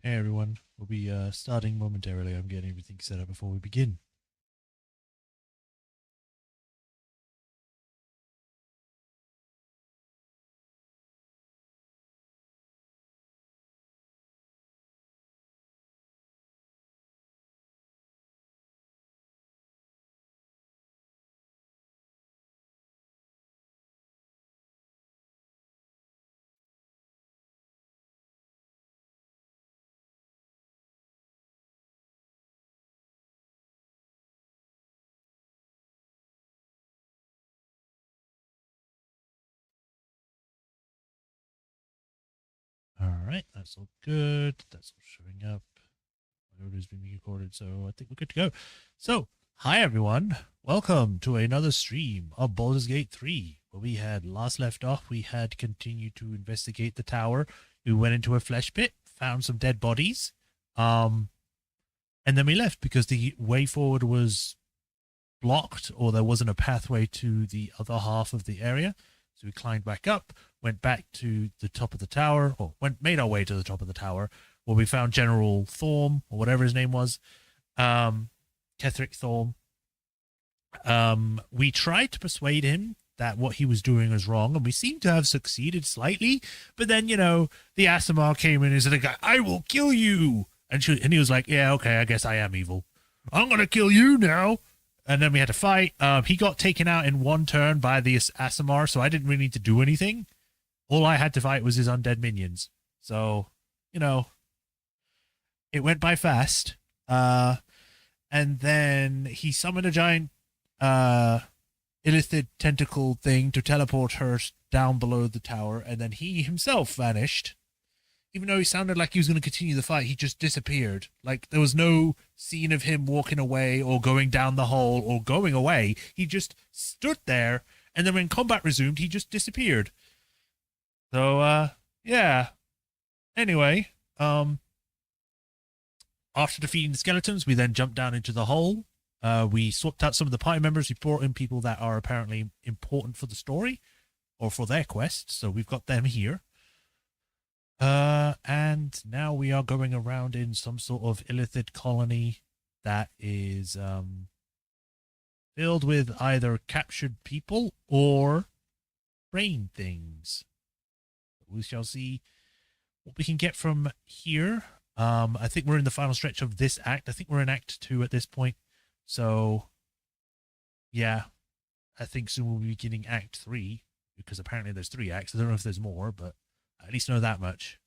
Hey everyone, we'll be starting momentarily. I'm getting everything set up before we begin. Alright, that's all good. That's all showing up. My order's being recorded, so I think we're good to go. So, hi everyone. Welcome to another stream of Baldur's Gate 3. Where we had last left off, we had continued to investigate the tower. We went into a flesh pit, found some dead bodies. And then we left because the way forward was blocked, or there wasn't a pathway to the other half of the area. So we climbed back up, went back to the top of the tower, or made our way to the top of the tower, where we found General Thorm, or whatever his name was, Ketheric Thorm. We tried to persuade him that what he was doing was wrong, and we seem to have succeeded slightly. But then, the Aasimar came in and said, "I will kill you," and he was like, "Yeah, okay, I guess I am evil. I'm gonna kill you now." And then we had to fight. He got taken out in one turn by the Aasimar, so I didn't really need to do anything. All I had to fight was his undead minions. So, it went by fast. And then he summoned a giant illithid tentacle thing to teleport her down below the tower, and then he himself vanished. Even though he sounded like he was going to continue the fight, he just disappeared. Like, there was no scene of him walking away or going down the hole or going away. He just stood there, and then when combat resumed, he just disappeared. So, yeah. Anyway, after defeating the skeletons, we then jumped down into the hole. We swapped out some of the party members. We brought in people that are apparently important for the story or for their quest, so we've got them here. And now we are going around in some sort of illithid colony that is filled with either captured people or brain things. We shall see what we can get from here. I think we're in the final stretch of this act. I think we're in Act 2 at this point. So, yeah, I think soon we'll be beginning Act 3, because apparently there's 3 acts. I don't know if there's more, but I at least know that much.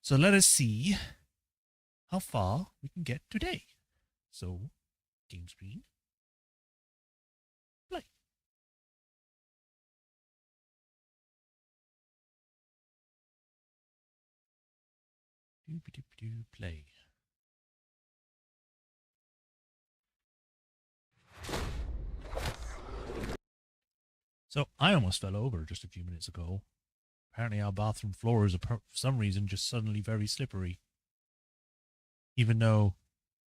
So let us see how far we can get today. So, game screen, play. Play. So I almost fell over just a few minutes ago. Apparently our bathroom floor is, for some reason, just suddenly very slippery. Even though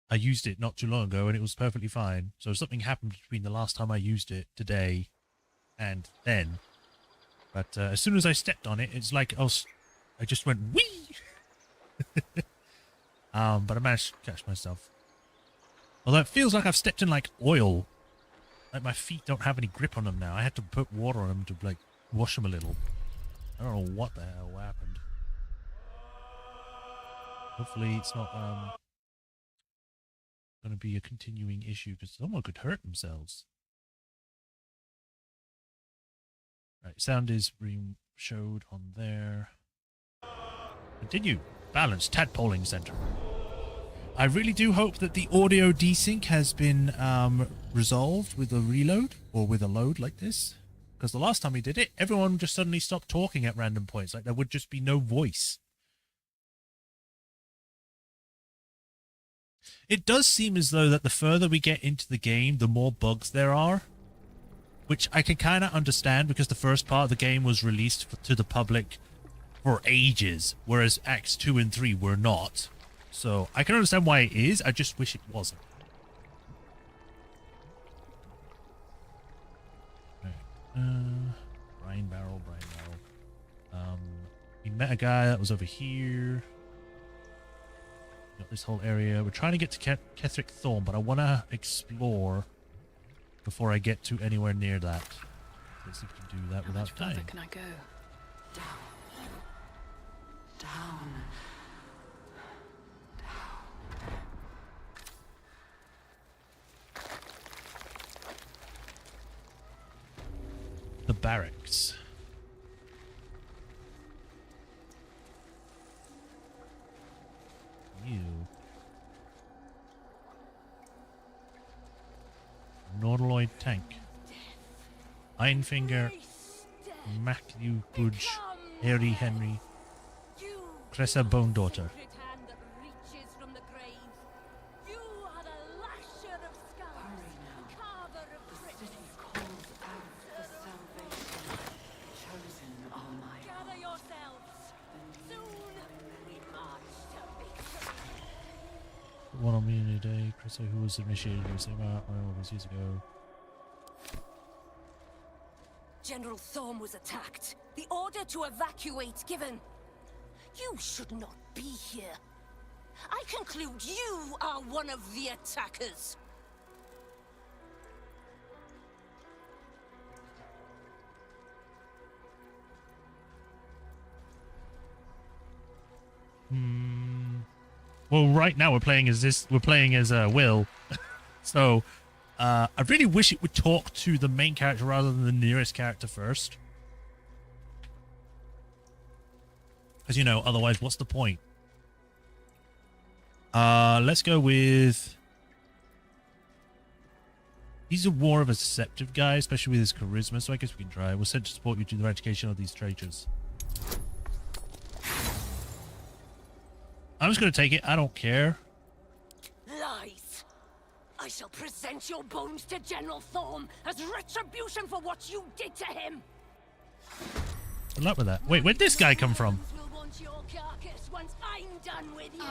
I used it not too long ago and it was perfectly fine. So something happened between the last time I used it today and then. But as soon as I stepped on it, it's like I just went whee. But I managed to catch myself. Although it feels like I've stepped in like oil. Like my feet don't have any grip on them now. I had to put water on them to like wash them a little. I don't know what the hell happened. Hopefully it's not going to be a continuing issue, because someone could hurt themselves. Right, sound is being showed on there. Continue. Balance tadpoling center. I really do hope that the audio desync has been resolved with a reload or with a load like this. Because the last time we did it, everyone just suddenly stopped talking at random points. Like there would just be no voice. It does seem as though that the further we get into the game, the more bugs there are. Which I can kind of understand, because the first part of the game was released to the public for ages, whereas Acts 2 and 3 were not. So I can understand why it is, I just wish it wasn't. Brine barrel. We met a guy that was over here. got this whole area. We're trying to get to Ketheric Thorn, but I want to explore before I get to anywhere near that. Let's see if we can do that without dying. How much further can I go? Down. Down. The barracks. You. Nordaloid tank. Ironfinger. Matthew Budge. Harry Henry. Cressa Bone Daughter. One on me in a day. Cressa, who was initiated the same amount of years ago. General Thorm was attacked. The order to evacuate given. You should not be here. I conclude you are one of the attackers. Well, right now we're playing as Will. So, I really wish it would talk to the main character rather than the nearest character first. Because, you know, otherwise, what's the point? Let's go with... He's a more of a deceptive guy, especially with his charisma, so I guess we can try. We're sent to support you to the eradication of these traitors. I'm just going to take it. I don't care. Lies. I shall present your bones to General Thorm as retribution for what you did to him. Good luck with that. Wait, where'd this guy come from? Will want your carcass once I'm done with you.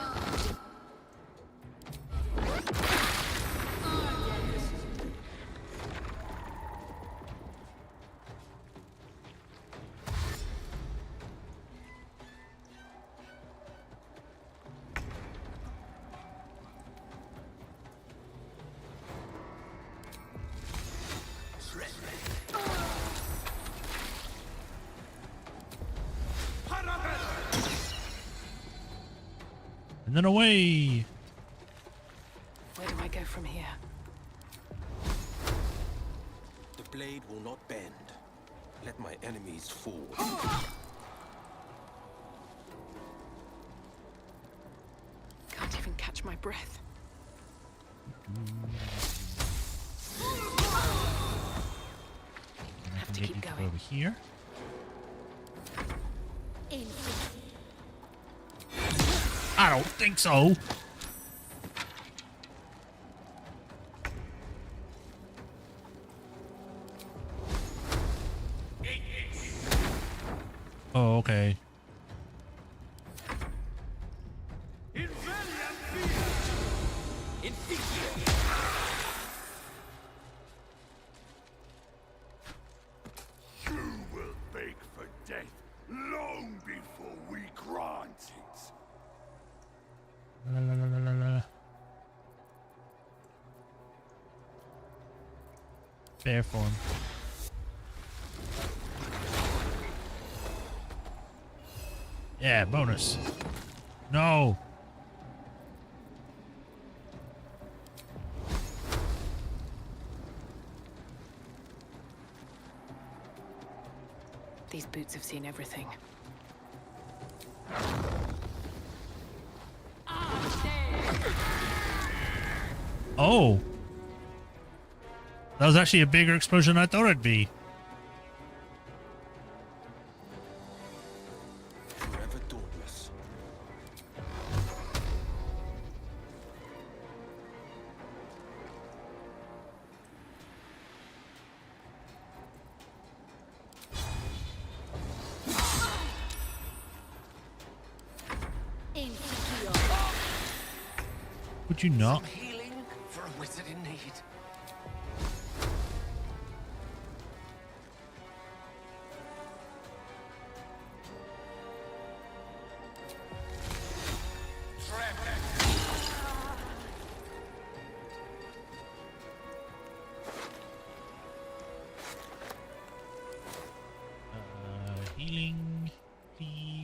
And then away. Where do I go from here? The blade will not bend. Let my enemies fall. Can't even catch my breath. And I Have can to get keep you going. over here. I don't think so. Oh, okay. You will beg for death long before we grant it. La, la, la, la, la, la. Bear form. Yeah, bonus. No. These boots have seen everything. Oh. That was actually a bigger explosion than I thought it'd be. Forever dauntless. Would you not? Healing for a wizard in need.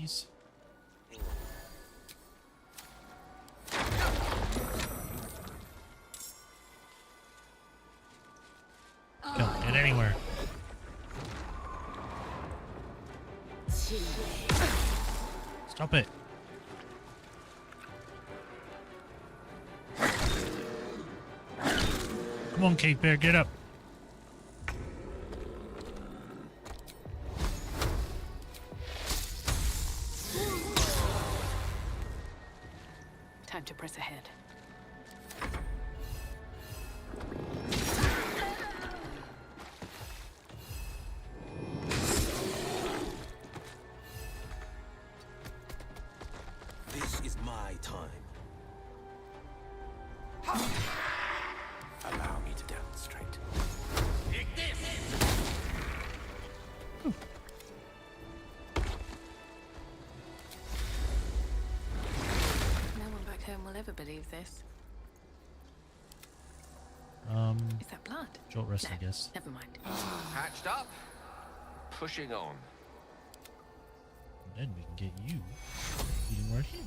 please. Don't get anywhere. Stop it. Come on, Cave Bear, get up. Time to press ahead. This is my time. Allow me to demonstrate. No one back home will ever believe this. Is that blood? Short rest, No, I guess. never mind. Patched up. Pushing on. And then we can get you eating right here.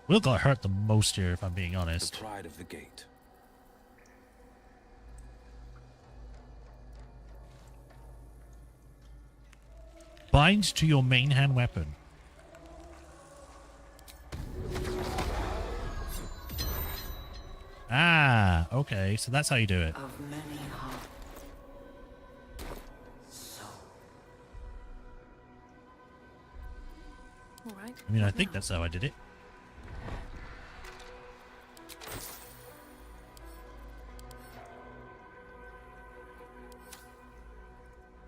Will got hurt the most here, if I'm being The honest. pride of the gate. Bind to your main hand weapon. Ah, okay, so that's how you do it. Of many hearts. All right. I mean, I what think now? that's how I did it.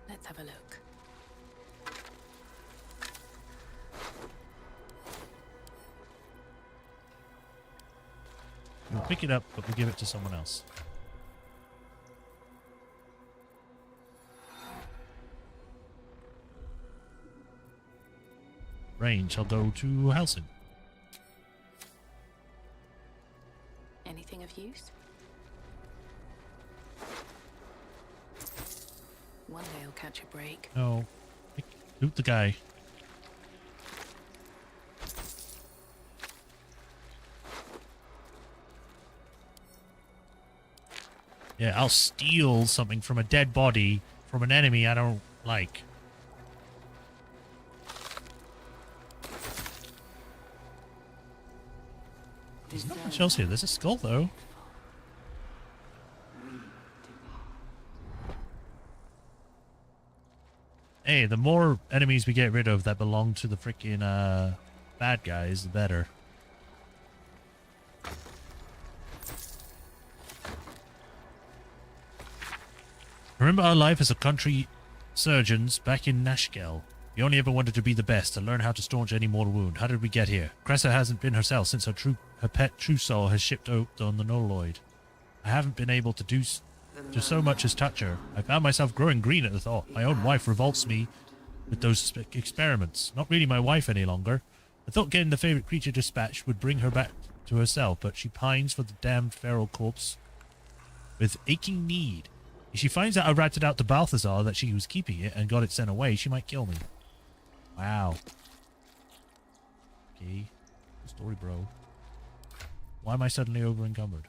Let's have a look. We'll pick it up, but we'll give it to someone else. Range, I'll go to Helsing. Anything of use? One day I'll catch a break. No. Loot the guy. Yeah, I'll steal something from a dead body from an enemy I don't like. There's not much else here. There's a skull, though. Hey, the more enemies we get rid of that belong to the freaking bad guys, the better. Remember our life as a country surgeons back in Nashkel. We only ever wanted to be the best, to learn how to staunch any mortal wound. How did we get here? Cressa hasn't been herself since her pet Truesaw has shipped out on the Noloid. I haven't been able to do so much as touch her. I found myself growing green at the thought. My own wife revolts me with those experiments. Not really my wife any longer. I thought getting the favorite creature dispatched would bring her back to herself, but she pines for the damned feral corpse with aching need. If she finds out I ratted out to Balthazar that she was keeping it and got it sent away, she might kill me. Wow. Okay. Good story, bro. Why am I suddenly over encumbered?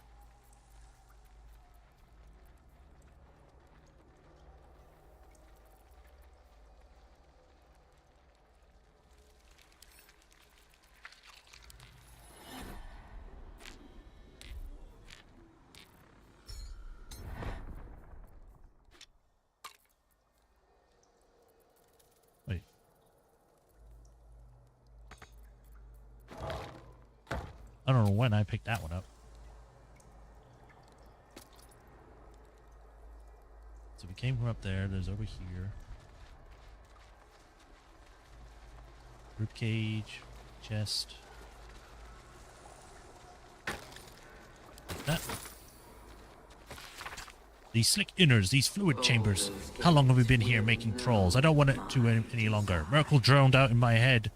Wait. I don't know when I picked that one up. So we came from up there. There's over here. Rib cage, chest. Like that. These slick innards, these fluid chambers. How long have we been here making trawls? I don't want it to any longer. Merkel drowned out in my head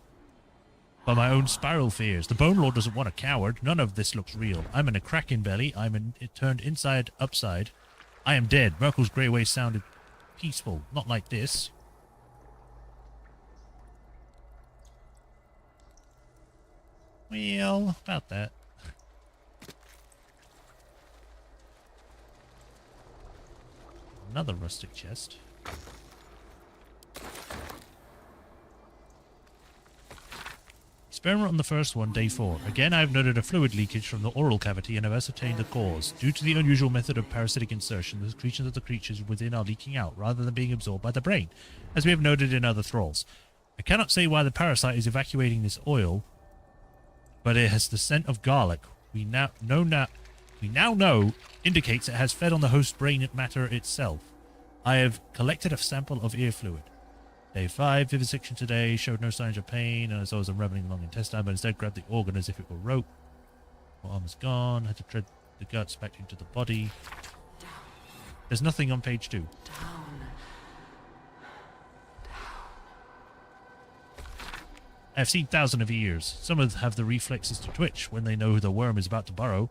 by my own spiral fears. The Bone Lord doesn't want a coward. None of this looks real. I'm in a kraken belly. It turned inside upside. I am dead. Merkel's grey ways sounded peaceful. Not like this. Well, about that. Another rustic chest. Experiment on the first one, day 4. Again, I have noted a fluid leakage from the oral cavity and have ascertained the cause. Due to the unusual method of parasitic insertion, the secretions of the creatures within are leaking out, rather than being absorbed by the brain, as we have noted in other thralls. I cannot say why the parasite is evacuating this oil, but it has the scent of garlic. We now know indicates it has fed on the host brain matter itself. I have collected a sample of ear fluid. Day 5, vivisection today, showed no signs of pain, and as I was unraveling the long intestine, but instead grabbed the organ as if it were rope. My arm is gone, had to tread the guts back into the body. There's nothing on page 2. I have seen thousands of ears. Some have the reflexes to twitch when they know the worm is about to burrow.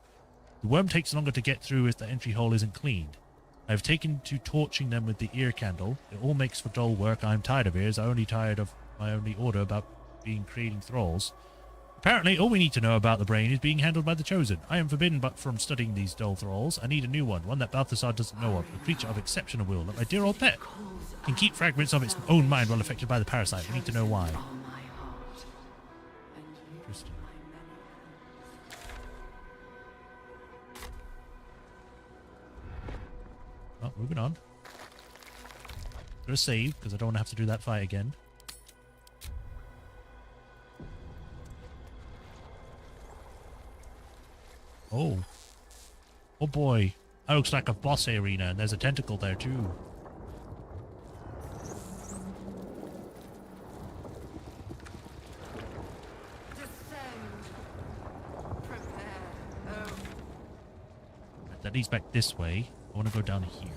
The worm takes longer to get through if the entry hole isn't cleaned. I have taken to torching them with the ear candle. It all makes for dull work. I am tired of ears. I only tired of my only order about being creating thralls. Apparently, all we need to know about the brain is being handled by the Chosen. I am forbidden but from studying these dull thralls. I need a new one that Balthasar doesn't know of, a creature of exceptional will, like my dear old pet. Can keep fragments of its own mind while affected by the parasite. We need to know why. Interesting. Well, moving on. Gonna save, because I don't want to have to do that fight again. Oh. Oh boy. That looks like a boss arena, and there's a tentacle there too. That leads back this way. I want to go down here.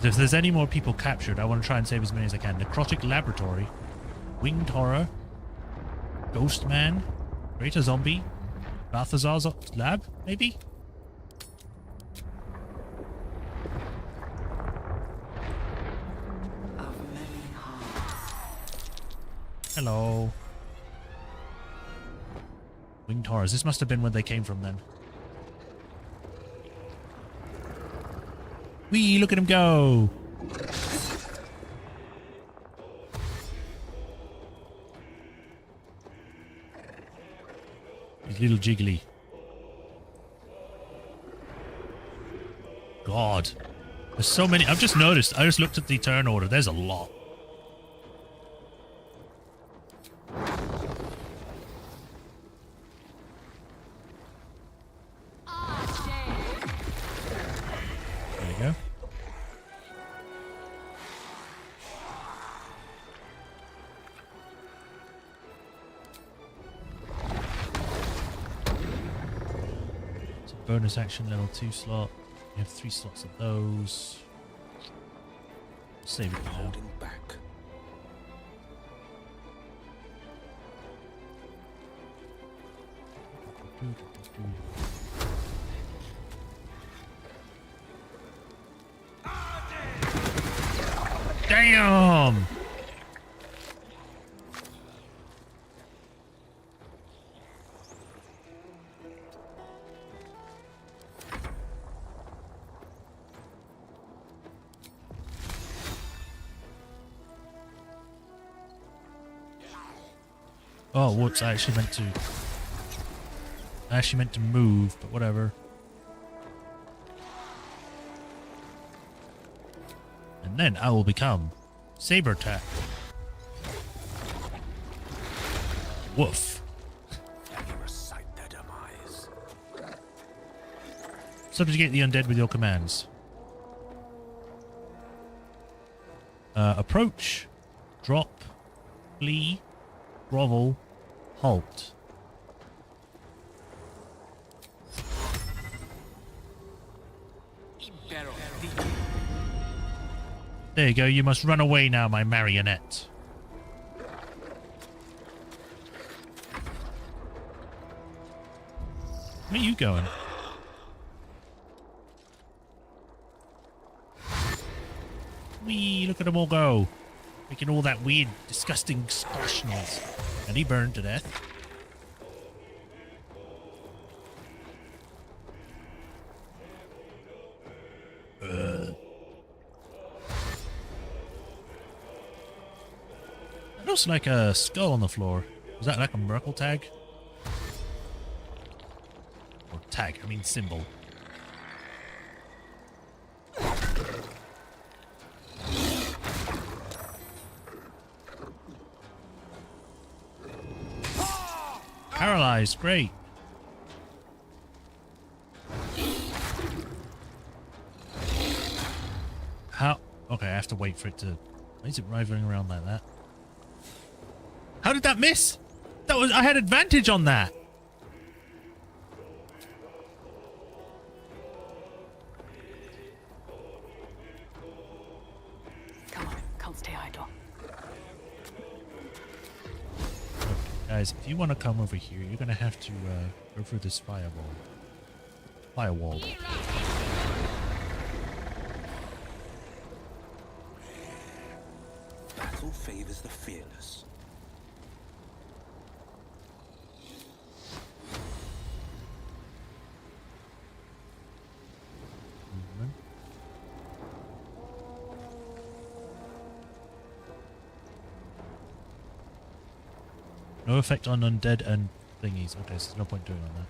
If there's any more people captured, I want to try and save as many as I can. Necrotic Laboratory, Winged Horror, Ghost Man, Greater Zombie, Balthazar's Lab, maybe? Hello. Winged Horrors. This must have been where they came from then. Whee! Look at him go! He's little jiggly. God. There's so many. I've just noticed. I just looked at the turn order. There's a lot. Bonus action level 2 slot. We have 3 slots of those. Save it for now. Holding back. Damn! Oh, whoops, I actually meant to move, but whatever. And then I will become Saber Attack. Woof. Recite their demise. Subjugate the undead with your commands. Approach, drop, flee, grovel, halt. There you go, you must run away now, my marionette. Where are you going? Wee, look at them all go. Making all that weird, disgusting splash noise. And he burned to death. That looks like a skull on the floor. Is that like a Merkle tag? Or tag, I mean symbol. Paralyzed, great. How? Okay, I have to wait for it to... Why is it writhing around like that? How did that miss? That was... I had advantage on that. Come on, can't stay idle. Guys, if you want to come over here, you're going to have to go through this firewall. Battle favors the fearless. Movement. No effect on undead and thingies. Okay, so there's no point doing on that.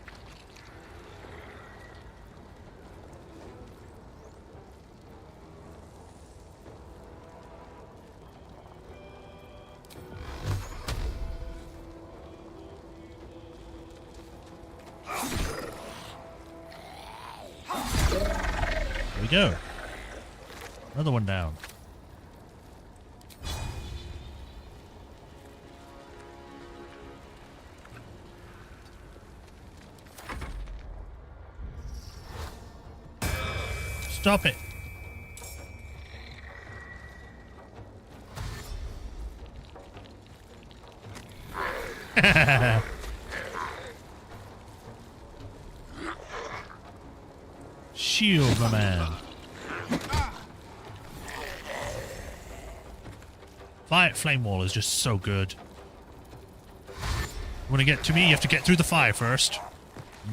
There we go. Another one down. Stop it. Shield, my man. Flame wall is just so good. You want to get to me, you have to get through the fire first.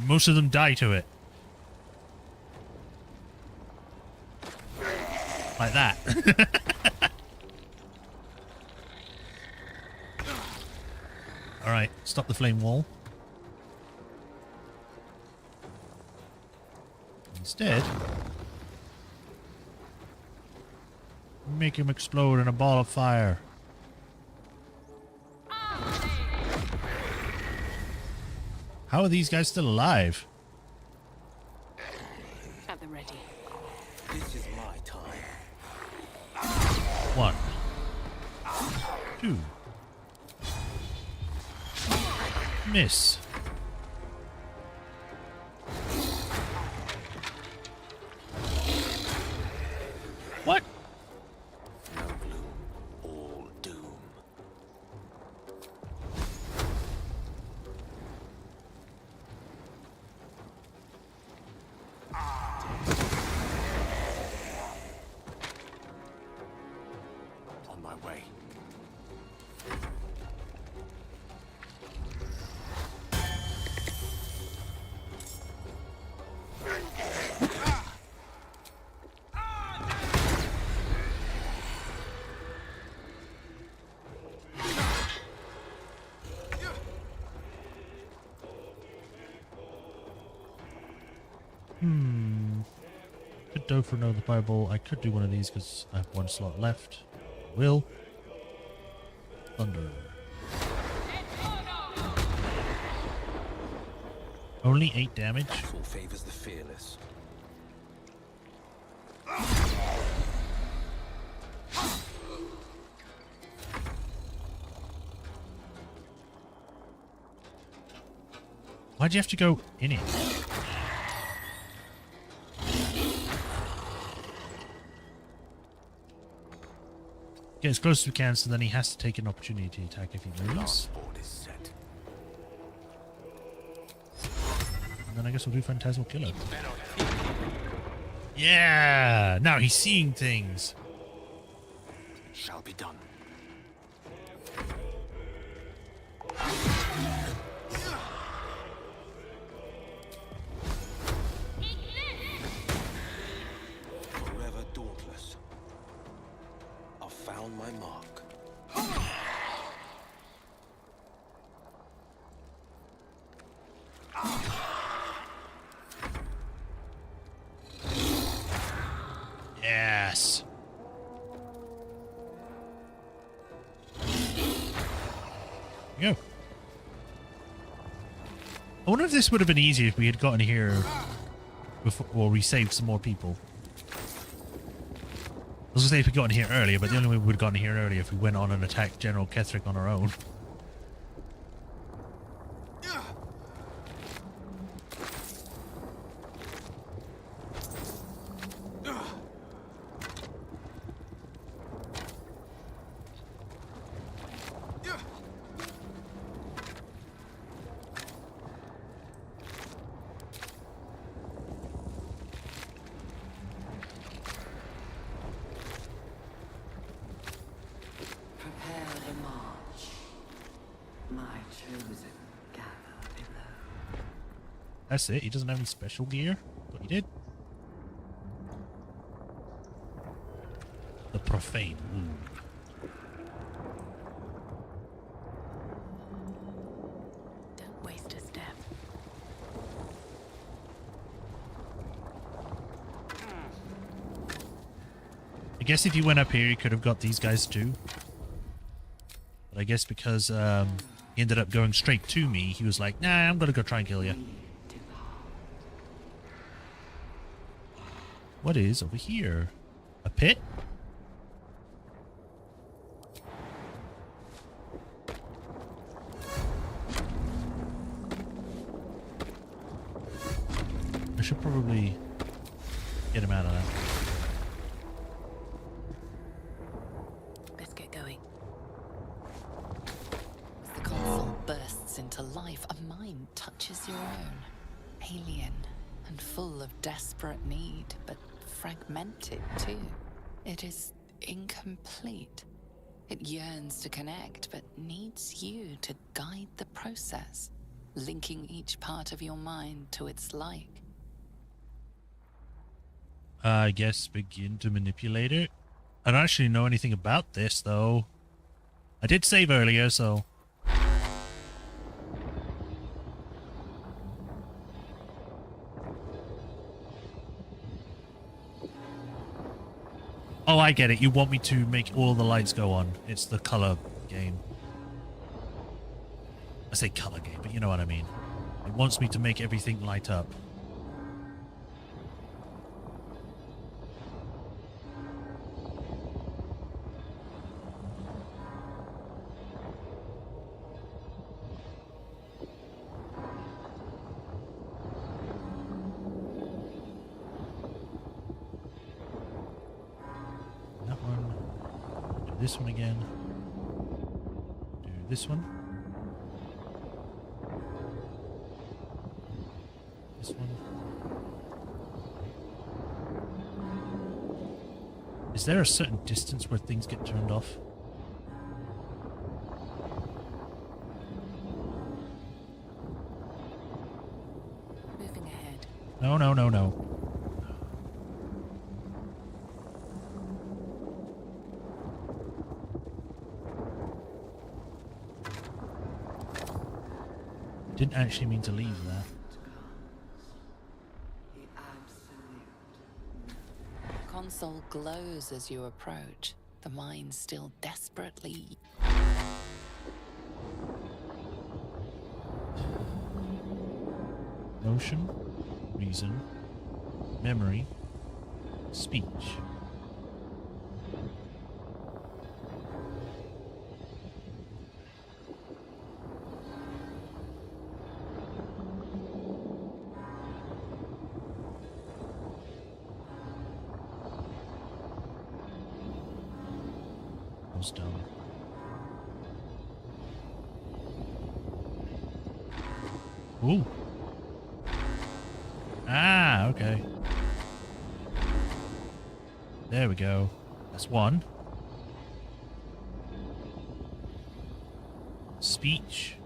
Most of them die to it. Like that. Alright, stop the flame wall. Instead, make him explode in a ball of fire. How are these guys still alive? At the ready. This is my time. 1, 2. Miss. What? No gloom, all doom. On my way. Could go for another fireball. I could do one of these because I have one slot left. Will. Thunder. Only 8 damage. Battle favors the fearless. Why'd you have to go in it? Get as close as we can, so then he has to take an opportunity attack if he moves. Board is set. then I guess we'll do Phantasmal Killer. Yeah! Now he's seeing things. Shall be done. Forever dauntless. I've found my mark. Yes. There you go. I wonder if this would have been easier if we had gotten here before, or we saved some more people. I was gonna say if we'd gotten here earlier, but the only way we would have gotten here earlier if we went on and attacked General Ketherick on our own. Prepare the march. My chosen gather below. That's it. He doesn't have any special gear. But he did. The Profane Wound. Don't waste a step. I guess if you went up here, you could have got these guys too. But I guess because he ended up going straight to me, he was like, nah, I'm going to go try and kill you. What is over here? A pit? I should probably get him out of that. Let's get going. As the console bursts into life, a mind touches your own. Alien and full of desperate need, but fragmented too. It is incomplete. It yearns to connect, but needs you to guide the process, linking each part of your mind to its like. I guess begin to manipulate it. I don't actually know anything about this, though. I did save earlier, so... Oh, I get it. You want me to make all the lights go on. It's the color game. I say color game, but you know what I mean. It wants me to make everything light up. This one again. Do this one. This one. Is there a certain distance where things get turned off? Moving ahead. No, no, no, no. Didn't actually mean to leave that. The console glows as you approach, the mind still desperately... Motion, reason, memory, speech. Almost done. Ooh. Ah, okay. There we go. That's one. Speech.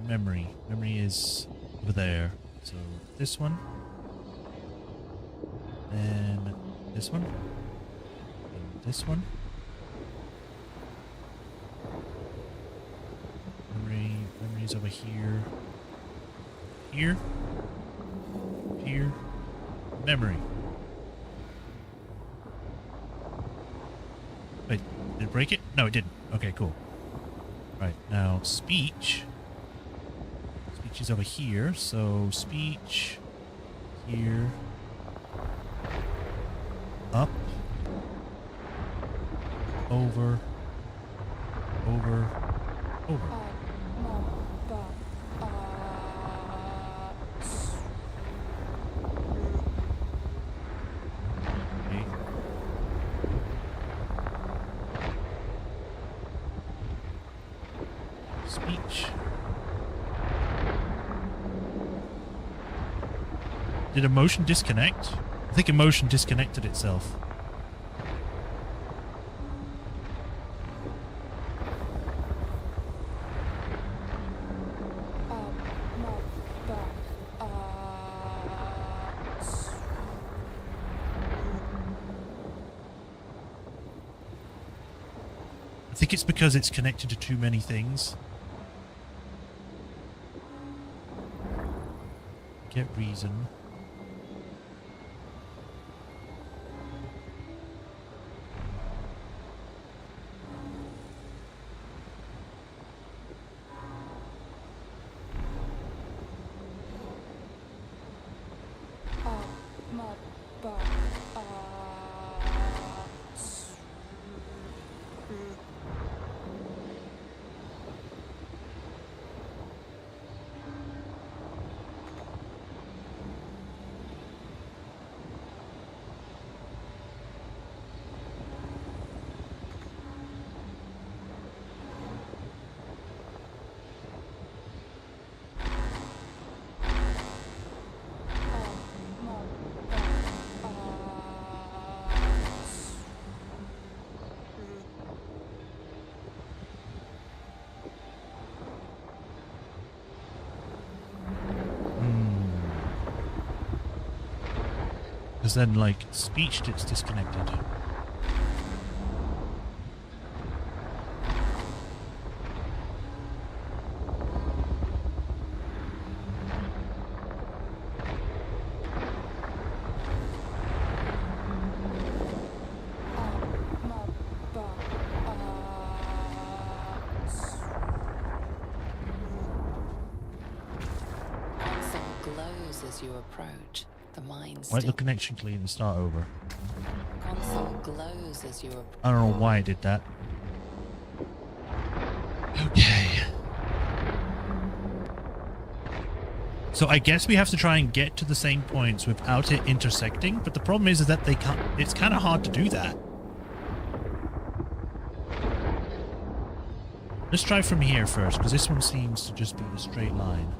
Memory. Memory is over there. So this one. Then this one. And this one. Memory is over here. Here. Here. Memory. Wait, did it break it? No, it didn't. Okay, cool. Right, now speech. Speech is over here, so speech here. Up. Over. Over. Over. Okay. Speech. Did emotion disconnect? I think emotion disconnected itself. I think it's because it's connected to too many things. Get reason. Because then, like, speech gets disconnected. Console glows as you approach. The mind Wipe the still. connection clean and start over. Console glows as you approach. I don't know why I did that. Okay. So I guess we have to try and get to the same points without it intersecting, but the problem is that they can't. It's kind of hard to do that. Let's try from here first, because this one seems to just be a straight line.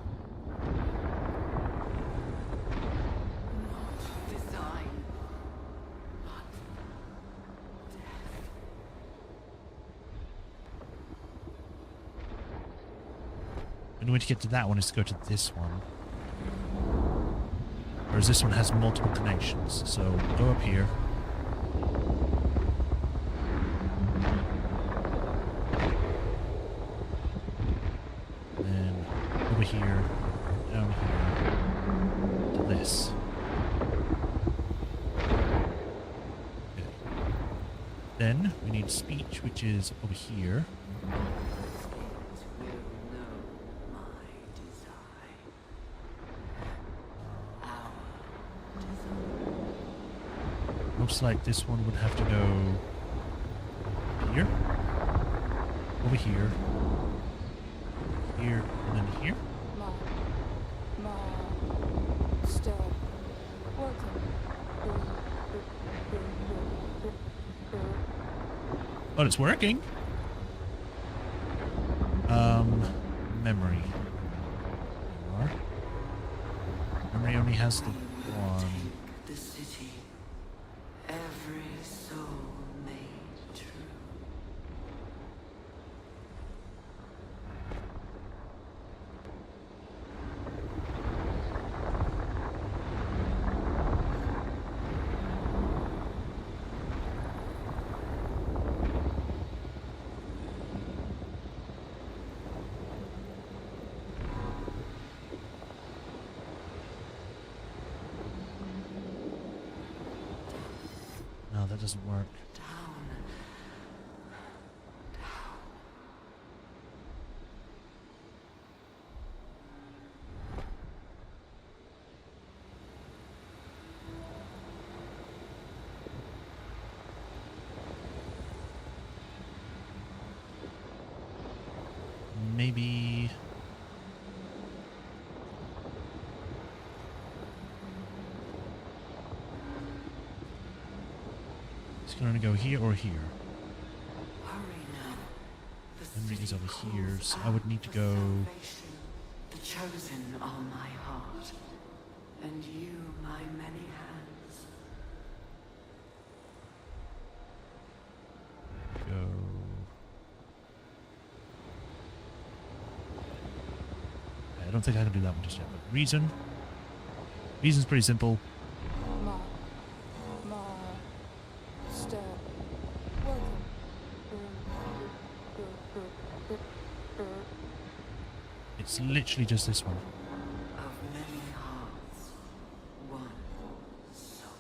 And the way to get to that one is to go to this one. Whereas this one has multiple connections. So go up here. Then over here, down here, to this. Okay. Then we need speech, which is over here. Looks like this one would have to go here, over here, here, and then here. But it's working. Memory. Memory only has the One. The city, every soul made true. No, that doesn't work. Down. Maybe... It's going to go here or here. Hurry now. The Henry is city over calls here, so I out would need to for go... salvation. The chosen are my heart, and you my many hands. Go... I don't think I can do that one just yet, but reason... Reason's pretty simple. Master. Welcome. It's literally just this one. Of many hearts, one soul.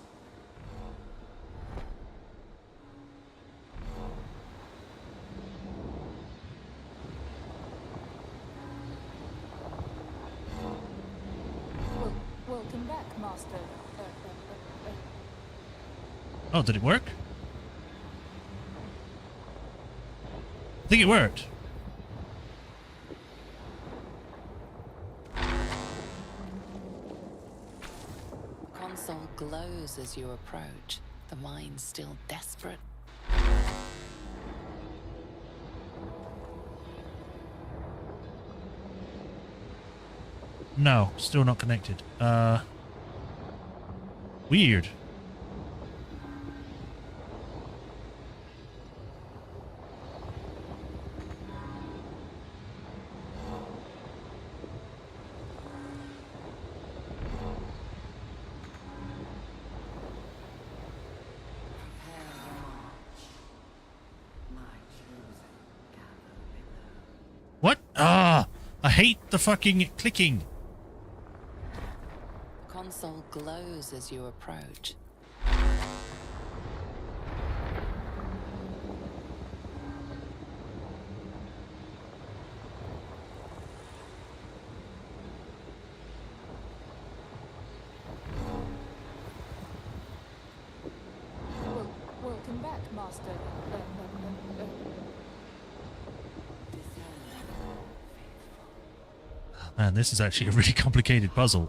Welcome back, Master. Oh, did it work? I think it worked. The console glows as you approach, the mind still desperate. No, still not connected. Weird. What? Ah! I hate the fucking clicking. The console glows as you approach. Welcome back, Master. Man, this is actually a really complicated puzzle.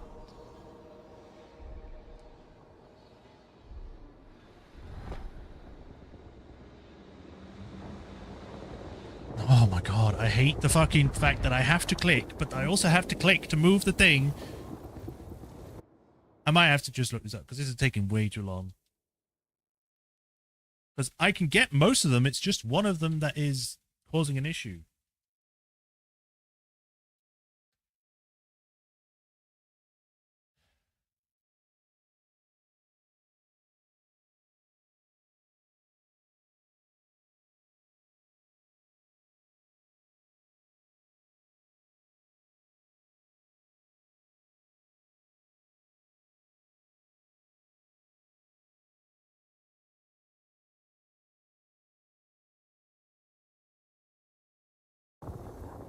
Oh my god, I hate the fucking fact that I have to click, but I also have to click to move the thing. I might have to just look this up, because this is taking way too long. Because I can get most of them, it's just one of them that is causing an issue.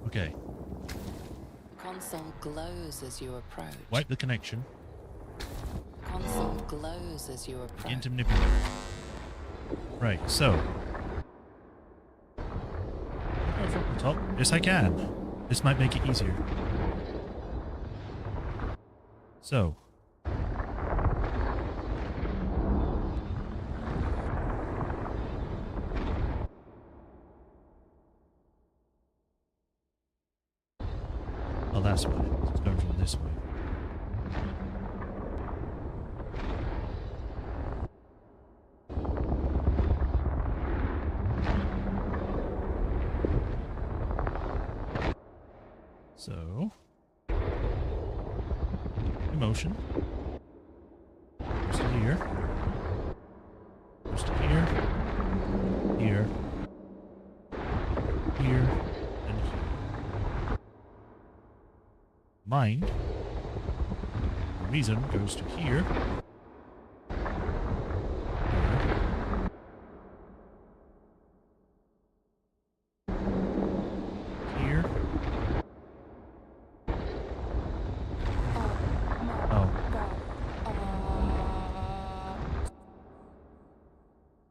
Okay. Console glows as you approach. Wipe the connection. Console glows as you approach. Begin to manipulate. Right, so. Go from the top. Yes, I can. This might make it easier. So. Oh, that's why. It's going from this way. So, emotion. Goes to here. Goes to here. Here. Here. And here. Mind. Reason goes to here. Here. Oh.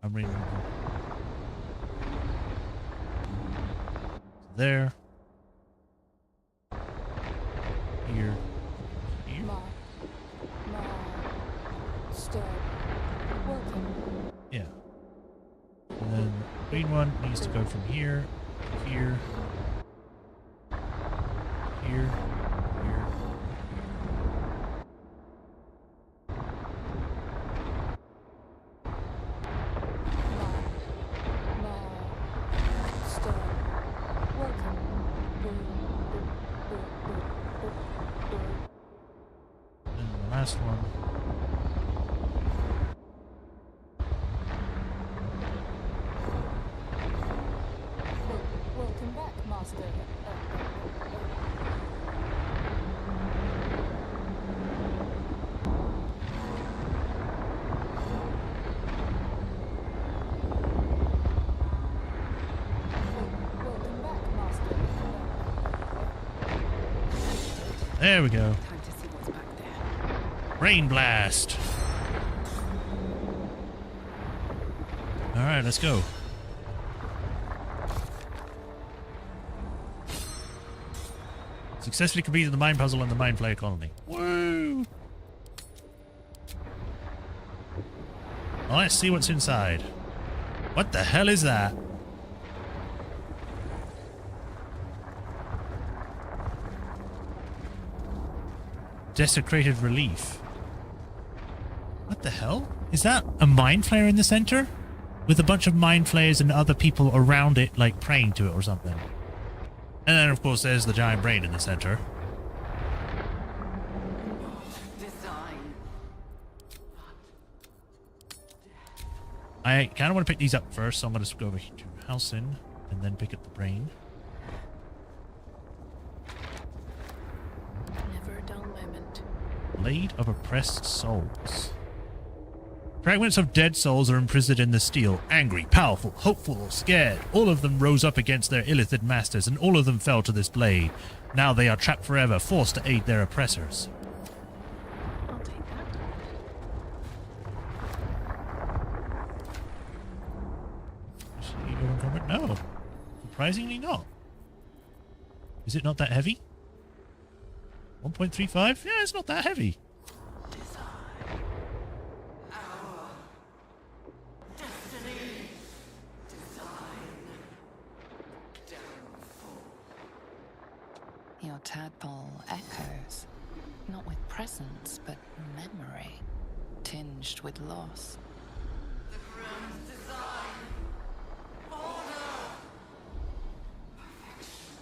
I'm reading. There. Here. Here. Yeah. And then the green one needs to go from here, here, here, here. And the last one. Welcome back, Master. Welcome back, Master. There we go. Time to see what's back there. Rain blast. All right, let's go. Successfully completed the mine puzzle on the Mind Flayer colony. Woo! Well, let's see what's inside. What the hell is that? Desecrated relief. What the hell? Is that a Mind Flayer in the center? With a bunch of Mind Flayers and other people around it, like praying to it or something. And then, of course, there's the giant brain in the center. Design. I kind of want to pick these up first, so I'm going to go over here to Halcyon and then pick up the brain. Never a dull moment. Blade of Oppressed Souls. Fragments of dead souls are imprisoned in the steel. Angry, powerful, hopeful, or scared. All of them rose up against their illithid masters, and all of them fell to this blade. Now they are trapped forever, forced to aid their oppressors. I'll take that. No. Surprisingly not. Is it not that heavy? 1.35? Yeah, it's not that heavy. Your tadpole echoes, not with presence, but memory, tinged with loss. The grand design. Order. Perfection.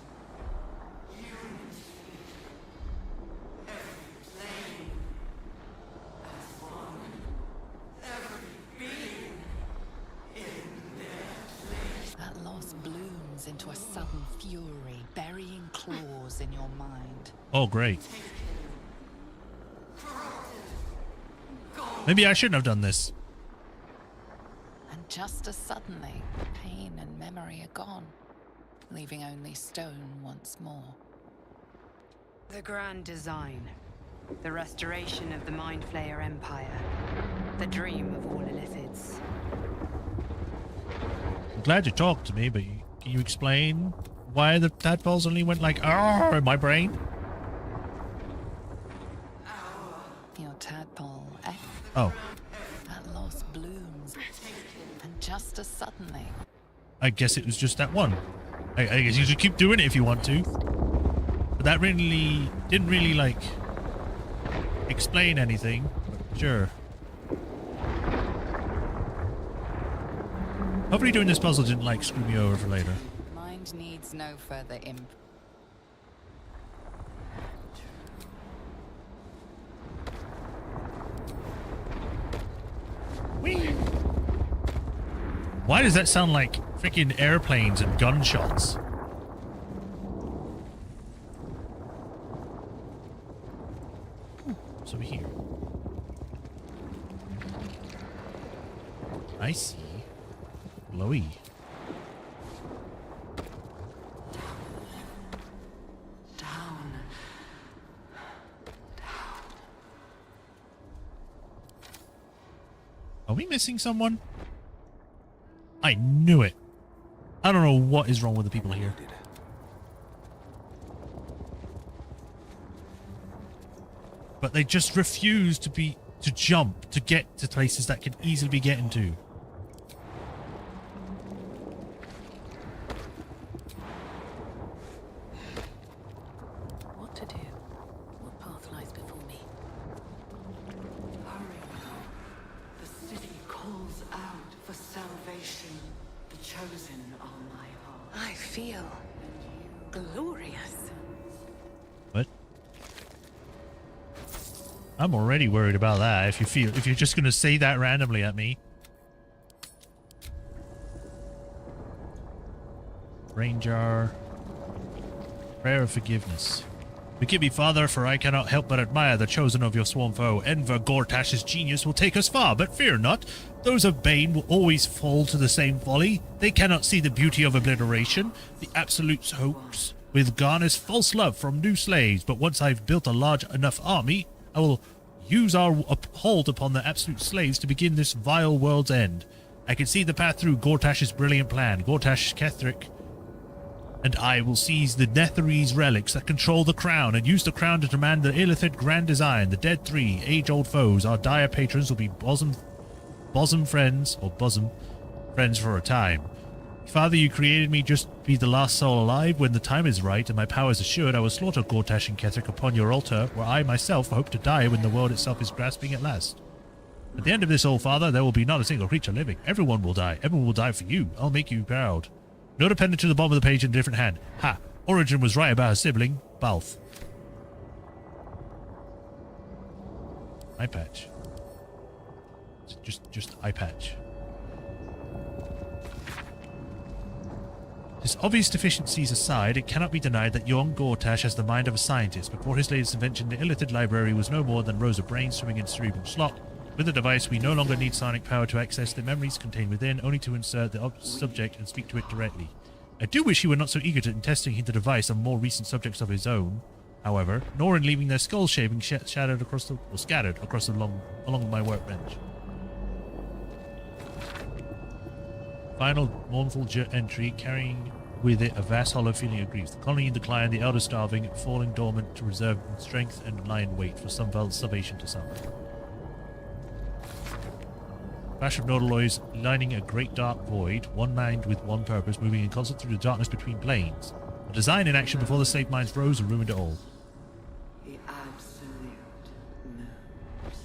Unity. Every plane as one. Every being in their place. That loss blooms into a sudden fury, burying claws in your mind. Oh, great. Maybe I shouldn't have done this. And just as suddenly, pain and memory are gone, leaving only stone once more. The grand design. The restoration of the Mind Flayer Empire. The dream of all Illithids. I'm glad you talked to me, but can you explain why the tadpoles only went like, "Arr!" in my brain? Your tadpole Oh. That loss blooms, and just as suddenly... I guess it was just that one. I guess you should keep doing it if you want to. But that really didn't really, like, explain anything. But sure. Hopefully doing this puzzle didn't, like, screw me over for later. Mind needs no further imp. Why does that sound like freaking airplanes and gunshots? What's over here? I see. Glowy. Down. Are we missing someone? I knew it. I don't know what is wrong with the people here. But they just refuse to jump to get to places that can easily be getting to. What to do? What path lies before me? Hurry now. The city calls out for salvation. The chosen are my heart. I feel glorious. What? I'm already worried about that. If you're just gonna say that randomly at me. Rain jar. Prayer of forgiveness. Forgive me, Father, for I cannot help but admire the chosen of your sworn foe. Enver Gortash's genius will take us far, but fear not. Those of Bane will always fall to the same folly. They cannot see the beauty of obliteration, the absolute hoax with Garner's false love from new slaves. But once I've built a large enough army, I will use our hold upon the absolute slaves to begin this vile world's end. I can see the path through Gortash's brilliant plan. Gortash Kethric and I will seize the Netherese relics that control the crown and use the crown to demand the Illithid grand design. The dead three, age-old foes, our dire patrons will be bosom friends for a time. Father, you created me just to be the last soul alive. When the time is right and my power is assured, I will slaughter Gortash and Kethric upon your altar, where I myself hope to die when the world itself is grasping at last. At the end of this, old father, there will be not a single creature living. Everyone will die. Everyone will die for you. I'll make you proud. Note appended to the bottom of the page in a different hand. Ha! Origin was right about her sibling, Balth. Eye patch. Just eye patch. His obvious deficiencies aside, it cannot be denied that young Gortash has the mind of a scientist. Before his latest invention, the Illithid library was no more than rows of brains swimming in cerebral slot. With the device, we no longer need sonic power to access the memories contained within, only to insert the subject and speak to it directly. I do wish he were not so eager in testing the device on more recent subjects of his own, however, nor in leaving their skull shavings scattered across along my workbench. Final mournful entry, carrying with it a vast hollow feeling of grief. The colony in decline, the elder starving, falling dormant to reserve strength and lie in wait for some salvation to summon. Flash of Nordaloys lining a great dark void, one mind with one purpose, moving in concert through the darkness between planes. A design in action before the slave minds rose and ruined it all. The absolute moves.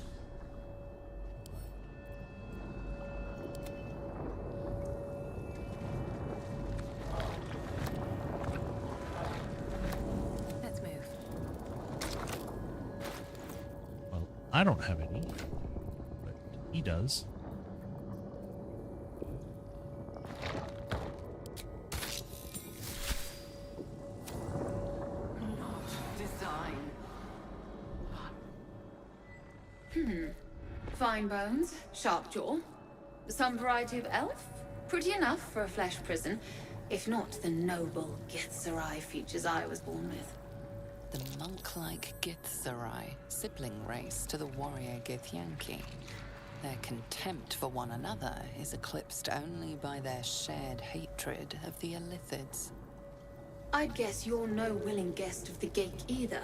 Let's move. Well, I don't have any, but he does. Fine bones, sharp jaw. Some variety of elf? Pretty enough for a flesh prison, if not the noble Githzerai features I was born with. The monk-like Githzerai, sibling race to the warrior Githyanki. Their contempt for one another is eclipsed only by their shared hatred of the Illithids. I'd guess you're no willing guest of the Gake either.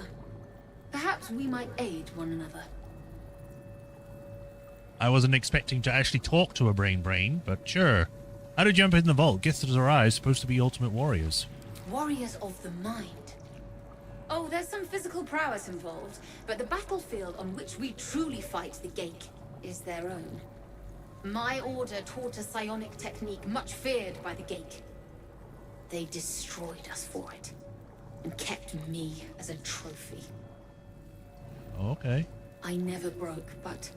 Perhaps we might aid one another. I wasn't expecting to actually talk to a brain, but sure. How to jump in the vault? Githzerai is supposed to be ultimate warriors. Warriors of the mind. Oh, there's some physical prowess involved, but the battlefield on which we truly fight the Gake is their own. My order taught a psionic technique much feared by the Gake. They destroyed us for it, and kept me as a trophy. Okay. I never broke, but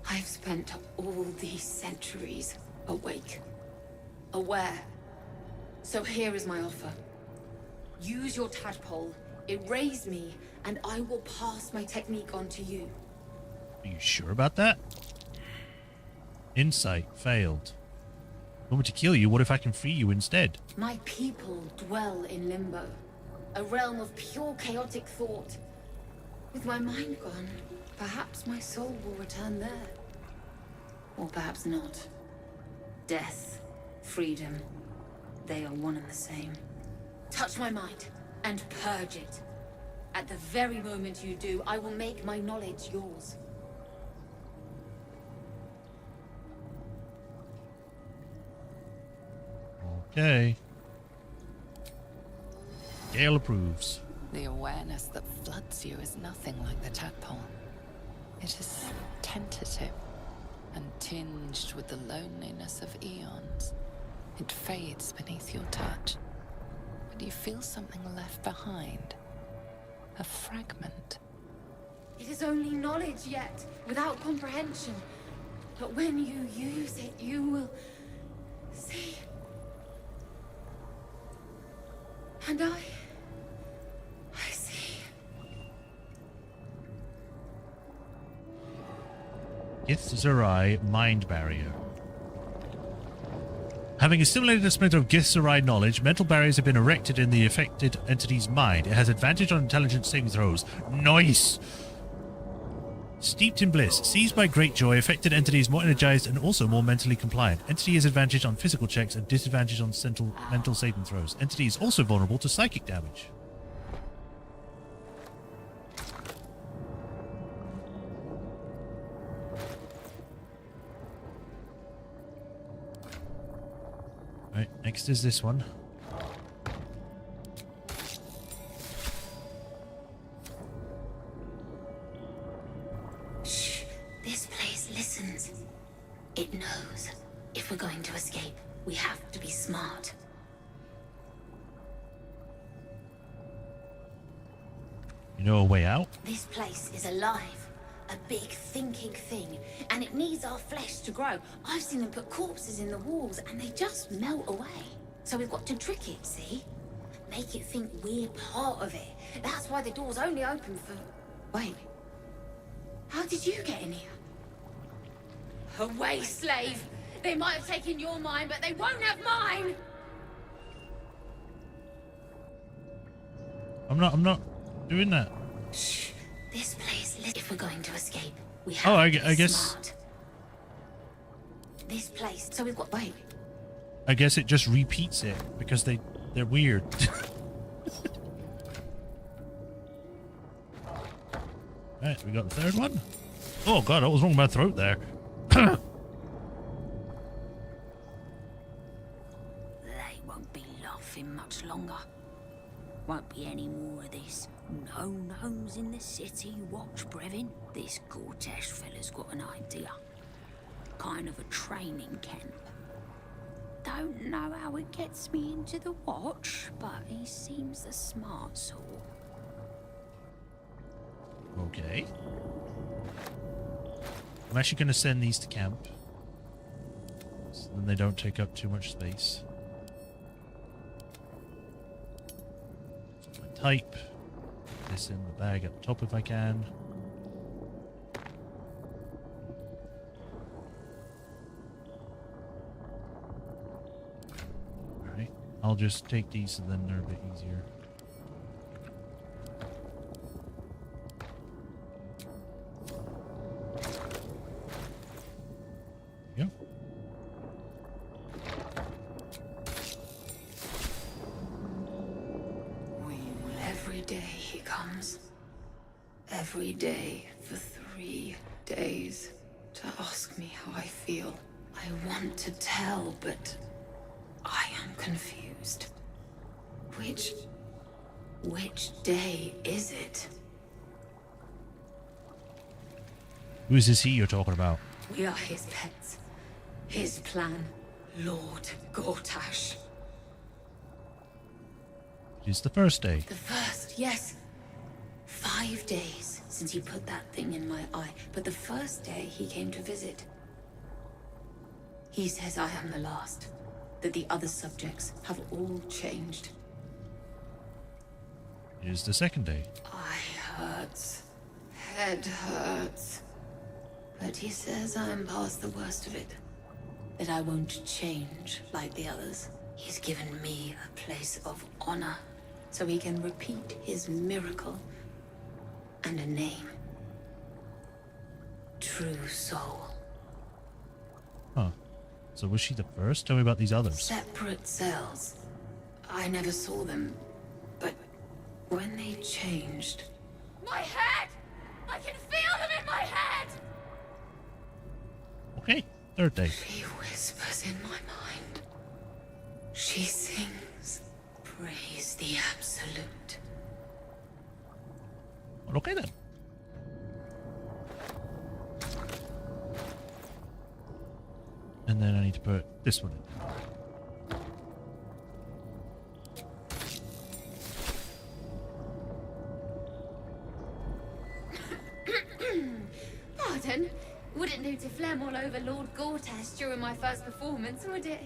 I've spent all these centuries awake, aware. So here is my offer. Use your tadpole, erase me, and I will pass my technique on to you. Are you sure about that? Insight failed. Want me to kill you? What if I can free you instead? My people dwell in limbo, a realm of pure chaotic thought. With my mind gone, perhaps my soul will return there. Or perhaps not. Death, freedom, they are one and the same. Touch my mind and purge it. At the very moment you do, I will make my knowledge yours. Okay. Gale approves. The awareness that floods you is nothing like the tadpole. It is tentative and tinged with the loneliness of eons. It fades beneath your touch, but you feel something left behind. A fragment. It is only knowledge yet, without comprehension. But when you use it, you will see. And I see. Githzerai Mind Barrier. Having assimilated a splinter of Githzerai knowledge, mental barriers have been erected in the affected entity's mind. It has advantage on intelligence saving throws. Nice! Steeped in bliss. Seized by great joy, affected entity is more energized and also more mentally compliant. Entity has advantage on physical checks and disadvantage on mental saving throws. Entity is also vulnerable to psychic damage. Right, next is this one. Shh. This place listens. It knows. If we're going to escape, we have to be smart. You know a way out? This place is alive. A big thinking thing, and it needs our flesh to grow. I've seen them put corpses in the walls, and they just melt away. So we've got to trick it, see? Make it think we're part of it. That's why the door's only open for... Wait. How did you get in here? Away, slave! They might have taken your mind, but they won't have mine! I'm not doing that. Shh. This place, if we're going to escape, we have I to be guess. smart. This place, so we've got... Wait. I guess it just repeats it because they're weird. Right, we got the third one. Oh god, I was wrong with my throat there. They won't be laughing much longer. Won't be any more of this. No gnomes in the city, watch, Brevin. This Gortash fella's got an idea. Kind of a training camp. Don't know how it gets me into the watch, but he seems the smart sort. Okay. I'm actually going to send these to camp. So then they don't take up too much space. My type. Put this in the bag at the top if I can. Alright. I'll just take these so then they're a bit easier. Every day for 3 days to ask me how I feel. I want to tell, but I am confused. Which day is it? Who is this he you're talking about? We are his pets. His plan. Lord Gortash. It is the first day. The first, yes. 5 days since he put that thing in my eye, but the first day he came to visit. He says I am the last. that the other subjects have all changed. It is the second day. Eye hurts. Head hurts. But he says I'm past the worst of it. That I won't change like the others. He's given me a place of honor, so he can repeat his miracle. And a name. True Soul. Huh. So was she the first? Tell me about these others. Separate cells. I never saw them, but when they changed... My head! I can feel them in my head! Okay, third day. She whispers in my mind. She sings. Praise the Absolute. Well, okay then. And then I need to put this one in. Pardon? Wouldn't do to phlegm all over Lord Gortash during my first performance, would it?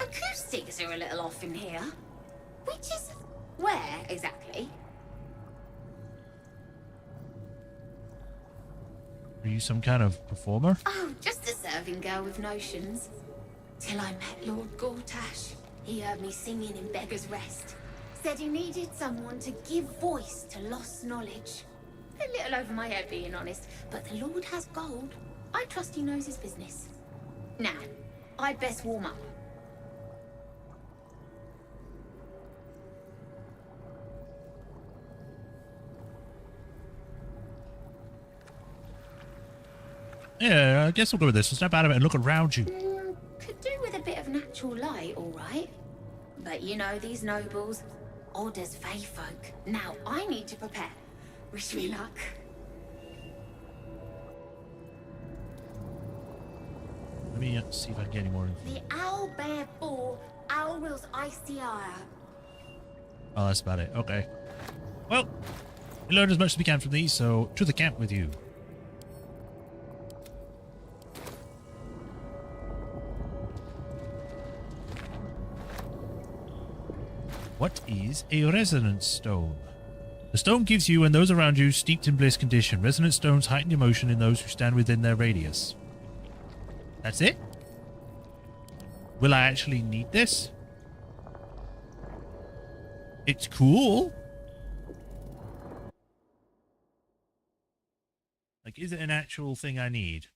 Acoustics are a little off in here. Which is... where, exactly? Are you some kind of performer? Oh, just a serving girl with notions. Till I met Lord Gortash. He heard me singing in Beggar's Rest. Said he needed someone to give voice to lost knowledge. A little over my head, being honest, but the Lord has gold. I trust he knows his business. Now, I'd best warm up. Yeah, I guess we'll go with this. We'll snap out of it and look around you. Could do with a bit of natural light, all right. But you know these nobles, odd as fey folk. Now I need to prepare. Wish me luck. Let me see if I can get any more info. The owl bear boar, owl wills icy ire. Oh, that's about it. Okay. Well, we learned as much as we can from these, so to the camp with you. What is a resonance stone? The stone gives you and those around you steeped in bliss condition. Resonance stones heighten emotion in those who stand within their radius. That's it? Will I actually need this? It's cool. Like, is it an actual thing I need?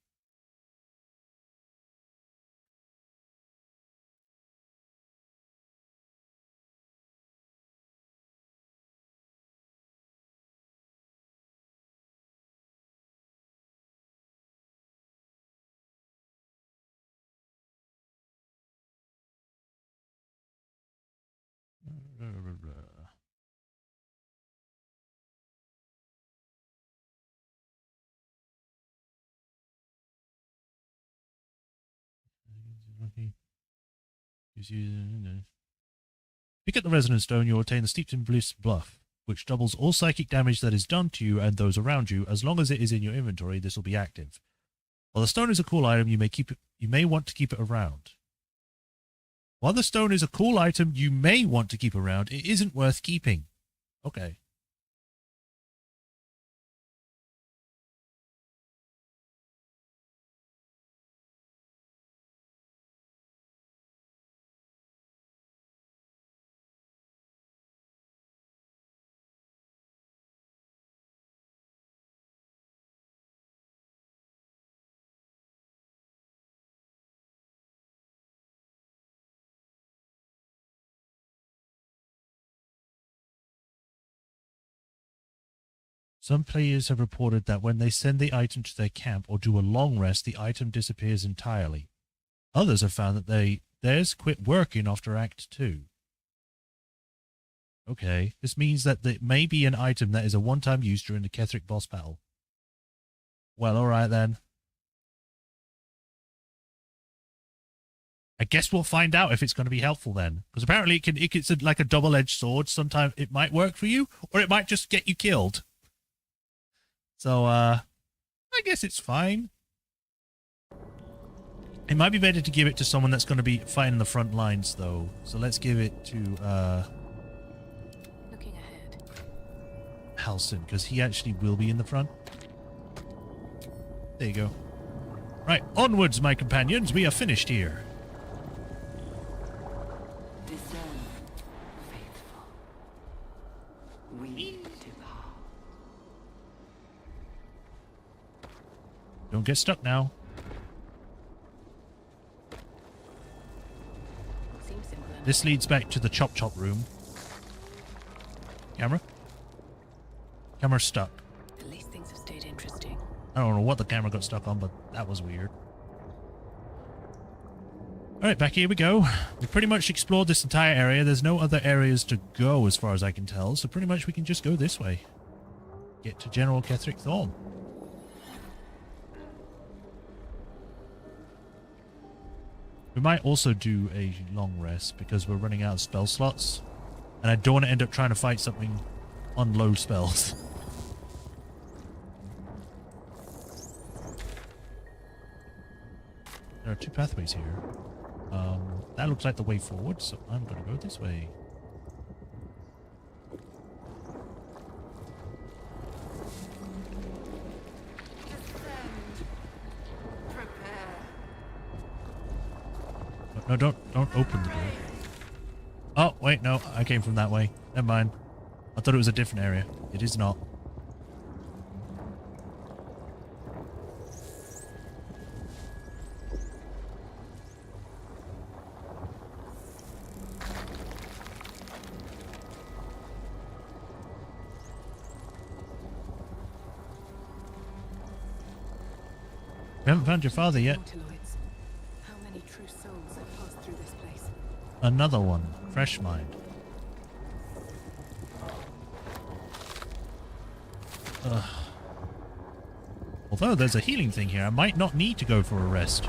Pick up the resonance stone, you obtain the steeped in bliss buff, which doubles all psychic damage that is done to you and those around you. As long as it is in your inventory, this will be active. While the stone is a cool item, you may want to keep it around. While the stone is a cool item you may want to keep around, it isn't worth keeping. Okay. Some players have reported that when they send the item to their camp or do a long rest, the item disappears entirely. Others have found that theirs quit working after Act 2. Okay, this means that it may be an item that is a one-time use during the Ketheric boss battle. Well, alright then. I guess we'll find out if it's going to be helpful then. Because apparently it's like a double-edged sword. Sometimes it might work for you, or it might just get you killed. So, I guess it's fine. It might be better to give it to someone that's going to be fighting the front lines, though. So let's give it to Looking ahead. Halson, because he actually will be in the front. There you go. Right, onwards, my companions. We are finished here. Discern, faithful. We depart. Don't get stuck now. Seems simple enough. This leads back to the chop chop room. Camera? Camera's stuck. At least things have stayed interesting. I don't know what the camera got stuck on, but that was weird. Alright, back here we go. We pretty much explored this entire area. There's no other areas to go as far as I can tell, so pretty much we can just go this way. Get to General Ketheric Thorm. We might also do a long rest because we're running out of spell slots. And I don't want to end up trying to fight something on low spells. There are two pathways here. That looks like the way forward, so I'm going to go this way. No, don't open the door. Oh, wait, no, I came from that way. Never mind. I thought it was a different area. It is not. We haven't found your father yet. Nautiloids. How many true souls have passed through this place? Another one. Fresh mind. Ugh. Although there's a healing thing here, I might not need to go for a rest.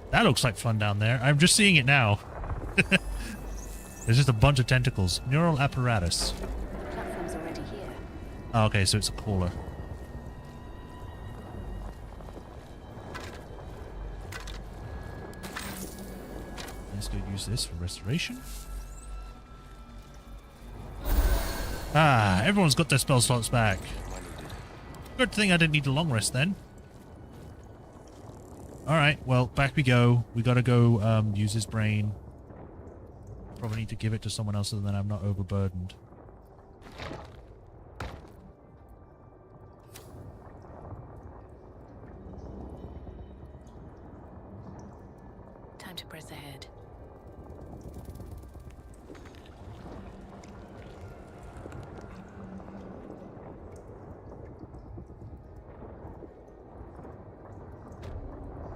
That looks like fun down there. I'm just seeing it now. There's just a bunch of tentacles. Neural apparatus. The platform's already here. Oh, okay, so it's a caller. Let's go use this for restoration. Ah, everyone's got their spell slots back. Good thing I didn't need a long rest then. Alright, well, back we go. We gotta go use his brain. Probably need to give it to someone else so that I'm not overburdened. Time to press ahead.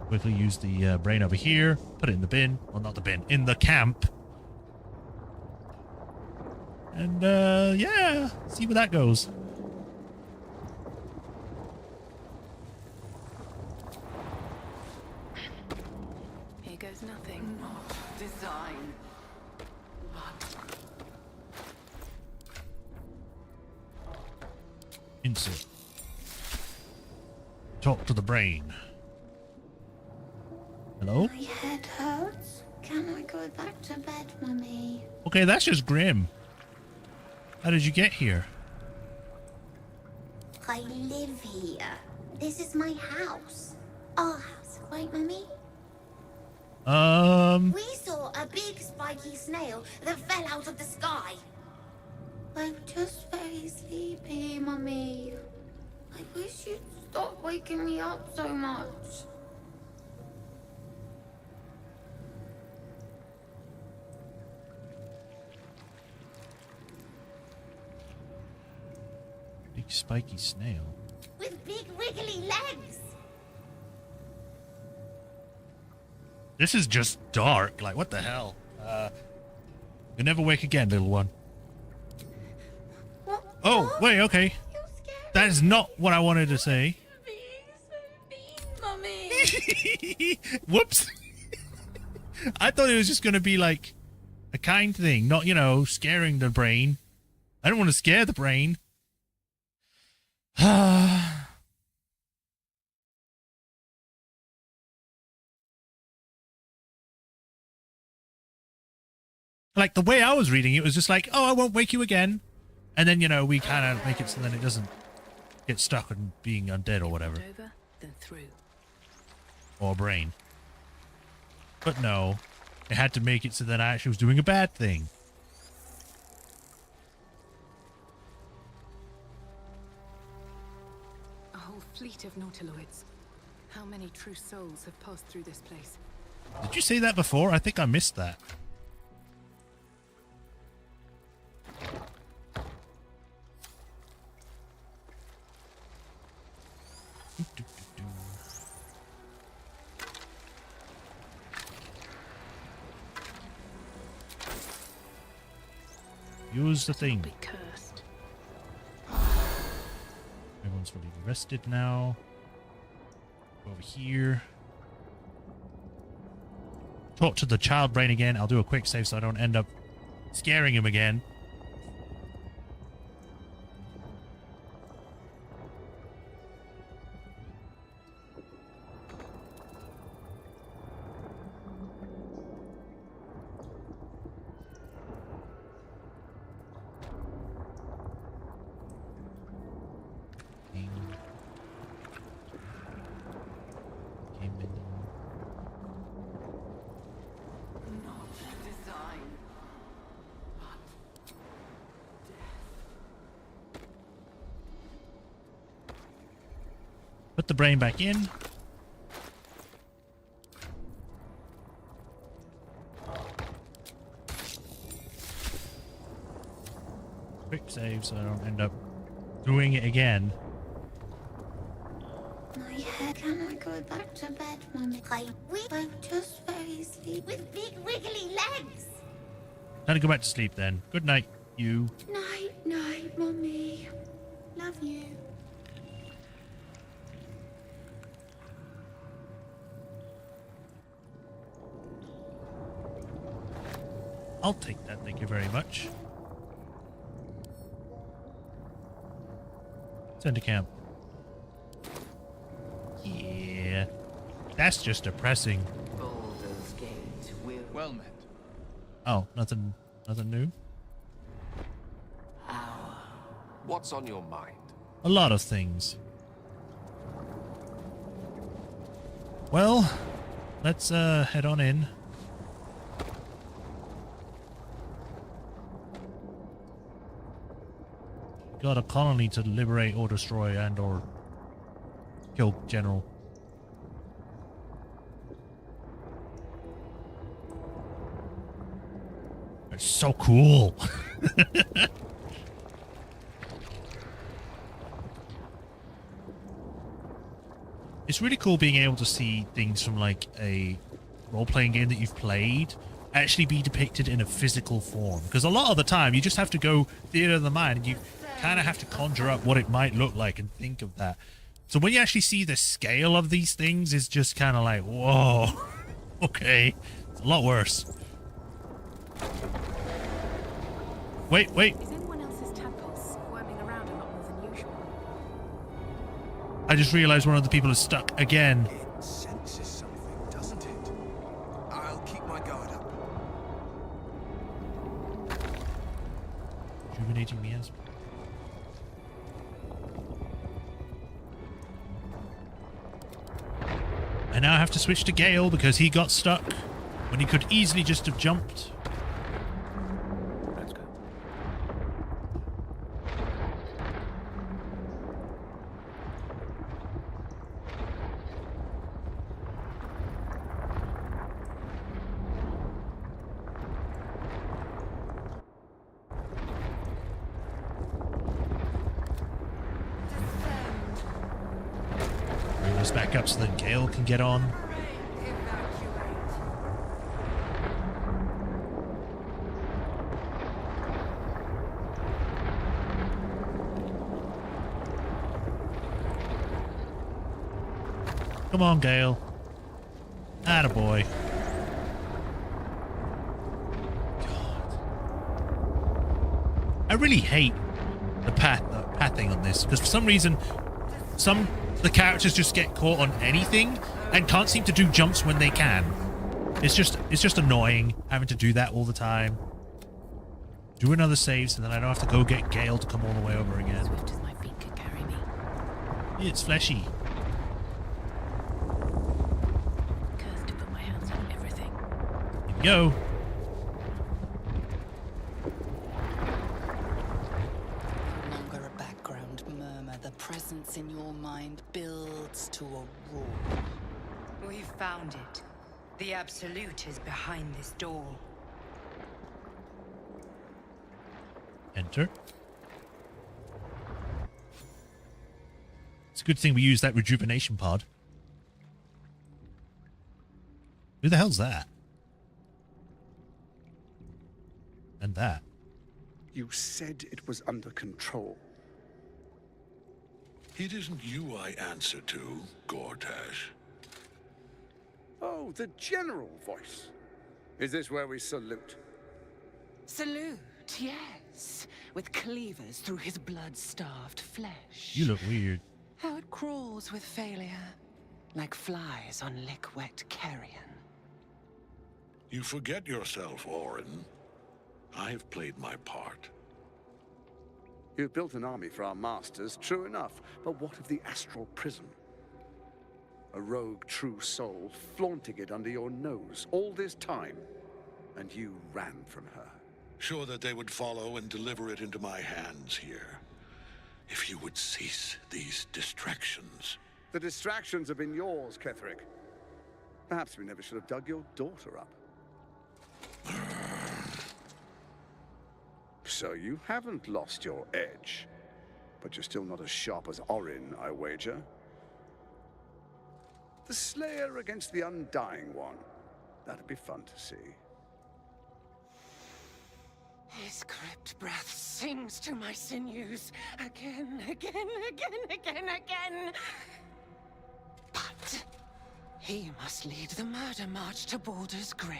Quickly use the brain over here. Put it in the bin. Well, not the bin. In the camp. And, yeah. See where that goes. Here goes nothing. Not design, but Insert. Talk to the brain. Hello? My head hurts. Can I go back to bed, Mummy? Okay, that's just grim. How did you get here? I live here. This is my house. Our house, right, Mummy? We saw a big spiky snail that fell out of the sky. I'm just very sleepy, Mummy. I wish you'd stop waking me up so much. Big spiky snail. With big wiggly legs. This is just dark. Like, what the hell? You'll never wake again, little one. What? Oh, wait, okay. You're scared. That is not what I wanted to say. Mummy. Whoops. I thought it was just going to be like A kind thing, not, you know, scaring the brain. I don't want to scare the brain. Like, the way I was reading it was just like, oh, I won't wake you again. And then, you know, we kind of make it so then it doesn't get stuck in being undead or whatever. Over, then through. Or brain. But no, it had to make it so that I actually was doing a bad thing. A whole fleet of nautiloids. How many true souls have passed through this place? Did you say that before? I think I missed that. Use the thing. Be cursed. Everyone's fully rested now. Go over here. Talk to the child brain again. I'll do a quick save so I don't end up scaring him again. Put the brain back in. Quick save so I don't end up doing it again. My head. Can I go back to bed, Mummy? I'm just very sleepy. With big wiggly legs. Time to go back to sleep then. Good night, you. Night, night, Mummy. Love you. I'll take that, thank you very much. Send to camp. Yeah. That's just depressing. Baldur's Gate will... Well met. Oh, nothing new? What's on your mind? A lot of things. Well, let's head on in. Got a colony to liberate or destroy and or kill General. It's so cool. It's really cool being able to see things from like a role-playing game that you've played actually be depicted in a physical form. Because a lot of the time you just have to go theater of the mind and you kind of have to conjure up what it might look like and think of that. So when you actually see the scale of these things, it's just kind of like, whoa, okay, it's a lot worse. Wait. Is anyone else's tadpoles squirming around a lot more than usual? I just realized one of the people is stuck again. It senses something, doesn't it? I'll keep my guard up. Rejuvenating the answer. I now have to switch to Gale because he got stuck when he could easily just have jumped. Let's go. Bring this back up so that Gale can get on. Come on, Gale. Attaboy. God. I really hate the pathing on this, because for some reason, the characters just get caught on anything and can't seem to do jumps when they can. It's just annoying having to do that all the time. Do another save so then I don't have to go get Gale to come all the way over again. Swift as my feet could carry me. It's fleshy. Cursed to put my hands on everything. Here we go. No longer a background murmur. The presence in your mind builds to a roar. We've found it. The Absolute is behind this door. Enter. It's a good thing we use that rejuvenation pod. Who the hell's that? And that. You said it was under control. It isn't you I answer to, Gortash. Oh, the general voice. Is this where we salute? Salute, yes. With cleavers through his blood-starved flesh. You look weird. How it crawls with failure. Like flies on lick-wet carrion. You forget yourself, Orin. I've played my part. You've built an army for our masters, true enough. But what of the astral prison? A rogue true soul flaunting it under your nose all this time. And you ran from her. Sure that they would follow and deliver it into my hands here. If you would cease these distractions. The distractions have been yours, Ketherick. Perhaps we never should have dug your daughter up. So you haven't lost your edge. But you're still not as sharp as Orin, I wager. The Slayer against the Undying One. That'd be fun to see. His crypt breath sings to my sinews. Again, again, again. But he must lead the murder march to Baldur's grave.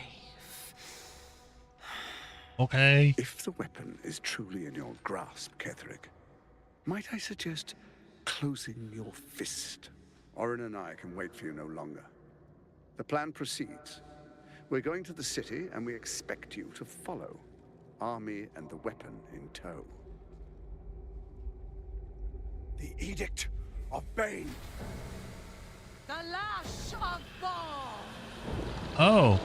Okay. If the weapon is truly in your grasp, Ketherick, might I suggest closing your fist? Orin and I can wait for you no longer. The plan proceeds. We're going to the city, and we expect you to follow. Army and the weapon in tow. The Edict of Bane. The Lash of Ball. Oh.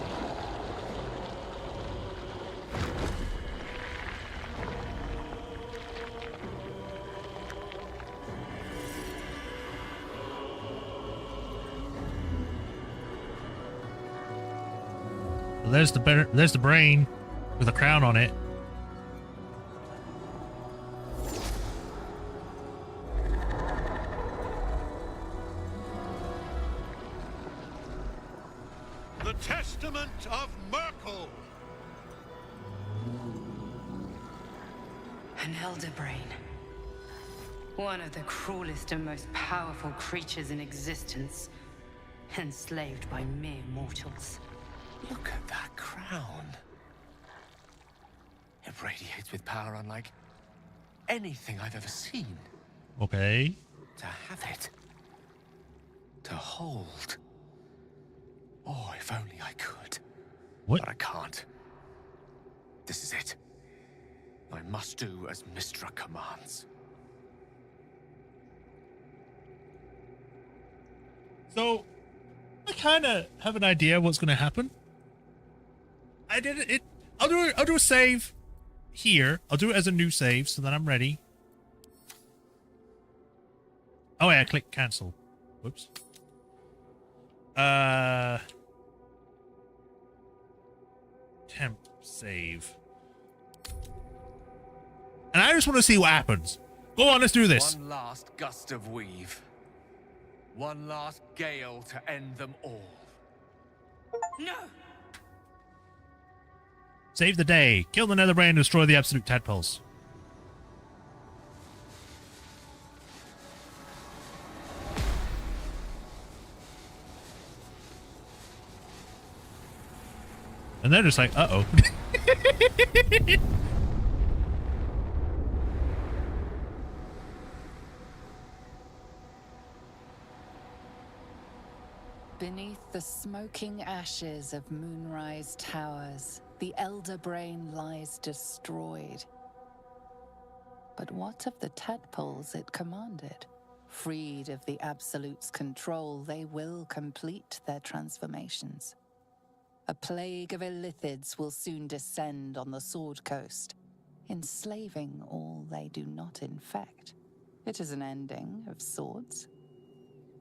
Well, there's the brain with a crown on it. The Testament of Merkel! An elder brain. One of the cruelest and most powerful creatures in existence. Enslaved by mere mortals. Look at that crown. It radiates with power unlike anything I've ever seen. Okay. To have it. To hold. Oh, if only I could. What? But I can't. This is it. I must do as Mystra commands. So, I kind of have an idea what's going to happen. I did it. I'll do a save here. I'll do it as a new save so that I'm ready. Oh yeah, click cancel. Whoops. Temp save. And I just want to see what happens. Go on, let's do this. One last gust of weave. One last gale to end them all. No! Save the day. Kill the Netherbrain and destroy the Absolute Tadpoles. And they're just like, uh-oh. Beneath the smoking ashes of Moonrise Towers, the Elder Brain lies destroyed. But what of the tadpoles it commanded? Freed of the Absolute's control, they will complete their transformations. A plague of illithids will soon descend on the Sword Coast, enslaving all they do not infect. It is an ending of sorts,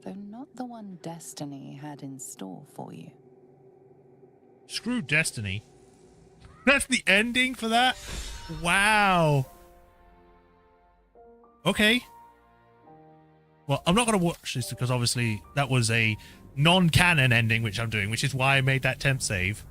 though not the one Destiny had in store for you. Screw Destiny. That's the ending for that? Wow. Okay. Well, I'm not going to watch this because obviously that was a non-canon ending, which I'm doing, which is why I made that temp save.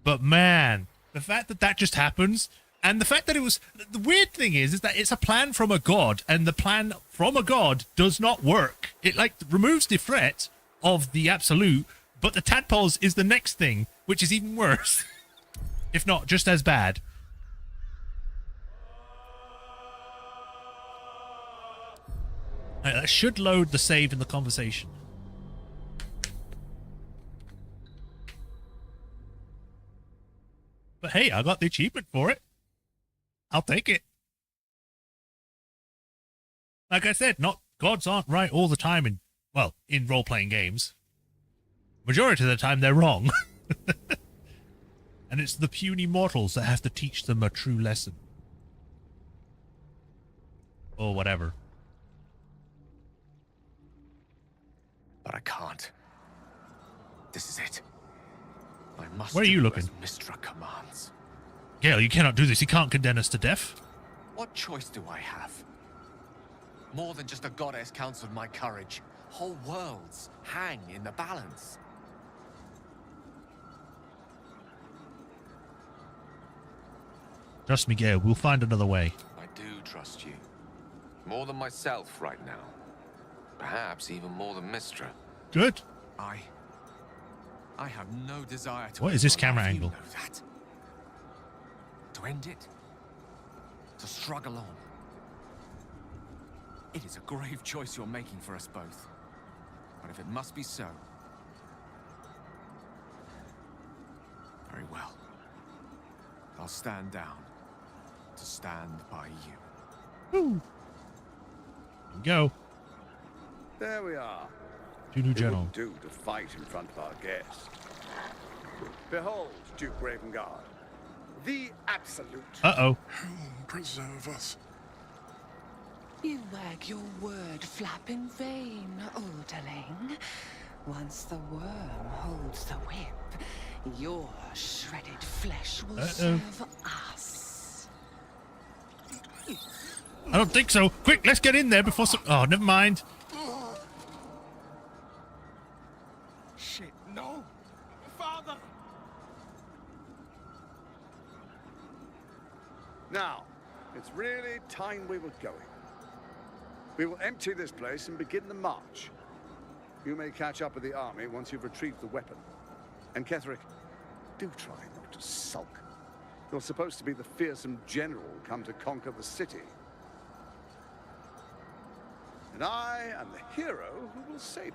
But man, the fact that that just happens, and the fact that it was... The weird thing is that it's a plan from a god, and the plan from a god does not work. It, like, removes the threat of the Absolute, but the tadpoles is the next thing, which is even worse. If not, just as bad. That should load the save in the conversation. But hey, I got the achievement for it. I'll take it. Like I said, not gods aren't right all the time in, well, in role-playing games. Majority of the time, they're wrong. And it's the puny mortals that have to teach them a true lesson. Or whatever. But I can't. This is it. I must. Where are you looking? Mistra commands. Gale, you cannot do this. He can't condemn us to death. What choice do I have? More than just a goddess counseled my courage. Whole worlds hang in the balance. Trust me, Gale. We'll find another way. I do trust you. More than myself right now. Perhaps even more than Mistra. Good. I have no desire to... What is this camera angle? You know that. To end it. To struggle on. It is a grave choice you're making for us both. But if it must be so... very well. I'll stand down. To stand by you. Woo. Go. There we are. Two new It general. wouldn't do to fight in front of our guest. Behold, Duke Ravengard, the Absolute. Uh-oh. Preserve us. You wag your word flap in vain, olderling. Once the worm holds the whip, your shredded flesh will serve us. I don't think so. Quick, let's get in there before some... Oh, never mind. Shit, no. Father! Now, it's really time we were going. We will empty this place and begin the march. You may catch up with the army once you've retrieved the weapon. And Ketherick, do try not to sulk. You're supposed to be the fearsome general come to conquer the city. And I am the hero who will save it.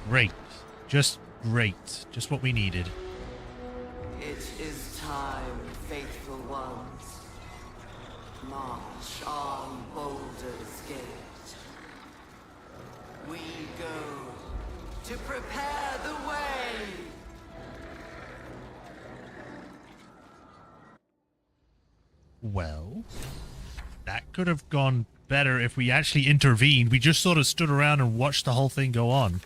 Great. Just great. Just what we needed. It is time, faithful ones. March on Baldur's Gate. We go to prepare the way. Well, that could have gone better if we actually intervened. We just sort of stood around and watched the whole thing go on.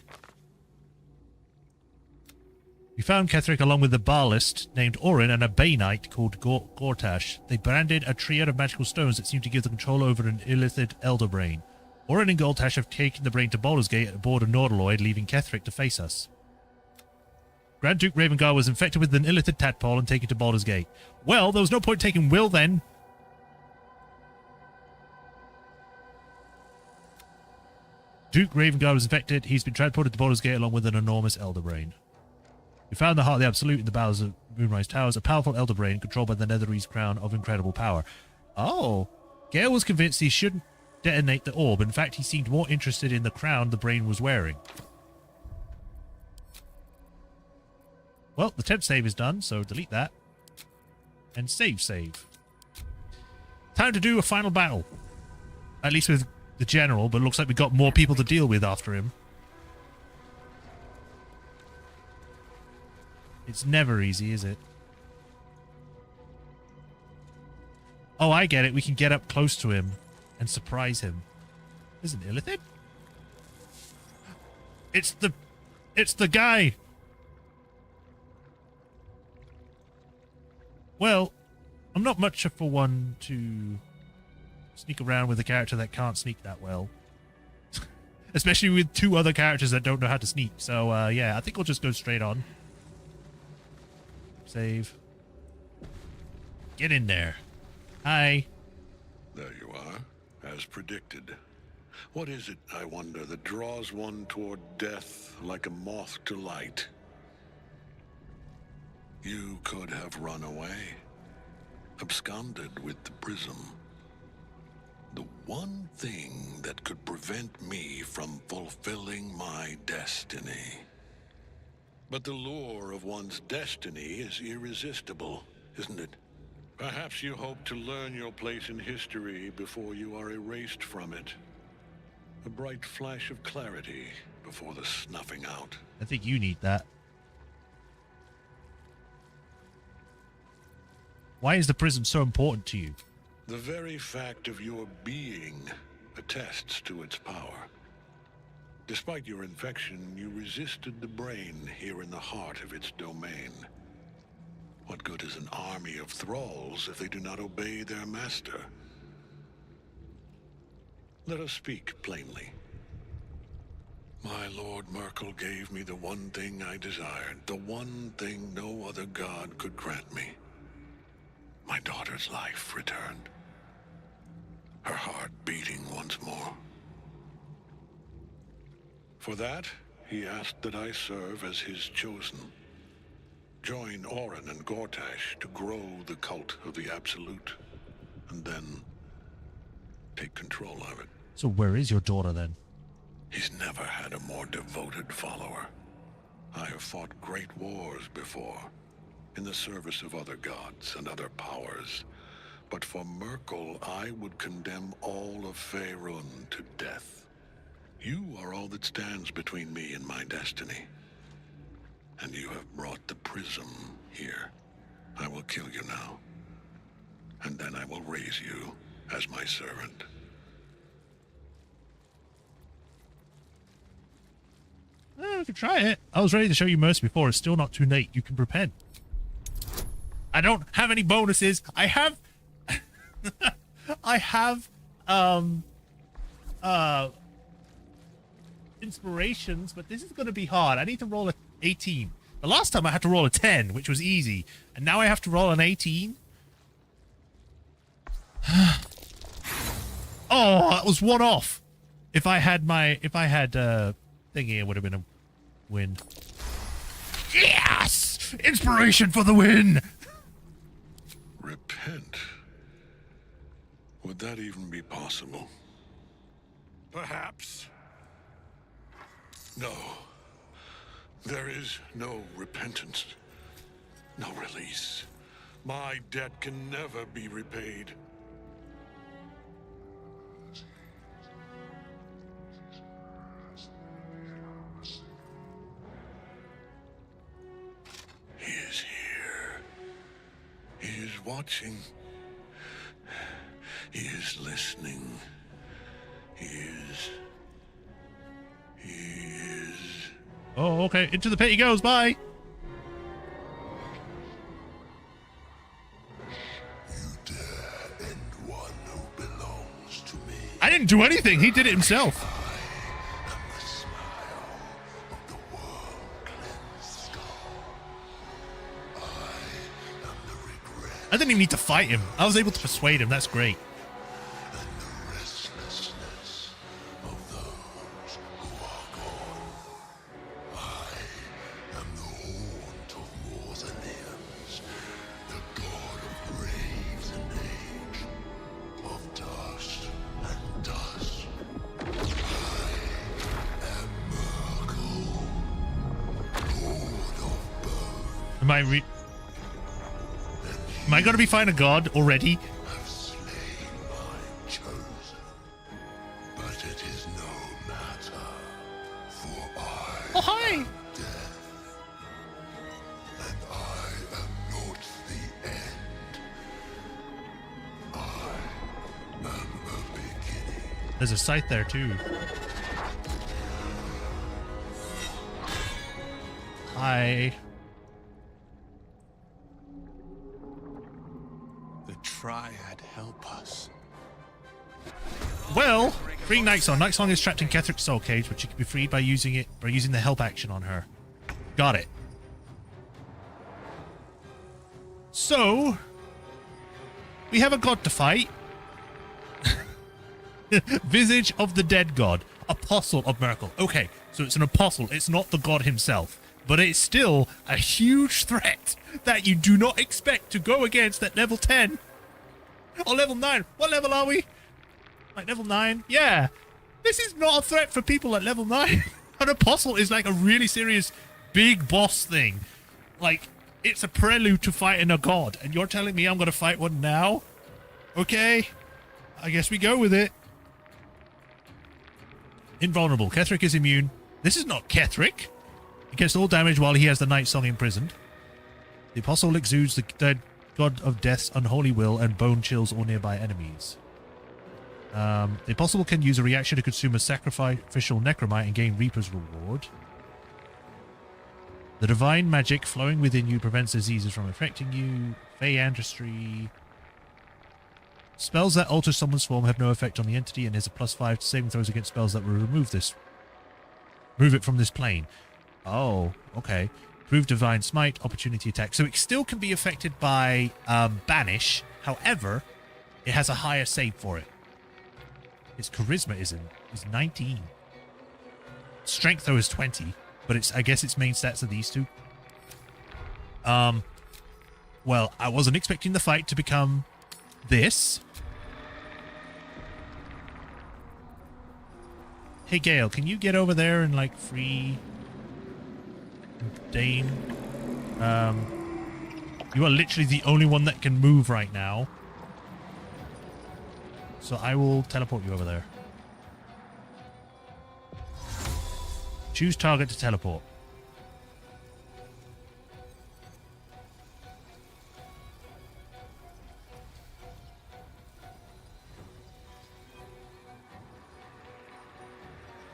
We found Ketherick along with the Barlist named Orin and a Bay Knight called Gortash. They branded a triad of magical stones that seemed to give them control over an illithid elder brain. Orin and Gortash have taken the brain to Baldur's Gate aboard a Nautiloid, leaving Ketherick to face us. Grand Duke Ravengard was infected with an illithid tadpole and taken to Baldur's Gate. Well, there was no point taking Will then. Duke Ravengard was infected. He's been transported to Baldur's Gate along with an enormous elder brain. We found the heart of the Absolute in the bowels of Moonrise Towers, a powerful elder brain controlled by the Netherese crown of incredible power. Oh, Gale was convinced he shouldn't detonate the orb. In fact, he seemed more interested in the crown the brain was wearing. Well, the temp save is done, so delete that. And save. Time to do a final battle. At least with the general, but it looks like we've got more people to deal with after him. It's never easy, is it? Oh, I get it. We can get up close to him and surprise him. Isn't it Illithid? It's the guy. Well, I'm not much for one to sneak around with a character that can't sneak that well. Especially with two other characters that don't know how to sneak. So, yeah, I think we'll just go straight on. Save. Get in there. Hi. There you are, as predicted. What is it, I wonder, that draws one toward death like a moth to light? You could have run away, absconded with the prism. The one thing that could prevent me from fulfilling my destiny. But the lure of one's destiny is irresistible, isn't it? Perhaps you hope to learn your place in history before you are erased from it. A bright flash of clarity before the snuffing out. I think you need that. Why is the prism so important to you? The very fact of your being attests to its power. Despite your infection, you resisted the brain here in the heart of its domain. What good is an army of thralls if they do not obey their master? Let us speak plainly. My Lord Merkel gave me the one thing I desired, the one thing no other god could grant me. My daughter's life returned. Her heart beating once more. For that, he asked that I serve as his chosen. Join Orin and Gortash to grow the cult of the Absolute, and then take control of it. So where is your daughter then? He's never had a more devoted follower. I have fought great wars before, in the service of other gods and other powers. But for Merkel, I would condemn all of Faerun to death. You are all that stands between me and my destiny. And you have brought the prism here. I will kill you now. And then I will raise you as my servant. I could try it. I was ready to show you mercy before. It's still not too late. You can repent. I don't have any bonuses. I have... I have... inspirations, but this is going to be hard. I need to roll a 18. The last time I had to roll a 10, which was easy, and now I have to roll an 18. Oh, that was one off. If I had thingy, it would have been a win. Yes! Inspiration for the win! Repent? Would that even be possible? Perhaps. No. There is no repentance. No release. My debt can never be repaid. He is here. He is watching. He is listening. He is... Oh, okay. Into the pit he goes. Bye. You dare end one who belongs to me. I didn't do anything. He did it himself. I am the smile of the world cleansed skull. I am the regret. I didn't even need to fight him. I was able to persuade him. That's great. And the restlessness of those who are gone. I am the haunt of Mausoleums, the god of graves and age, of dust and dust. Am I gonna be fighting a god already? Have slain my chosen, but it is no matter, for I hi! am death, and I am not the end. I am a beginning. There's a scythe there too. Hi. The Triad help us. Well, freeing Nightsong. Nightsong is trapped in Kethric's soul cage, but she can be freed by using the help action on her. Got it. So, we have a god to fight. Visage of the dead god. Apostle of Miracle. Okay, so it's an apostle. It's not the god himself. But it's still a huge threat that you do not expect to go against at level 10. Or level 9. What level are we? Like level 9? Yeah. This is not a threat for people at level 9. An apostle is like a really serious big boss thing. Like, it's a prelude to fighting a god. And you're telling me I'm going to fight one now? Okay. I guess we go with it. Invulnerable. Ketheric is immune. This is not Ketheric. He gets all damage while he has the Night Song imprisoned. The Apostle exudes the dead god of death's unholy will and bone chills all nearby enemies. The Apostle can use a reaction to consume a sacrificial necromite and gain Reaper's reward. The divine magic flowing within you prevents diseases from affecting you. Fey Ancestry. Spells that alter someone's form have no effect on the entity, and there's a +5 to saving throws against spells that will remove it from this plane. Oh, okay. Prove Divine Smite, Opportunity Attack. So it still can be affected by Banish. However, it has a higher save for it. Its Charisma is 19. Strength, though, is 20. But I guess its main stats are these two. Well, I wasn't expecting the fight to become this. Hey, Gale, can you get over there and, like, free Dane? You are literally the only one that can move right now. So I will teleport you over there. Choose target to teleport.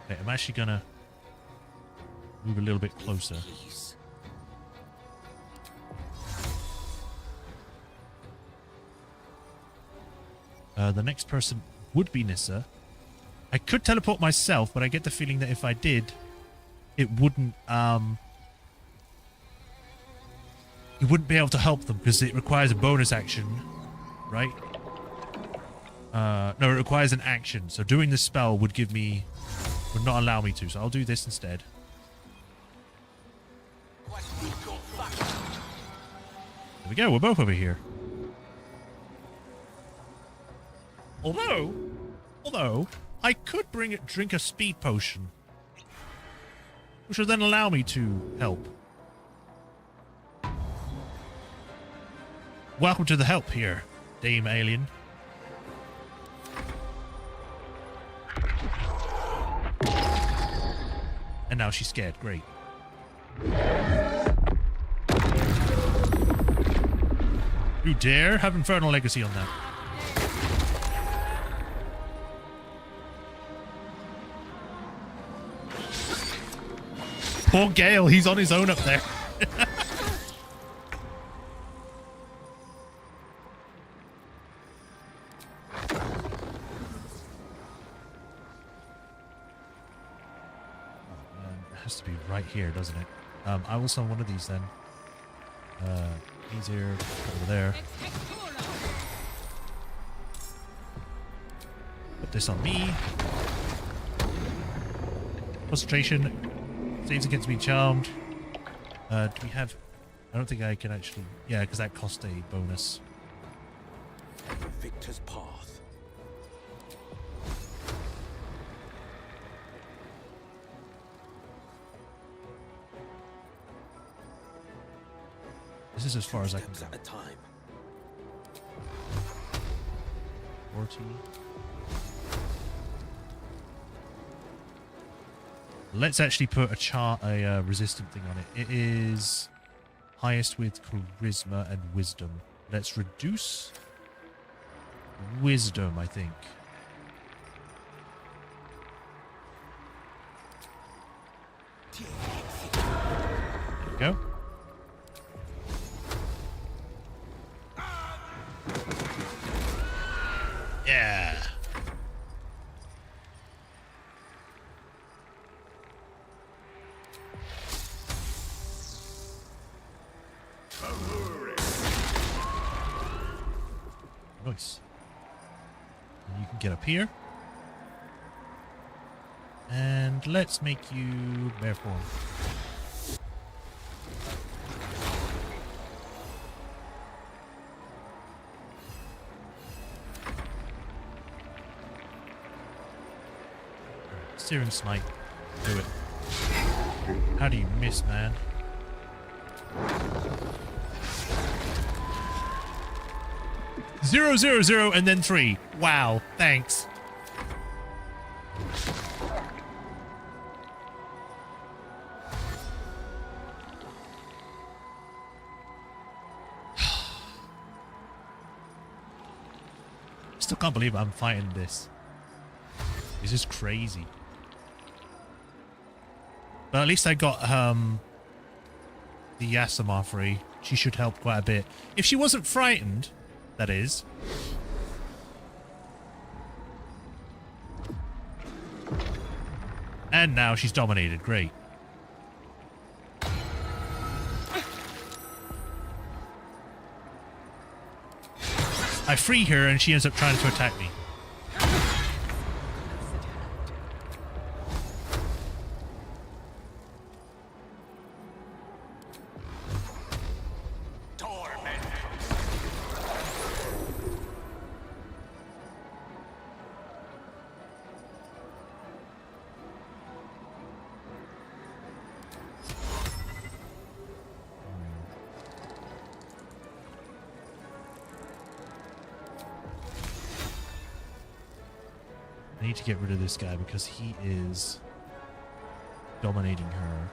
Okay, I'm actually gonna move a little bit closer. The next person would be Nissa. I could teleport myself, but I get the feeling that if I did, it wouldn't be able to help them because it requires a bonus action, right? No, it requires an action. So doing this spell would not allow me to. So I'll do this instead. There we go. We're both over here. Although, I could drink a speed potion, which would then allow me to help. Welcome to the help here, Dame Alien. And now she's scared. Great. You dare have Infernal Legacy on that. Poor Gale, he's on his own up there. It has to be right here, doesn't it? I will summon one of these then. Easier over there. Put this on me. Concentration. Saves against being charmed. Do we have... I don't think I can actually... Yeah, because that cost a bonus. Victor's path. This is as far as I can go. At a time. 40. Let's actually put a resistant thing on it. It is highest with charisma and wisdom. Let's reduce wisdom, I think. There we go. Yeah. Nice. And you can get up here. And let's make you bear form. Searing Smite. Do it. How do you miss, man? Zero, zero, zero, and then 3. Wow, thanks. Still can't believe I'm fighting this. This is crazy. But at least I got the Yasamar free. She should help quite a bit. If she wasn't frightened, that is. And now she's dominated. Great. I free her and she ends up trying to attack me. I need to get rid of this guy because he is dominating her.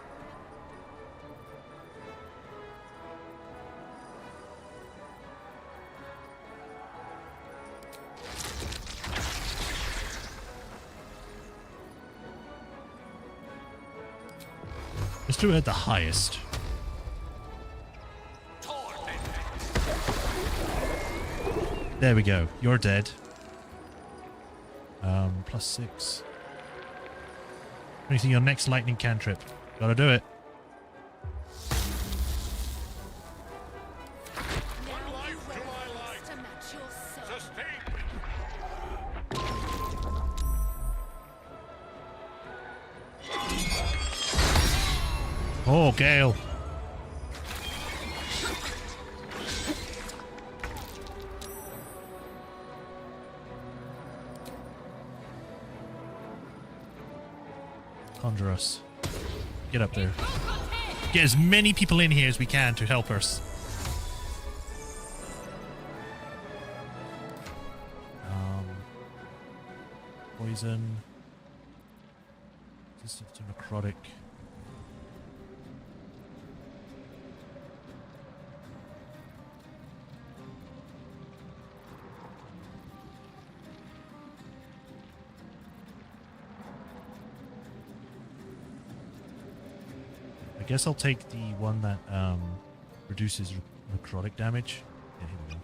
Let's do it at the highest. There we go. You're dead. +6. Anything your next lightning cantrip. Gotta do it. Oh, Gale. Conjure us. Get up there. Get as many people in here as we can to help us. Poison. Resistant to necrotic. I guess I'll take the one that reduces necrotic damage. Yeah, here we go.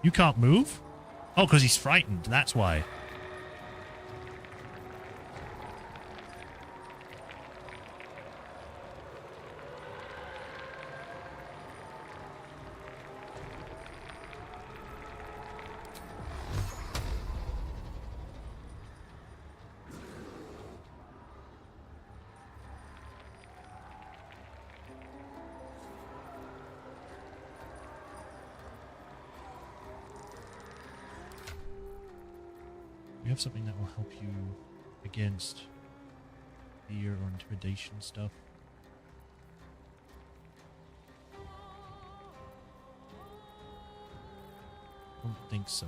You can't move? Oh, because he's frightened. That's why. We have something that will help you against fear or intimidation stuff. Don't think so.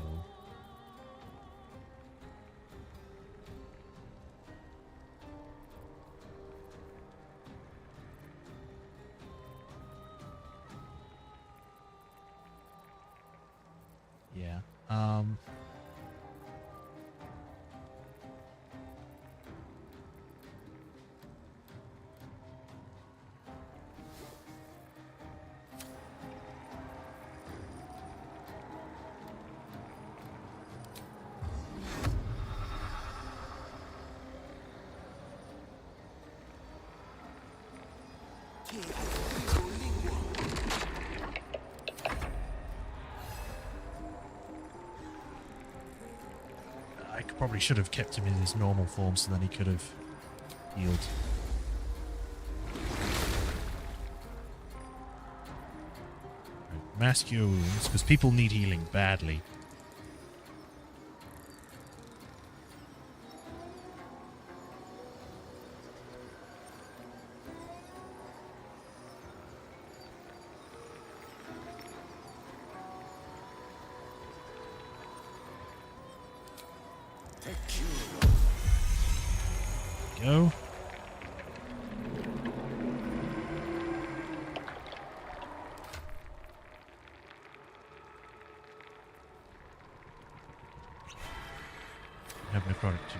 Yeah. I probably should have kept him in his normal form so then he could have healed. Right, mask your wounds, because people need healing badly. Go. Have necrotic too.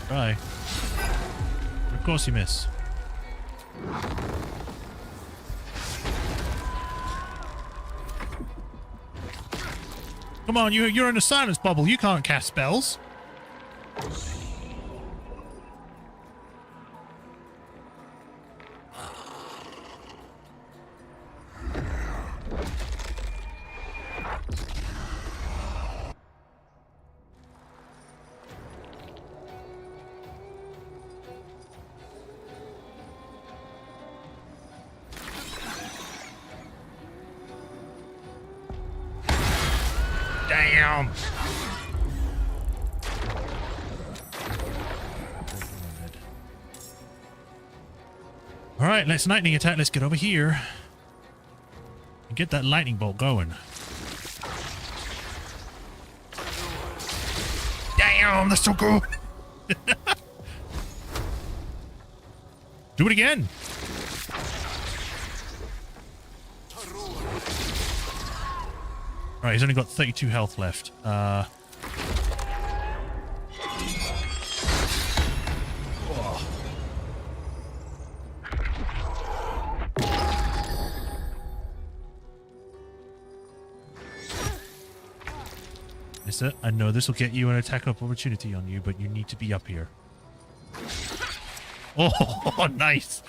Try. Of course you miss. Come on, you're in a silence bubble. You can't cast spells. Damn! Alright, let's lightning attack. Let's get over here. And get that lightning bolt going. Damn, that's so good! Do it again! Right, he's only got 32 health left. Oh. Mister, I know this will get you an attack of opportunity on you, but you need to be up here. Oh, nice!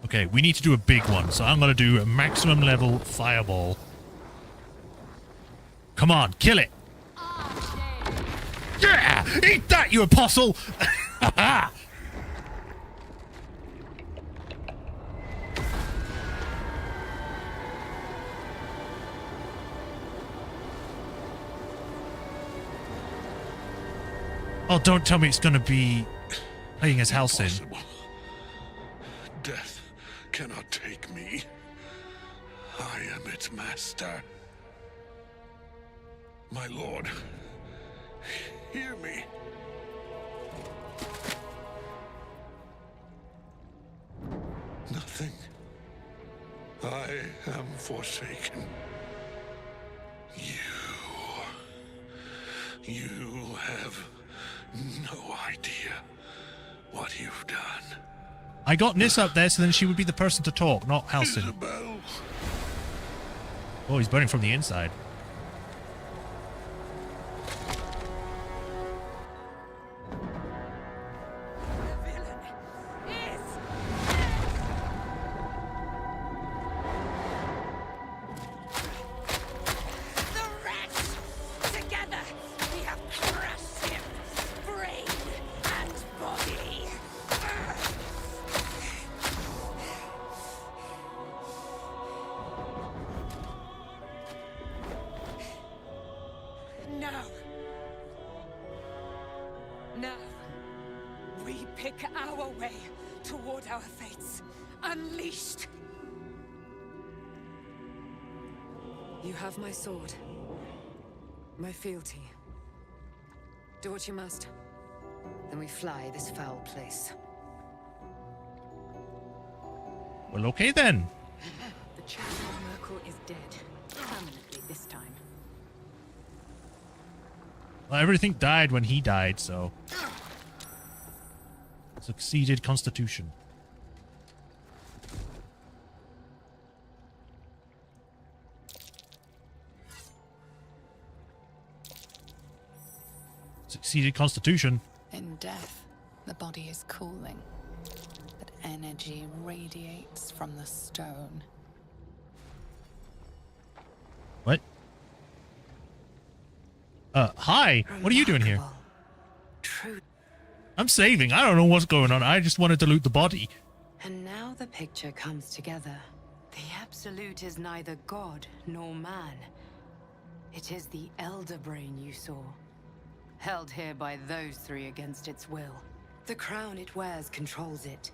Okay, we need to do a big one, so I'm going to do a maximum level fireball. Come on, kill it! Yeah! Eat that, you apostle! Oh, don't tell me it's going to be playing as Halcyon. Death cannot take me. I am its master. My lord, hear me. Nothing. I am forsaken. You have no idea what you've done. I got Nis up there so then she would be the person to talk, not Halcyon. Isabel. Oh, he's burning from the inside. our way toward our fates. Unleashed! You have my sword. My fealty. Do what you must. Then we fly this foul place. Well, okay then. The chosen of Merkel is dead. Permanently this time. Well, everything died when he died, so... Succeeded Constitution. Succeeded Constitution. In death, the body is cooling, but energy radiates from the stone. What? Hi. What are you doing here? True. I'm saving. I don't know what's going on. I just wanted to loot the body. And now the picture comes together. The Absolute is neither god nor man. It is the Elder Brain you saw, held here by those three against its will. The crown it wears controls it,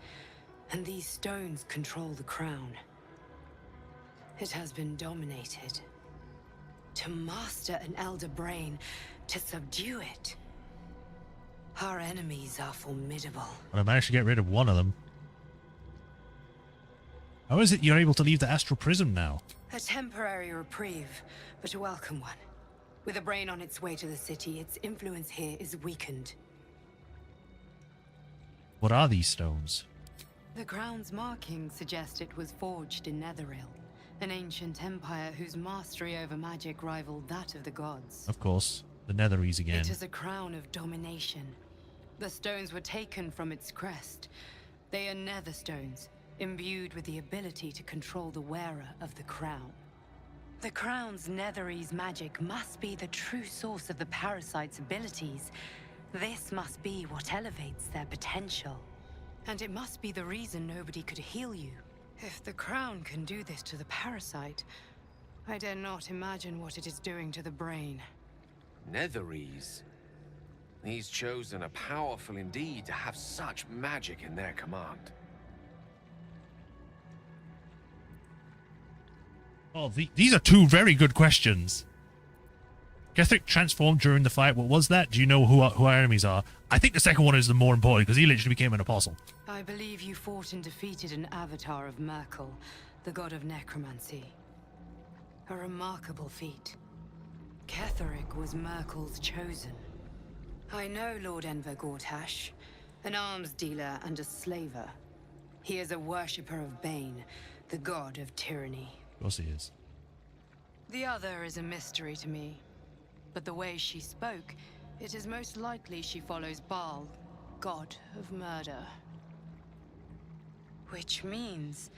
and these stones control the crown. It has been dominated. To master an Elder Brain, to subdue it. Our enemies are formidable. But I managed to get rid of one of them. How is it you're able to leave the astral prism now? A temporary reprieve, but a welcome one. With a brain on its way to the city, its influence here is weakened. What are these stones? The crown's markings suggest it was forged in Netheril, an ancient empire whose mastery over magic rivaled that of the gods. Of course, the Netherese again. It is a crown of domination. The stones were taken from its crest. They are nether stones, imbued with the ability to control the wearer of the crown. The crown's Netherese magic must be the true source of the parasite's abilities. This must be what elevates their potential. And it must be the reason nobody could heal you. If the crown can do this to the parasite, I dare not imagine what it is doing to the brain. Netherese? These chosen are powerful indeed to have such magic in their command. Oh, these are two very good questions. Ketheric transformed during the fight. What was that? Do you know who our enemies are? I think the second one is the more important because he literally became an apostle. I believe you fought and defeated an avatar of Merkel, the god of necromancy. A remarkable feat. Ketheric was Merkel's chosen. I know Lord Enver Gortash, an arms dealer and a slaver. He is a worshipper of Bane, the god of tyranny. Of course he is. The other is a mystery to me. But the way she spoke, it is most likely she follows Baal, god of murder. Which means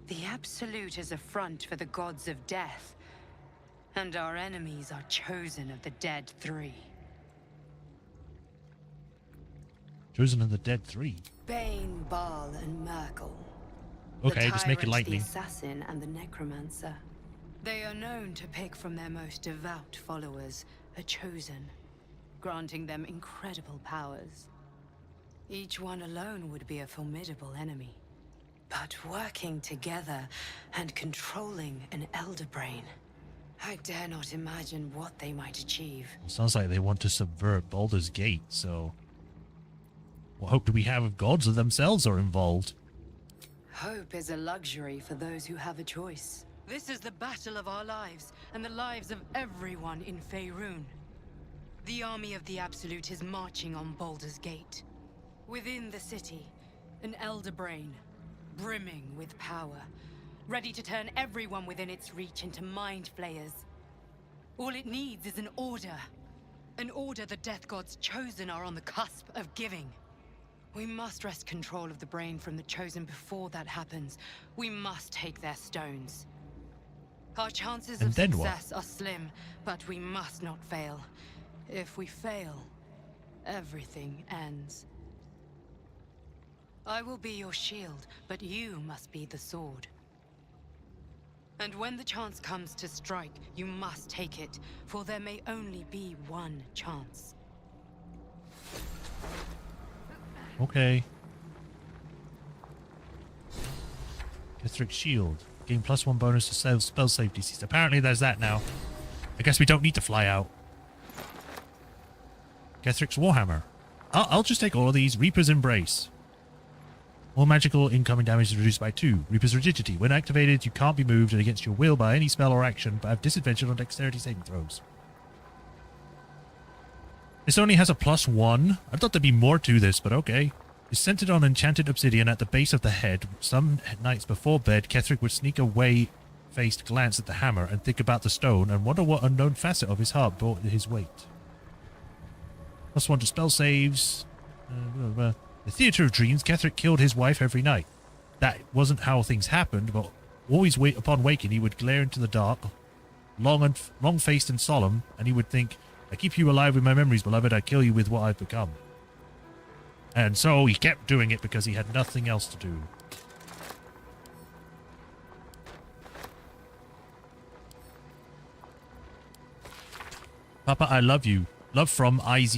the Absolute is a front for the gods of death, and our enemies are chosen of the Dead Three. Chosen of the Dead Three? Bane, Baal, and Merkel. Okay, just make it tyrant, lightning. The assassin, and the necromancer. They are known to pick from their most devout followers a chosen, granting them incredible powers. Each one alone would be a formidable enemy. But working together and controlling an Elder Brain, I dare not imagine what they might achieve. It sounds like they want to subvert Baldur's Gate, so... what hope do we have if gods themselves are involved? Hope is a luxury for those who have a choice. This is the battle of our lives, and the lives of everyone in Faerun. The army of the Absolute is marching on Baldur's Gate. Within the city, an Elder Brain, brimming with power, ready to turn everyone within its reach into mind flayers. All it needs is an order. An order the Death Gods chosen are on the cusp of giving. We must wrest control of the brain from the chosen before that happens. We must take their stones. Our chances of success are slim, but we must not fail. If we fail, everything ends. I will be your shield, but you must be the sword. And when the chance comes to strike, you must take it, for there may only be one chance. Okay. Kethric's shield. Gain +1 bonus to spell save DCs. Apparently there's that now. I guess we don't need to fly out. Kethric's Warhammer. I'll just take all of these. Reaper's Embrace. All magical incoming damage is reduced by 2. Reaper's Rigidity. When activated, you can't be moved against your will by any spell or action, but have disadvantage on dexterity saving throws. This only has a +1. I thought there'd be more to this, but okay. It's centered on enchanted obsidian at the base of the head. Some nights before bed, Ketheric would sneak away-faced glance at the hammer and think about the stone and wonder what unknown facet of his heart brought his weight. +1 to spell saves. The Theatre of Dreams, Ketheric killed his wife every night. That wasn't how things happened, but always upon waking he would glare into the dark, long-faced and solemn, and he would think, I keep you alive with my memories, beloved, I kill you with what I've become. And so he kept doing it because he had nothing else to do. Papa, I love you. Love from IZ.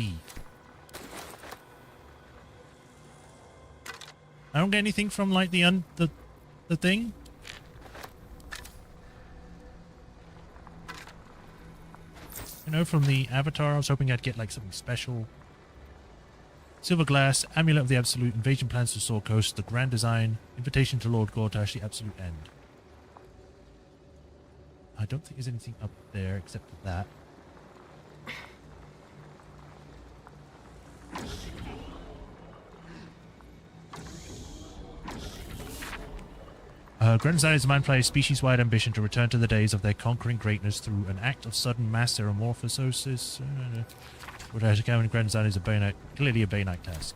I don't get anything from like the thing. You know, from the avatar, I was hoping I'd get like something special. Silver Glass, Amulet of the Absolute, Invasion Plans to Sword Coast, the Grand Design, Invitation to Lord Gortash, the Absolute End. I don't think there's anything up there except for that. Grand Design is a mind player's species-wide ambition to return to the days of their conquering greatness through an act of sudden mass metamorphosis. What I account in Grand Design is clearly a Bayonet task.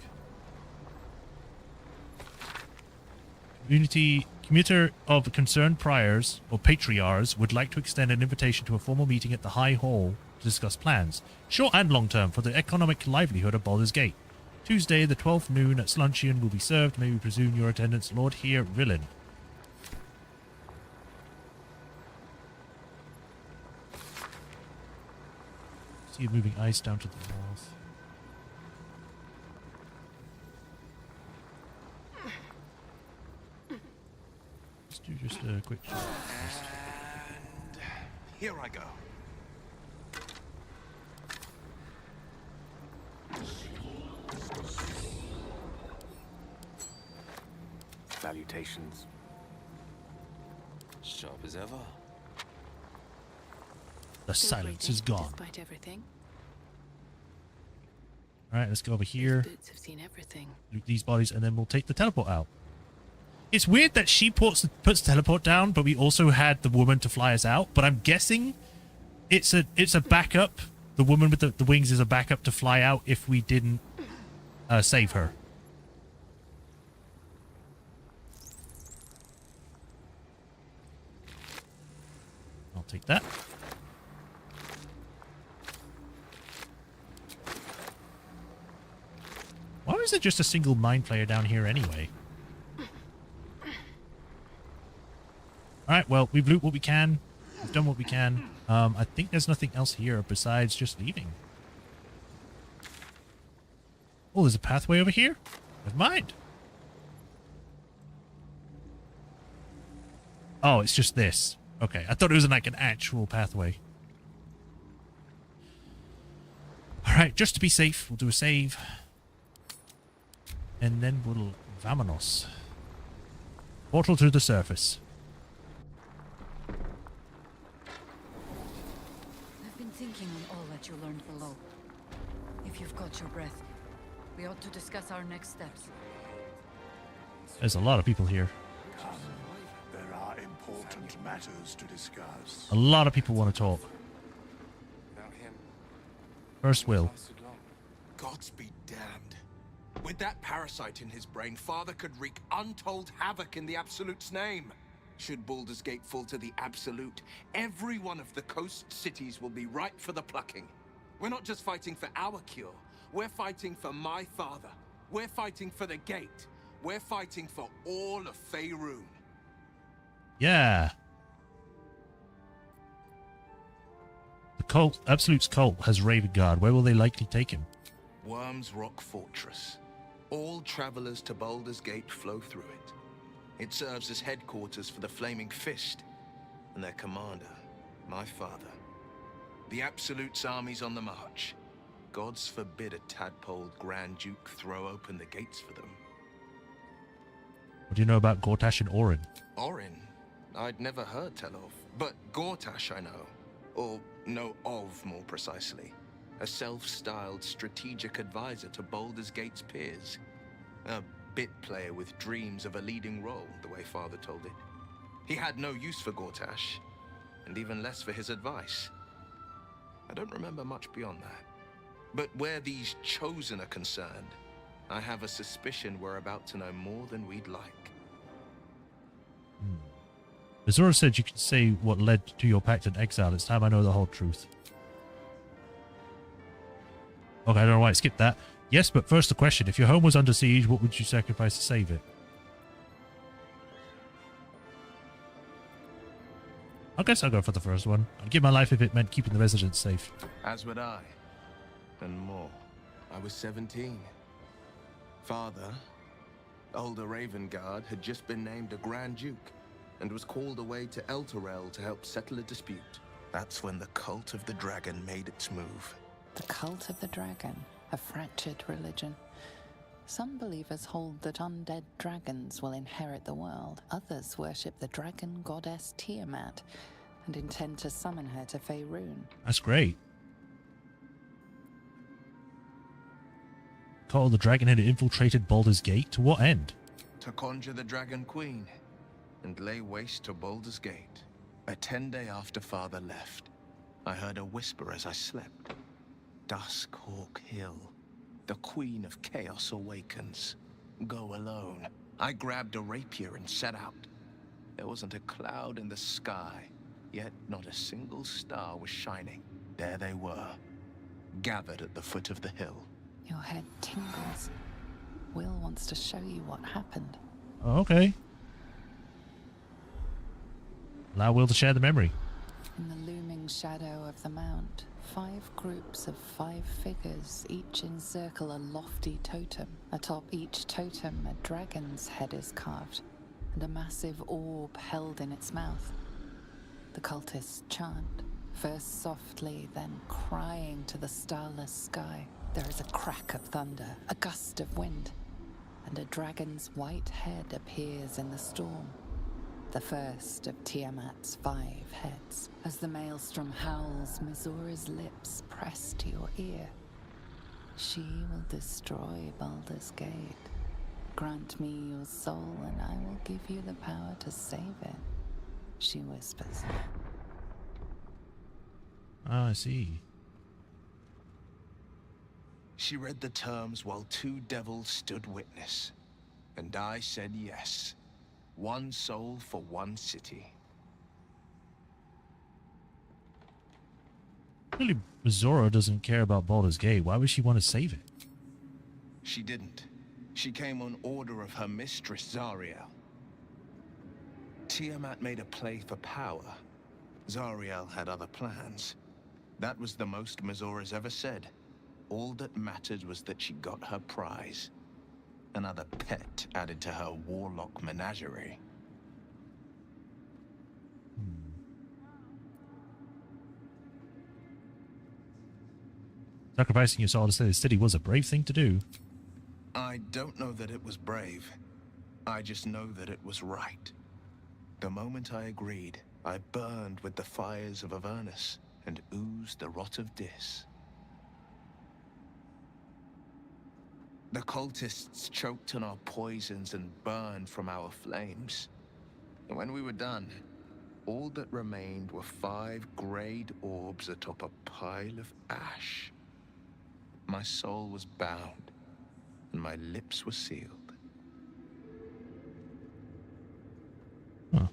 Commuter of concerned priors or patriarchs would like to extend an invitation to a formal meeting at the High Hall to discuss plans, short and long term, for the economic livelihood of Baldur's Gate. Tuesday, the 12th noon at luncheon will be served. May we presume your attendance, Lord Here Rillen. See you moving ice down to the north. Let's do just a quick check. And here I go. Salutations. Sharp as ever. The silence is gone. Despite everything. Alright, let's go over here. Boots have seen everything. Loot these bodies, and then we'll take the teleport out. It's weird that she puts the teleport down, but we also had the woman to fly us out. But I'm guessing it's a backup. The woman with the wings is a backup to fly out if we didn't save her. I'll take that. Why is there just a single mind player down here anyway? Alright, well, we've looted what we can. We've done what we can. I think there's nothing else here besides just leaving. Oh, there's a pathway over here? Never mind. Oh, it's just this. Okay, I thought it was like an actual pathway. Alright, just to be safe, we'll do a save. And then we'll vamonos. Portal to the surface. I've been thinking on all that you learned below. If you've got your breath, we ought to discuss our next steps. There's a lot of people here. Come, there are important matters to discuss. A lot of people want to talk. First will. Gods be damned. With that parasite in his brain, Father could wreak untold havoc in the Absolute's name. Should Baldur's Gate fall to the Absolute, every one of the coast cities will be ripe for the plucking. We're not just fighting for our cure. We're fighting for my father. We're fighting for the Gate. We're fighting for all of Faerun. Yeah. The cult, Absolute's cult, has Raven Guard. Where will they likely take him? Worm's Rock Fortress. All travelers to Baldur's Gate flow through it. It serves as headquarters for the Flaming Fist and their commander, my father. The Absolute's army's on the march. Gods forbid a tadpole Grand Duke throw open the gates for them. What do you know about Gortash and Orin? Orin? I'd never heard tell of. But Gortash I know. Or know of, more precisely. A self-styled strategic advisor to Baldur's Gate's peers. A bit player with dreams of a leading role, the way Father told it. He had no use for Gortash, and even less for his advice. I don't remember much beyond that. But where these Chosen are concerned, I have a suspicion we're about to know more than we'd like. Azura said you could say what led to your pact and exile. It's time I know the whole truth. Okay, I don't know why I skipped that. Yes, but first the question. If your home was under siege, what would you sacrifice to save it? I guess I'll go for the first one. I'd give my life if it meant keeping the residents safe. As would I. And more. I was 17. Father, older Ravengard, had just been named a Grand Duke and was called away to Elturel to help settle a dispute. That's when the Cult of the Dragon made its move. The Cult of the Dragon, a fractured religion. Some believers hold that undead dragons will inherit the world. Others worship the dragon goddess Tiamat and intend to summon her to Faerun. That's great. Call the dragon had infiltrated Baldur's Gate. To what end? To conjure the Dragon Queen and lay waste to Baldur's Gate. A 10-day after Father left, I heard a whisper as I slept. Duskhawk Hill. The Queen of Chaos awakens. Go alone. I grabbed a rapier and set out. There wasn't a cloud in the sky, yet not a single star was shining. There they were, gathered at the foot of the hill. Your head tingles. Will wants to show you what happened. Oh, okay. Allow Will to share the memory. In the looming shadow of the mount, 5 groups of 5 figures, each encircle a lofty totem. Atop each totem, a dragon's head is carved, and a massive orb held in its mouth. The cultists chant, first softly, then crying to the starless sky. There is a crack of thunder, a gust of wind, and a dragon's white head appears in the storm. The first of Tiamat's 5 heads. As the maelstrom howls, Mazora's lips press to your ear. She will destroy Baldur's Gate. Grant me your soul and I will give you the power to save it, she whispers. Ah, I see. She read the terms while 2 devils stood witness, and I said yes. 1 soul for 1 city. Clearly, Mazora doesn't care about Baldur's Gate. Why would she want to save it? She didn't. She came on order of her mistress, Zariel. Tiamat made a play for power. Zariel had other plans. That was the most Mazora's ever said. All that mattered was that she got her prize. Another pet added to her warlock menagerie. Sacrificing your soul to save the city was a brave thing to do. I don't know that it was brave. I just know that it was right. The moment I agreed, I burned with the fires of Avernus and oozed the rot of Dis. The cultists choked on our poisons and burned from our flames. And when we were done, all that remained were 5 grayed orbs atop a pile of ash. My soul was bound, and my lips were sealed. Huh.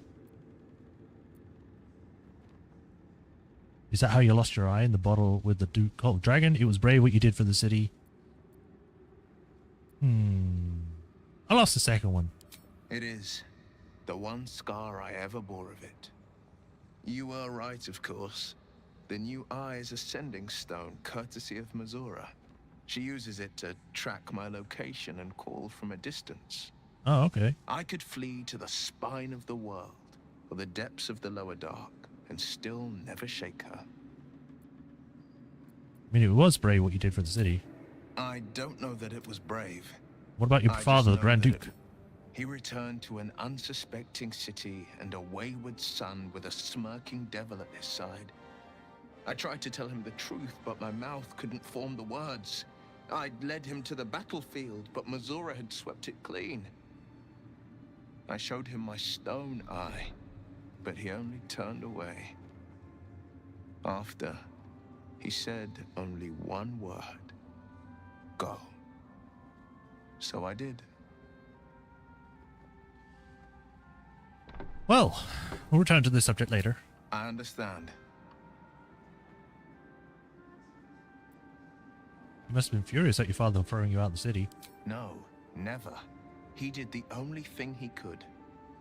Is that how you lost your eye in the bottle with the Duke called Dragon? It was brave what you did for the city. I lost the second one. It is. The one scar I ever bore of it. You were right, of course. The new eye is a sending stone, courtesy of Mazora. She uses it to track my location and call from a distance. Oh, okay. I could flee to the spine of the world, or the depths of the lower dark, and still never shake her. I mean, it was brave what you did for the city. I don't know that it was brave. What about your I father, the just know Grand that Duke? He returned to an unsuspecting city and a wayward son with a smirking devil at his side. I tried to tell him the truth, but my mouth couldn't form the words. I'd led him to the battlefield, but Majora had swept it clean. I showed him my stone eye, but he only turned away. After, he said only one word. Go. So I did. Well, we'll return to this subject later. I understand. You must have been furious at your father throwing you out of the city. No, never. He did the only thing he could.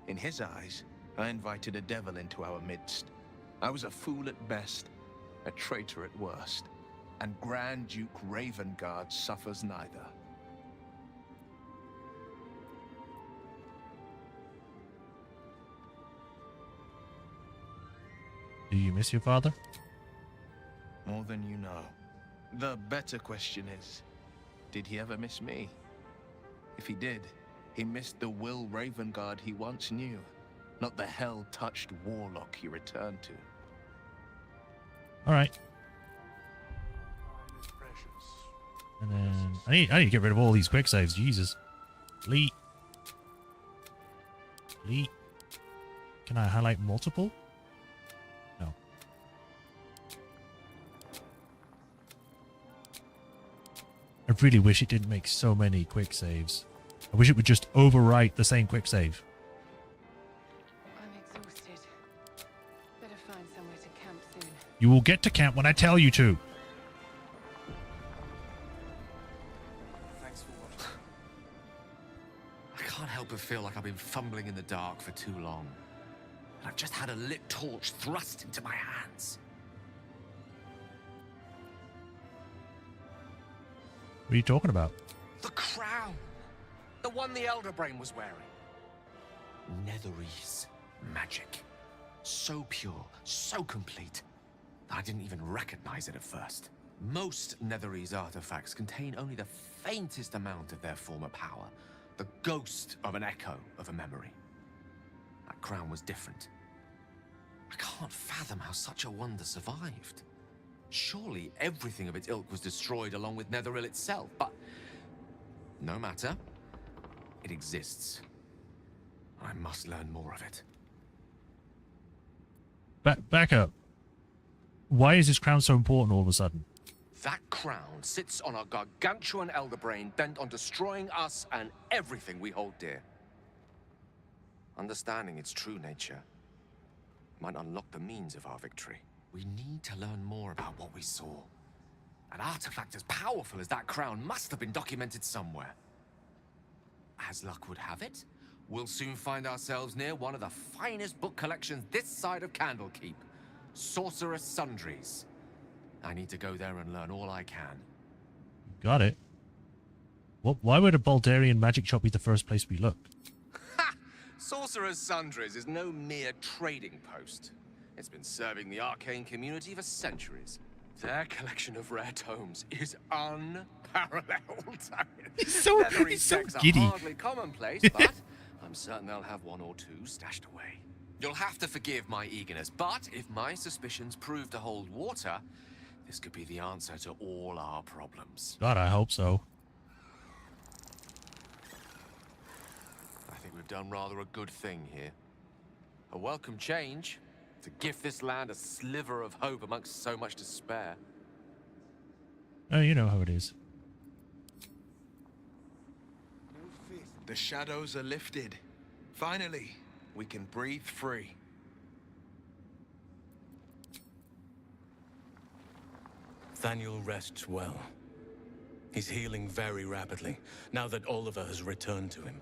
In his eyes, I invited a devil into our midst. I was a fool at best, a traitor at worst, and Grand Duke Ravengard suffers neither. Do you miss your father? More than you know. The better question is, did he ever miss me? If he did, he missed the Will Ravengard he once knew, not the hell-touched warlock he returned to. All right. And then I need to get rid of all these quick saves. Jesus. Delete. Delete. Can I highlight multiple? No. I really wish it didn't make so many quick saves. I wish it would just overwrite the same quick save. I'm exhausted. Better find somewhere to camp soon. You will get to camp when I tell you to. Thanks for watching. I can't help but feel like I've been fumbling in the dark for too long. And I've just had a lit torch thrust into my hands. What are you talking about? The crown! The one the Elder Brain was wearing. Netherese magic. So pure, so complete, that I didn't even recognize it at first. Most Netherese artifacts contain only the faintest amount of their former power, the ghost of an echo of a memory. That crown was different. I can't fathom how such a wonder survived. Surely everything of its ilk was destroyed along with Netheril itself, but no matter. It exists. I must learn more of it. Back up. Why is this crown so important all of a sudden? That crown sits on a gargantuan elder brain bent on destroying us and everything we hold dear. Understanding its true nature might unlock the means of our victory. We need to learn more about what we saw. An artifact as powerful as that crown must have been documented somewhere. As luck would have it, we'll soon find ourselves near one of the finest book collections this side of Candlekeep. Sorcerer's Sundries. I need to go there and learn all I can. Got it. Why would a Baldurian magic shop be the first place we look? Ha! Sorcerer's Sundries is no mere trading post. It's been serving the arcane community for centuries. Their collection of rare tomes is unparalleled. He's so giddy. Are hardly commonplace, but I'm certain they'll have one or two stashed away. You'll have to forgive my eagerness, but if my suspicions prove to hold water, this could be the answer to all our problems. God, I hope so. I think we've done rather a good thing here. A welcome change to gift this land a sliver of hope amongst so much despair. Oh, you know how it is. The shadows are lifted. Finally, we can breathe free. Thaniel rests well. He's healing very rapidly, now that Oliver has returned to him.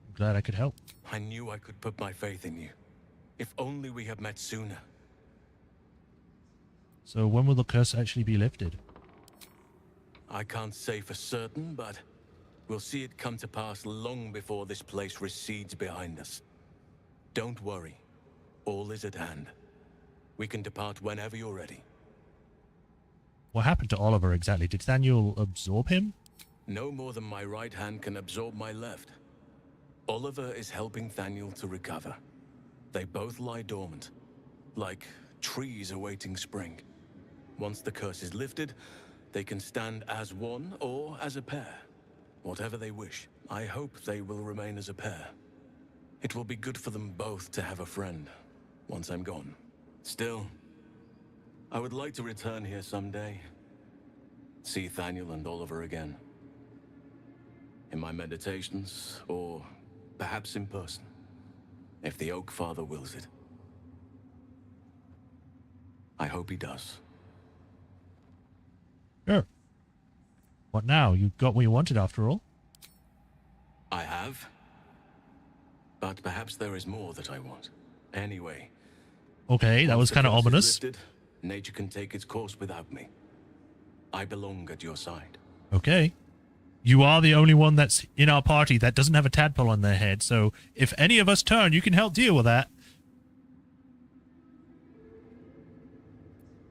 I'm glad I could help. I knew I could put my faith in you. If only we had met sooner. So when will the curse actually be lifted? I can't say for certain, but We'll see it come to pass long before this place recedes behind us. Don't worry. All is at hand. We can depart whenever you're ready. What happened to Oliver exactly? Did Daniel absorb him? No more than my right hand can absorb my left. Oliver is helping Thaniel to recover. They both lie dormant, like trees awaiting spring. Once the curse is lifted, they can stand as one or as a pair. Whatever they wish. I hope they will remain as a pair. It will be good for them both to have a friend, once I'm gone. Still, I would like to return here someday. See Thaniel and Oliver again. In my meditations, or perhaps in person, if the Oak Father wills it. I hope he does. Sure. What now? You got what you wanted after all? I have. But perhaps there is more that I want. Anyway. Okay, that was kind of ominous. Lifted, nature can take its course without me. I belong at your side. Okay. You are the only one that's in our party that doesn't have a tadpole on their head, so if any of us turn, you can help deal with that.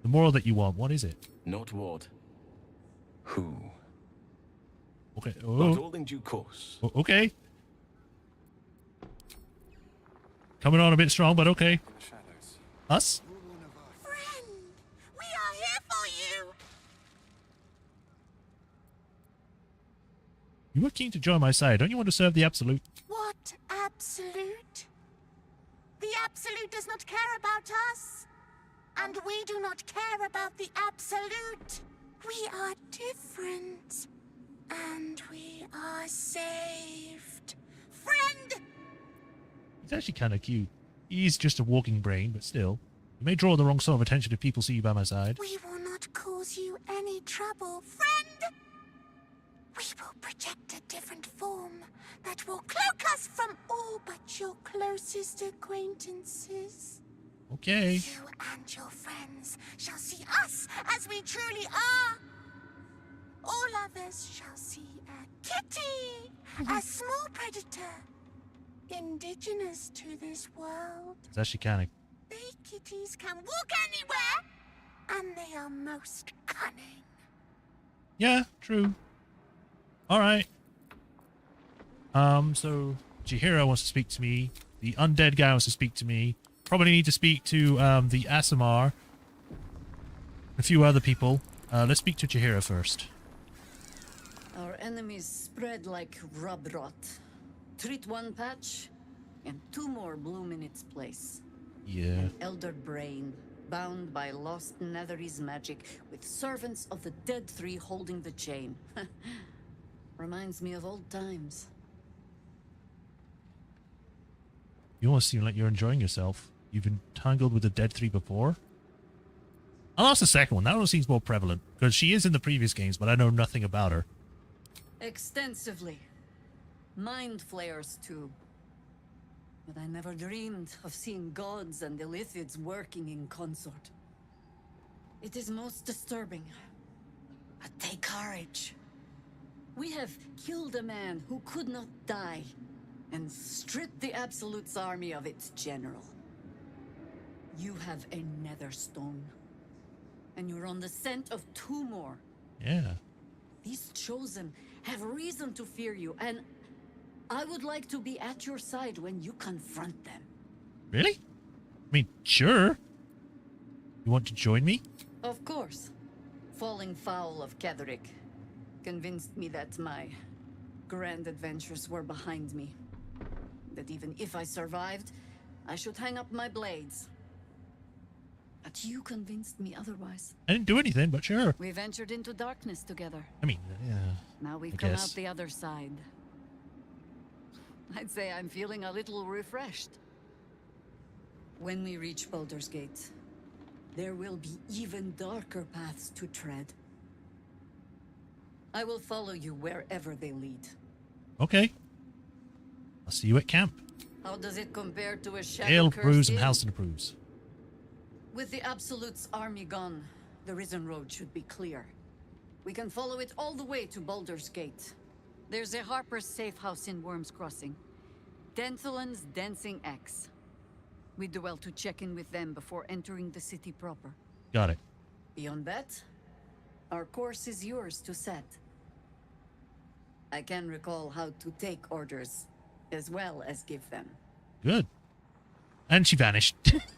The moral that you want, what is it? Not what. Who. Okay. But all in due course. Okay. Coming on a bit strong, but okay. Us? Friend, we are here for you. You were keen to join my side. Don't you want to serve the Absolute? What Absolute? The Absolute does not care about us. And we do not care about the Absolute. We are different. And we are saved. Friend! He's actually kind of cute. He's just a walking brain, but still. You may draw the wrong sort of attention if people see you by my side. We will not cause you any trouble, friend! We will project a different form that will cloak us from all but your closest acquaintances. Okay. You and your friends shall see us as we truly are. All others shall see a kitty, a small predator, indigenous to this world. It's actually kind of... They kitties can walk anywhere, and they are most cunning. Yeah, true. Alright. So Chihiro wants to speak to me. The undead guy wants to speak to me. Probably need to speak to the Asimar. A few other people. Let's speak to Chihiro first. Our enemies spread like rub rot. Treat one patch, and two more bloom in its place. Yeah. An elder brain, bound by lost Netherese magic, with servants of the Dead Three holding the chain. Reminds me of old times. You almost seem like you're enjoying yourself. You've been tangled with the Dead Three before. I'll ask the second one. That one seems more prevalent, because she is in the previous games, but I know nothing about her. Extensively. Mind flayers, too. But I never dreamed of seeing gods and Illithids working in consort. It is most disturbing. But take courage. We have killed a man who could not die, and stripped the Absolute's army of its general. You have a nether stone, and you're on the scent of two more. Yeah. These Chosen have reason to fear you, and I would like to be at your side when you confront them. Really? I mean, sure. You want to join me? Of course. Falling foul of Ketherick convinced me that my grand adventures were behind me. That even if I survived, I should hang up my blades. But you convinced me otherwise. I didn't do anything, but sure. We ventured into darkness together. I mean, yeah. Now we've I come guess. out the other side. I'd say I'm feeling a little refreshed. When we reach Baldur's Gate, there will be even darker paths to tread. I will follow you wherever they lead. Okay. I'll see you at camp. How does it compare to a Dale shadow approves and Halston approves. With the Absolute's army gone, the Risen Road should be clear. We can follow it all the way to Baldur's Gate. There's a Harper's safe house in Worm's Crossing. Denthelin's Dancing X. We do well to check in with them before entering the city proper. Got it. Beyond that, our course is yours to set. I can recall how to take orders, as well as give them. Good. And she vanished.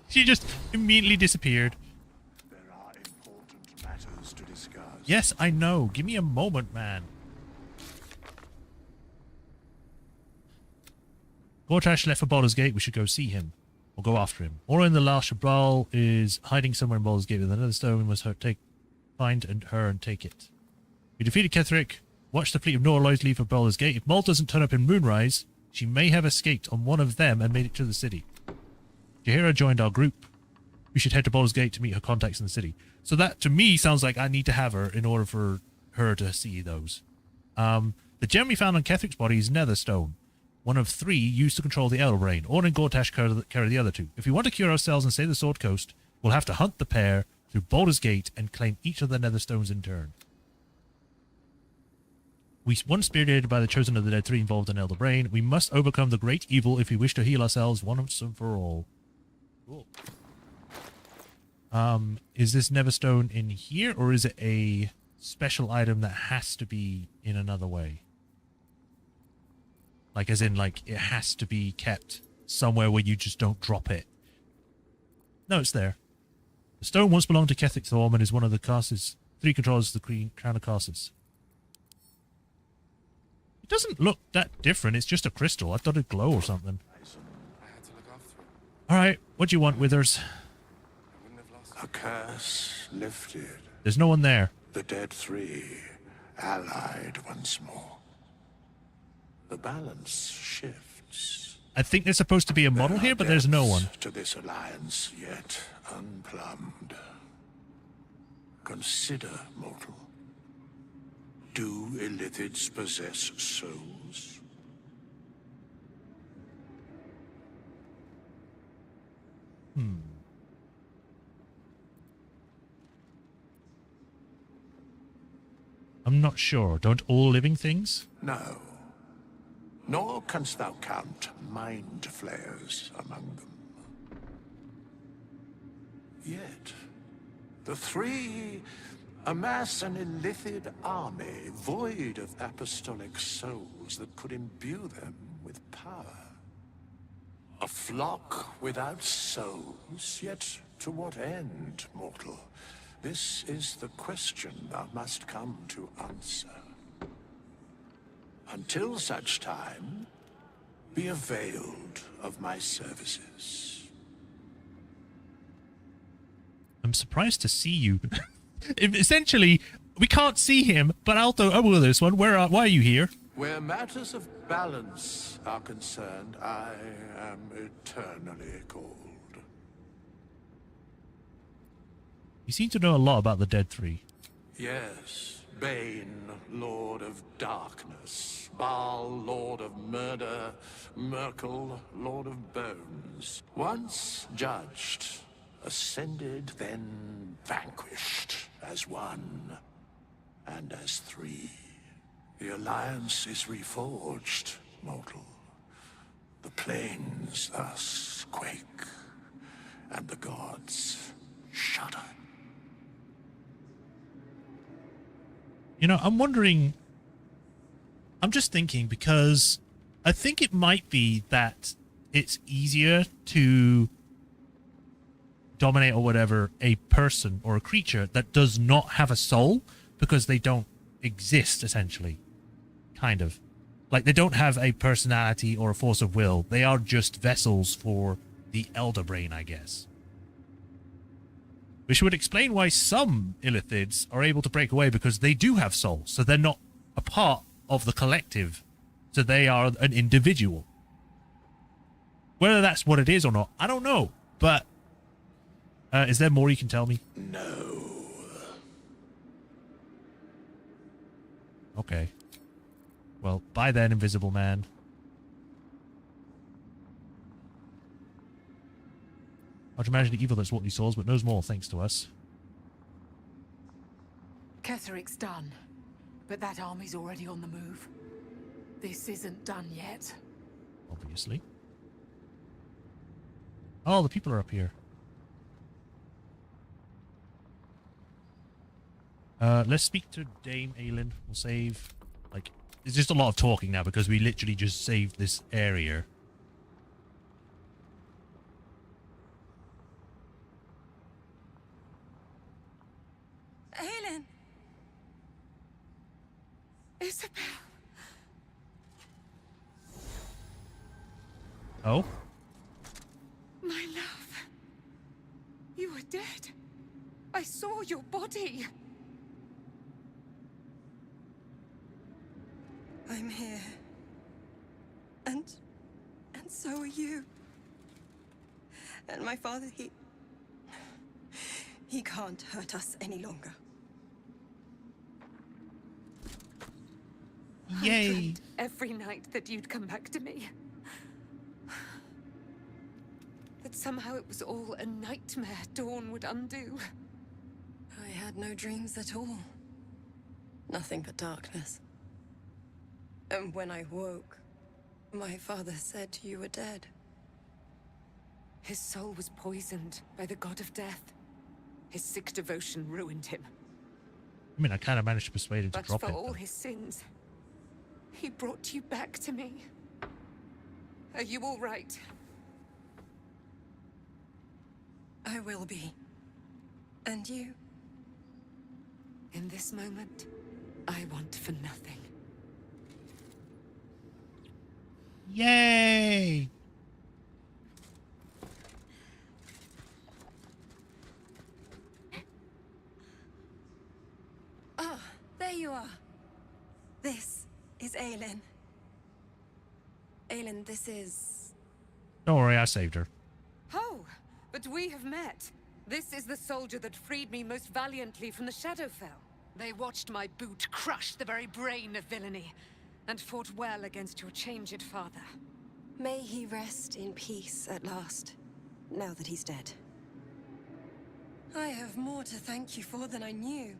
She just immediately disappeared. There are important matters to discuss. Yes, I know. Give me a moment, man. Gortash left for Baldur's Gate. We should go see him. Or go after him. Or in the Livestream is hiding somewhere in Baldur's Gate with another stone. We must find her and take it. We defeated Ketheric. Watch the fleet of Norloys leave for Baldur's Gate. If Maul doesn't turn up in Moonrise, she may have escaped on one of them and made it to the city. Jaheira joined our group. We should head to Baldur's Gate to meet her contacts in the city. So that, to me, sounds like I need to have her in order for her to see those. The gem we found on Kethric's body is Netherstone, one of 3 used to control the Elder Brain. Orn and Gortash carry the other 2. If we want to cure ourselves and save the Sword Coast, we'll have to hunt the pair through Baldur's Gate and claim each of the Netherstones in turn. We once spearheaded by the Chosen of the Dead 3 involved in Elder Brain. We must overcome the great evil if we wish to heal ourselves once and for all. Cool. Is this Neverstone in here, or is it a special item that has to be in another way? Like, as in, like, it has to be kept somewhere where you just don't drop it. No, it's there. The stone once belonged to Ketheric Thorm and is one of the casters. 3 controllers of the Crown of Casters. It doesn't look that different. It's just a crystal. I thought it'd glow or something. Alright, what do you want, Withers? A curse lifted. There's no one there. The Dead 3 allied once more. The balance shifts. I think there's supposed to be a model here, but there's no one. To this alliance yet unplumbed. Consider, mortal. Do Illithids possess souls? I'm not sure. Don't all living things? No. Nor canst thou count mind flayers among them. Yet, the 3 amass an Illithid army void of apostolic souls that could imbue them with power. A flock without souls, yet to what end, mortal? This is the question thou must come to answer. Until such time, be availed of my services. I'm surprised to see you. Essentially, we can't see him, but I'll will this one. Why are you here? Where matters of balance are concerned, I am eternally cold. You seem to know a lot about the Dead 3. Yes, Bane, Lord of Darkness, Baal, Lord of Murder, Merkel, Lord of Bones. Once judged, ascended, then vanquished as one, and as 3. The alliance is reforged, mortal. The plains thus quake, and the gods shudder. You know, I'm wondering... I'm just thinking, because I think it might be that it's easier to dominate or whatever a person or a creature that does not have a soul, because they don't exist, essentially. Kind of. Like, they don't have a personality or a force of will. They are just vessels for the Elder Brain, I guess. Which would explain why some Illithids are able to break away, because they do have souls, so they're not a part of the collective. So they are an individual. Whether that's what it is or not, I don't know. But is there more you can tell me? No. Okay. Well, bye then, Invisible Man. I'd imagine the evil that's walked these souls, but knows more thanks to us. Ketheric's done, but that army's already on the move. This isn't done yet. Obviously. Oh, the people are up here. Let's speak to Dame Aelin. We'll save, like, there's just a lot of talking now because we literally just saved this area. Aelin! Isabel! Oh? My love! You were dead. I saw your body. I'm here. And so are you. And my father, he can't hurt us any longer. Yay! I dreamt every night that you'd come back to me. That somehow it was all a nightmare Dawn would undo. I had no dreams at all. Nothing but darkness. And when I woke, my father said you were dead. His soul was poisoned by the god of death. His sick devotion ruined him. I mean, I kind of managed to persuade him to But drop for it. all his sins, he brought you back to me. Are you all right? I will be. And you? In this moment, I want for nothing. Yay! Ah, there you are. This is Aelin. Aelin, this is... Don't worry, I saved her. Oh, but we have met. This is the soldier that freed me most valiantly from the Shadowfell. They watched my boot crush the very brain of villainy, and fought well against your changed father. May he rest in peace at last, now that he's dead. I have more to thank you for than I knew.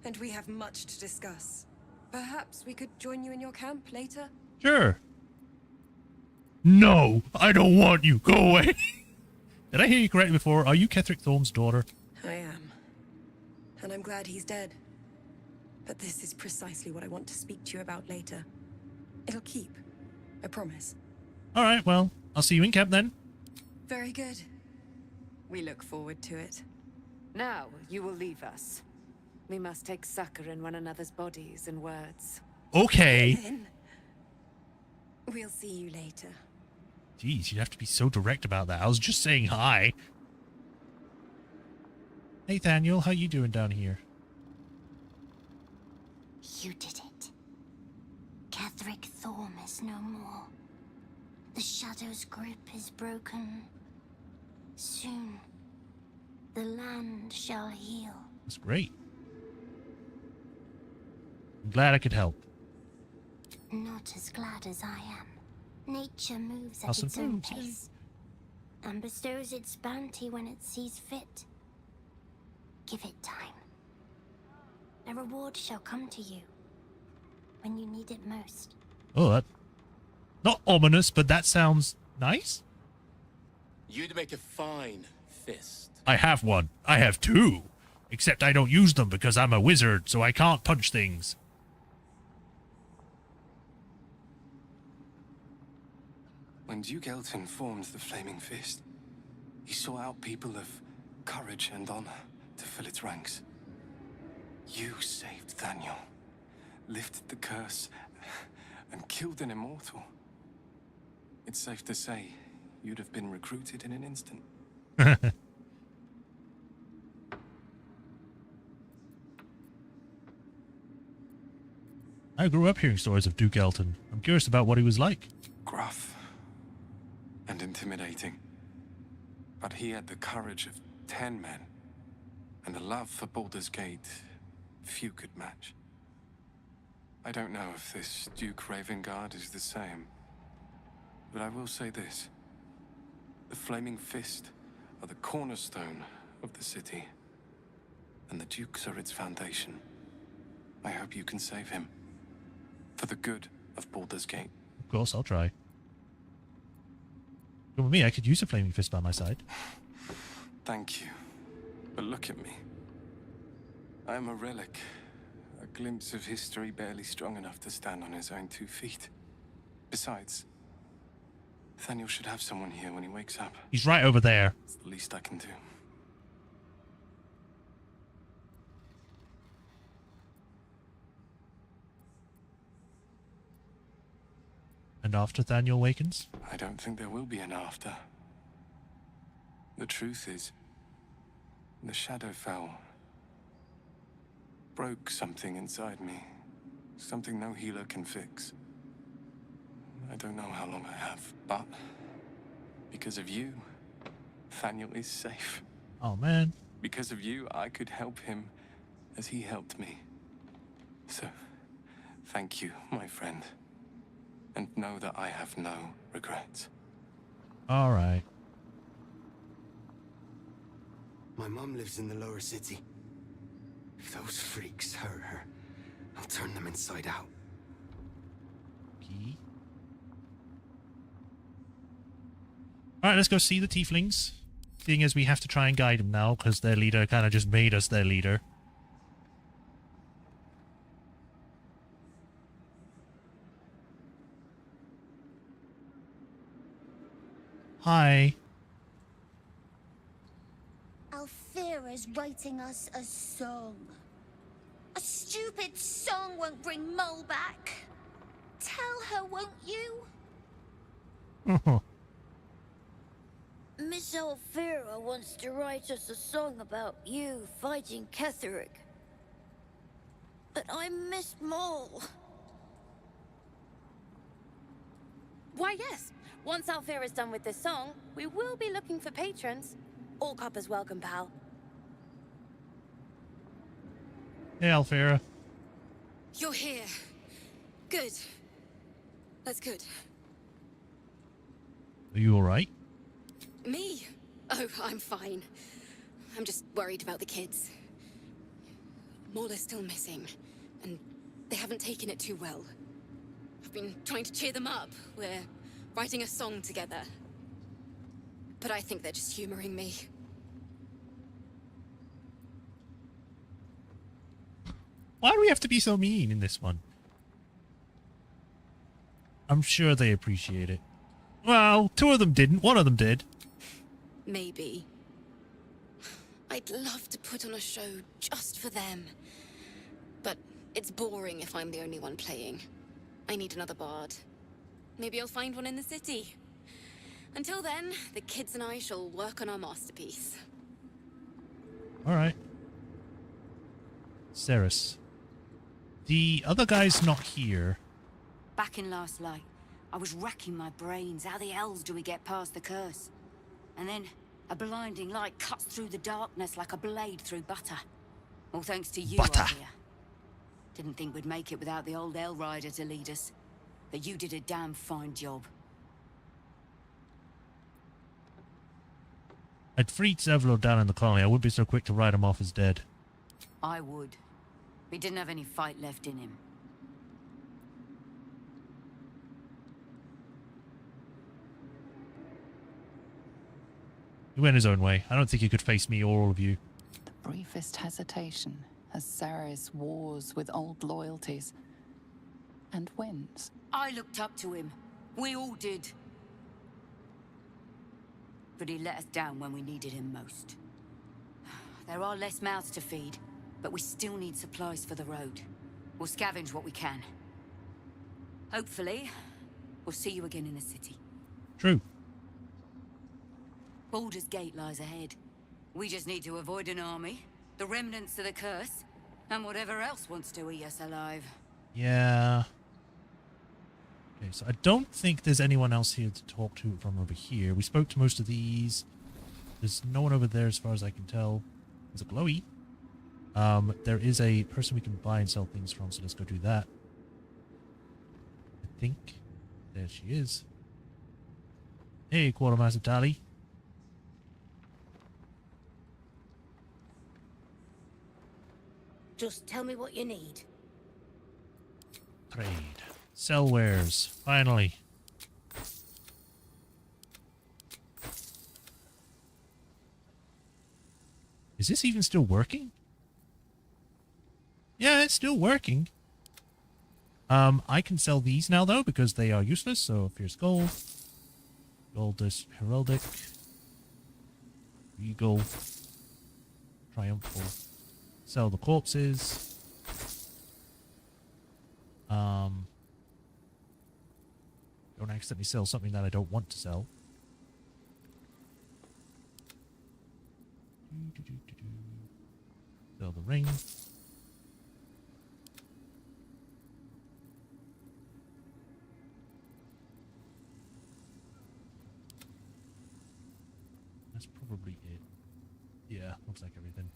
And we have much to discuss. Perhaps we could join you in your camp later? Sure. No, I don't want you. Go away. Did I hear you correctly before? Are you Ketheric Thorn's daughter? I am. And I'm glad he's dead. But this is precisely what I want to speak to you about later. It'll keep. I promise. Alright, well, I'll see you in camp then. Very good. We look forward to it. Now, you will leave us. We must take succor in one another's bodies and words. Okay. Then we'll see you later. Jeez, you'd have to be so direct about that. I was just saying hi. Hey, Nathaniel, how you doing down here? You did it. Ketheric Thorm is no more. The Shadow's grip is broken. Soon, the land shall heal. That's great. I'm glad I could help. Not as glad as I am. Nature moves I at its own suppose, yeah. pace, and bestows its bounty when it sees fit. Give it time. A reward shall come to you when you need it most. Oh, that... Not ominous, but that sounds nice. You'd make a fine fist. I have one. I have two. Except I don't use them because I'm a wizard, so I can't punch things. When Duke Elton formed the Flaming Fist, he sought out people of courage and honor to fill its ranks. You saved Daniel, lifted the curse, and killed an immortal. It's safe to say you'd have been recruited in an instant. I grew up hearing stories of Duke Elton. I'm curious about what he was like. Gruff and intimidating. But he had the courage of 10 men, and a love for Baldur's Gate few could match. I don't know if this Duke Ravengard is the same, but I will say this. The Flaming Fist are the cornerstone of the city, and the Dukes are its foundation. I hope you can save him, for the good of Baldur's Gate? Of course, I'll try. Come with me, I could use a flaming fist by my side. Thank you. But look at me. I am a relic. A glimpse of history barely strong enough to stand on his own 2 feet. Besides, Thaniel should have someone here when he wakes up. He's right over there. It's the least I can do. And after Thaniel wakens? I don't think there will be an after. The truth is, the Shadowfell broke something inside me. Something no healer can fix. I don't know how long I have, but because of you, Thaniel is safe. Oh, man. Because of you, I could help him as he helped me. So, thank you, my friend. And know that I have no regrets. All right. My mom lives in the lower city. If those freaks hurt her, I'll turn them inside out. Okay. All right, let's go see the tieflings. Seeing as we have to try and guide them now, because their leader kind of just made us their leader. Hi. Alfira's writing us a song. A stupid song won't bring Mole back. Tell her, won't you? Miss Alfira wants to write us a song about you fighting Ketheric. But I miss Mole. Why, yes. Once Alfira's done with this song, we will be looking for patrons. All coppers welcome, pal. Hey, Alfira. You're here. Good. That's good. Are you all right? Me? Oh, I'm fine. I'm just worried about the kids. Maul is still missing, and they haven't taken it too well. I've been trying to cheer them up. We're writing a song together. But I think they're just humoring me. Why do we have to be so mean in this one? I'm sure they appreciate it. Well, 2 of them didn't. 1 of them did. Maybe. I'd love to put on a show just for them. But it's boring if I'm the only one playing. I need another bard. Maybe I'll find one in the city. Until then, the kids and I shall work on our masterpiece. All right. Ceres. The other guy's not here. Back in last light, I was racking my brains. How the hells do we get past the curse? And then a blinding light cuts through the darkness like a blade through butter. All thanks to you, Arya. Didn't think we'd make it without the old Hell Rider to lead us. But you did a damn fine job. I'd freed several down in the colony. I wouldn't be so quick to write him off as dead. I would. He didn't have any fight left in him. He went his own way. I don't think he could face me or all of you. The briefest hesitation as Ceres wars with old loyalties and wins. I looked up to him. We all did. But he let us down when we needed him most. There are less mouths to feed, but we still need supplies for the road. We'll scavenge what we can. Hopefully, we'll see you again in the city. True. Baldur's Gate lies ahead. We just need to avoid an army, the remnants of the curse, and whatever else wants to eat us alive. Yeah. Okay, so I don't think there's anyone else here to talk to from over here. We spoke to most of these. There's no one over there as far as I can tell. There's a glowy. There is a person we can buy and sell things from, so let's go do that. I think. There she is. Hey, Quartermaster Tally. Just tell me what you need. Trade. Cell wares. Finally. Is this even still working? Yeah, it's still working. I can sell these now, though, because they are useless. So, Fierce Gold. Goldus Heraldic. Regal. Triumphal. Sell the corpses. Don't accidentally sell something that I don't want to sell. Sell the ring. That's probably it. Yeah, looks like everything.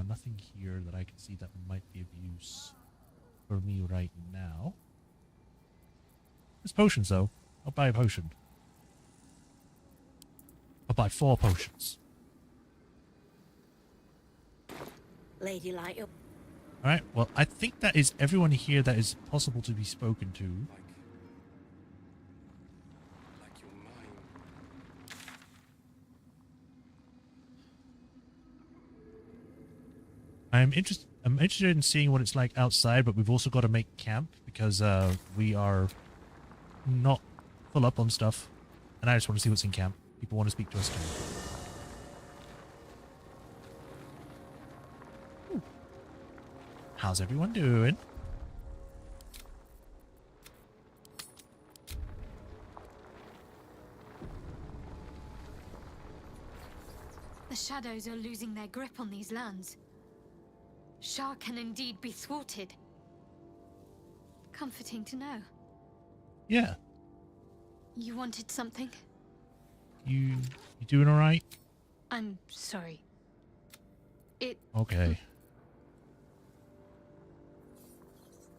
Nothing here that I can see that might be of use for me right now. There's potions, though. I'll buy a potion. I'll buy 4 potions. Lady Light. Alright, well, I think that is everyone here that is possible to be spoken to. I'm interested in seeing what it's like outside, but we've also got to make camp because we are not full up on stuff. And I just want to see what's in camp. People want to speak to us too. Ooh. How's everyone doing? The shadows are losing their grip on these lands. Shah can indeed be thwarted. Comforting to know. Yeah. You wanted something? You doing all right? I'm sorry. Okay.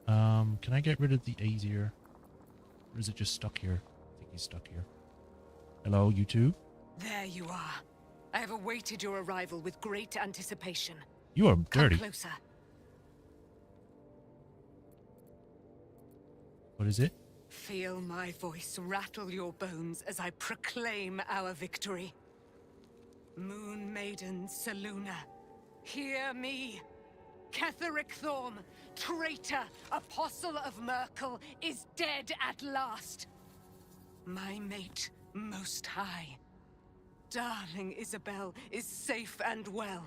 Can I get rid of the Aesir? Or is it just stuck here? I think he's stuck here. Hello, you two? There you are. I have awaited your arrival with great anticipation. You are dirty. Come closer. What is it? Feel my voice rattle your bones as I proclaim our victory. Moon Maiden Selûne, hear me. Ketheric Thorm, traitor, apostle of Merkel, is dead at last. My mate, Most High. Darling Isabel is safe and well.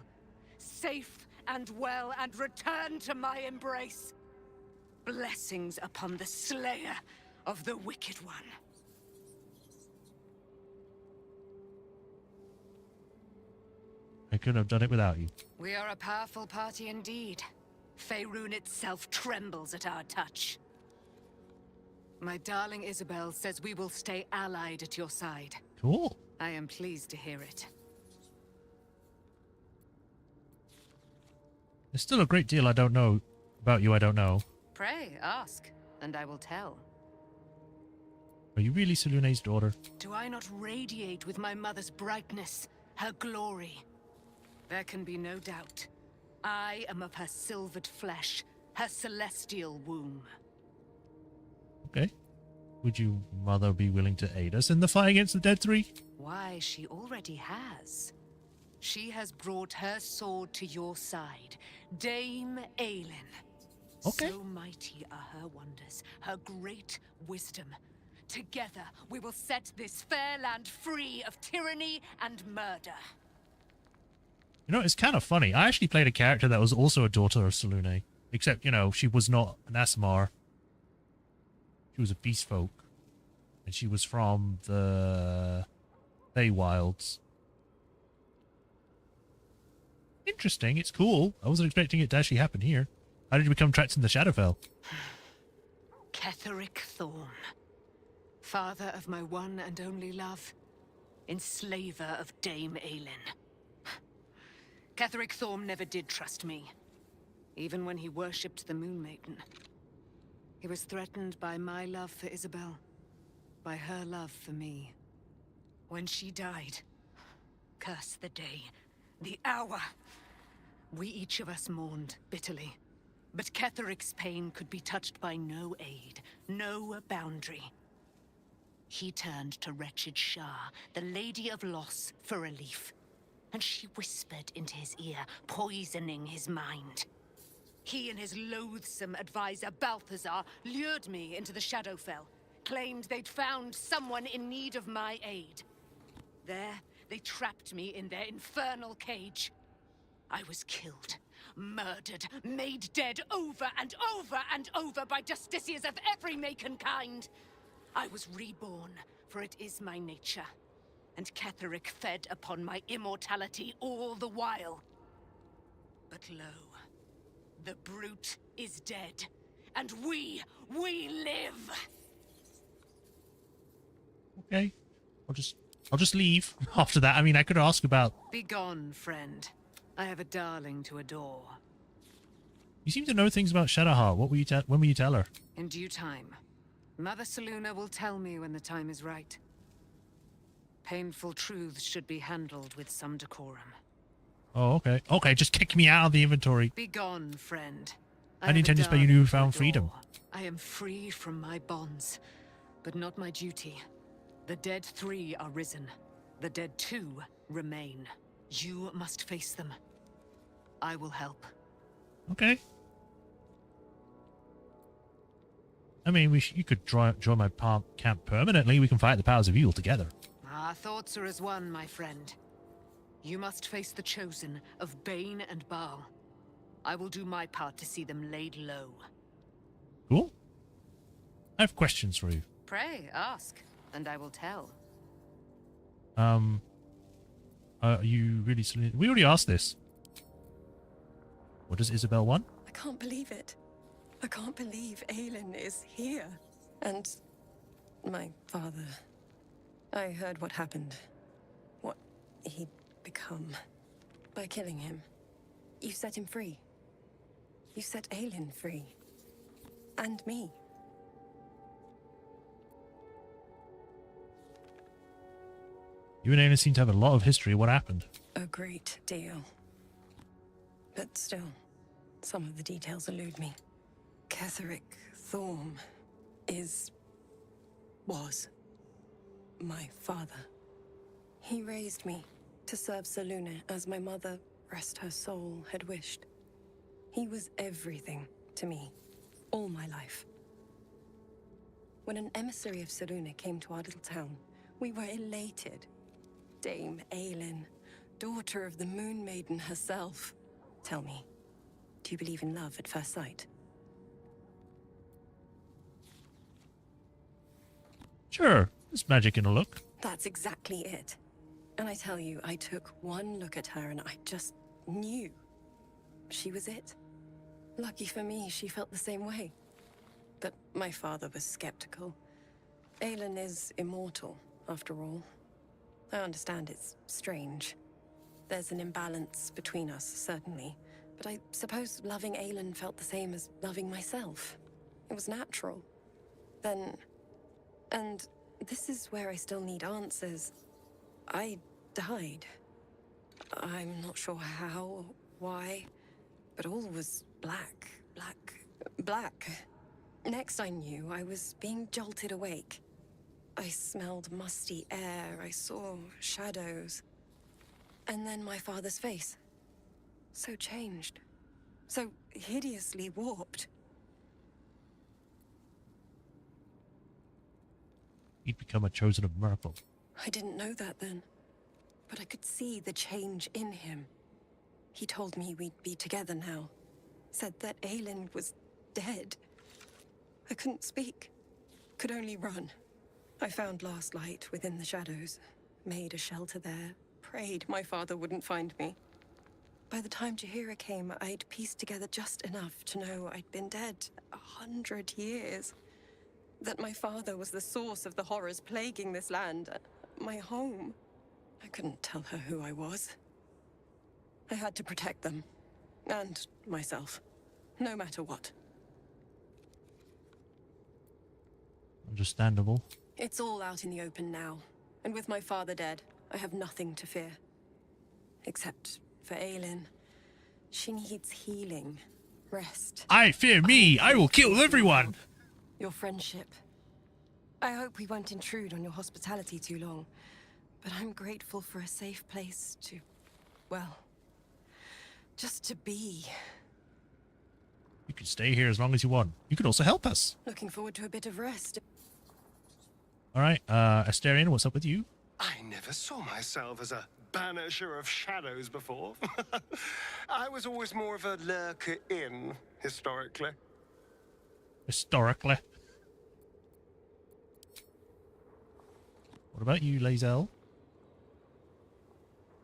Safe and well, and return to my embrace. Blessings upon the slayer of the Wicked One. I couldn't have done it without you. We are a powerful party indeed. Faerun itself trembles at our touch. My darling Isabel says we will stay allied at your side. Cool. I am pleased to hear it. There's still a great deal I don't know about you. I don't know. Pray, ask, and I will tell. Are you really Selûne's daughter? Do I not radiate with my mother's brightness, her glory? There can be no doubt. I am of her silvered flesh, her celestial womb. Okay. Would you, mother, be willing to aid us in the fight against the Dead Three? Why, she already has. She has brought her sword to your side, Dame Aelin. Okay. So mighty are her wonders, her great wisdom. Together, we will set this fair land free of tyranny and murder. You know, it's kind of funny. I actually played a character that was also a daughter of Selûne. Except, you know, she was not an Aasimar. She was a beast folk. And she was from the Feywilds. Interesting. It's cool. I wasn't expecting it to actually happen here. How did you become trapped in the Shadowfell? Ketheric Thorm. Father of my one and only love. Enslaver of Dame Aelin. Ketheric Thorm never did trust me. Even when he worshipped the Moon Maiden. He was threatened by my love for Isabel. By her love for me. When she died, curse the day, the hour, we each of us mourned bitterly. But Ketheric's pain could be touched by no aid, no boundary. He turned to wretched Shah, the Lady of Loss, for relief. And she whispered into his ear, poisoning his mind. He and his loathsome advisor, Balthazar, lured me into the Shadowfell, claimed they'd found someone in need of my aid. There, they trapped me in their infernal cage. I was killed, murdered, made dead over and over and over by justiciars of every make and kind. I was reborn, for it is my nature. And Ketheric fed upon my immortality all the while. But lo, the brute is dead, and we live! Okay. I'll just leave after that. I mean, I could ask about... Begone, friend. I have a darling to adore. You seem to know things about Shadowheart. When will you tell her? In due time. Mother Selûne will tell me when the time is right. Painful truths should be handled with some decorum. Oh, okay. Okay, just kick me out of the inventory. Begone, friend. I intend to spell you newfound freedom. I am free from my bonds, but not my duty. The dead 3 are risen. The dead 2 remain. You must face them. I will help. Okay. I mean, you could join my camp permanently. We can fight the powers of evil together. Our thoughts are as one, my friend. You must face the Chosen of Bane and Baal. I will do my part to see them laid low. Cool. I have questions for you. Pray, ask, and I will tell. Are you really... We already asked this. What does Isabel want? I can't believe it. I can't believe Aelin is here. And my father. I heard what happened. What he'd become. By killing him. You set him free. You set Aelin free. And me. You and Aelin seem to have a lot of history. What happened? A great deal. But still, some of the details elude me. Ketheric Thorm was my father. He raised me to serve Selûne as my mother, rest her soul, had wished. He was everything to me, all my life. When an emissary of Selûne came to our little town, we were elated. Dame Aelin, daughter of the Moon Maiden herself. Tell me, do you believe in love at first sight? Sure, there's magic in a look. That's exactly it. And I tell you, I took one look at her and I just knew. She was it. Lucky for me, she felt the same way. But my father was skeptical. Aelin is immortal, after all. I understand it's strange. There's an imbalance between us, certainly. But I suppose loving Aelin felt the same as loving myself. It was natural. Then... And this is where I still need answers. I died. I'm not sure how or why, but all was black. Next I knew, I was being jolted awake. I smelled musty air, I saw shadows. And then my father's face. So changed. So hideously warped. He'd become a chosen of Myrkul. I didn't know that then. But I could see the change in him. He told me we'd be together now. Said that Aelin was dead. I couldn't speak. Could only run. I found last light within the shadows. Made a shelter there. Prayed my father wouldn't find me. By the time Jaheira came, I'd pieced together just enough to know I'd been dead 100 years. That my father was the source of the horrors plaguing this land. My home. I couldn't tell her who I was. I had to protect them. And myself. No matter what. Understandable. It's all out in the open now. And with my father dead, I have nothing to fear. Except for Aelin. She needs healing. Rest. I fear me. I will kill everyone. Your friendship. I hope we won't intrude on your hospitality too long, but I'm grateful for a safe place to, well, just to be. You can stay here as long as you want. You can also help us. Looking forward to a bit of rest. All right, Asterion, what's up with you? I never saw myself as a banisher of shadows before. I was always more of a lurker in, historically. Historically. What about you, Lae'zel?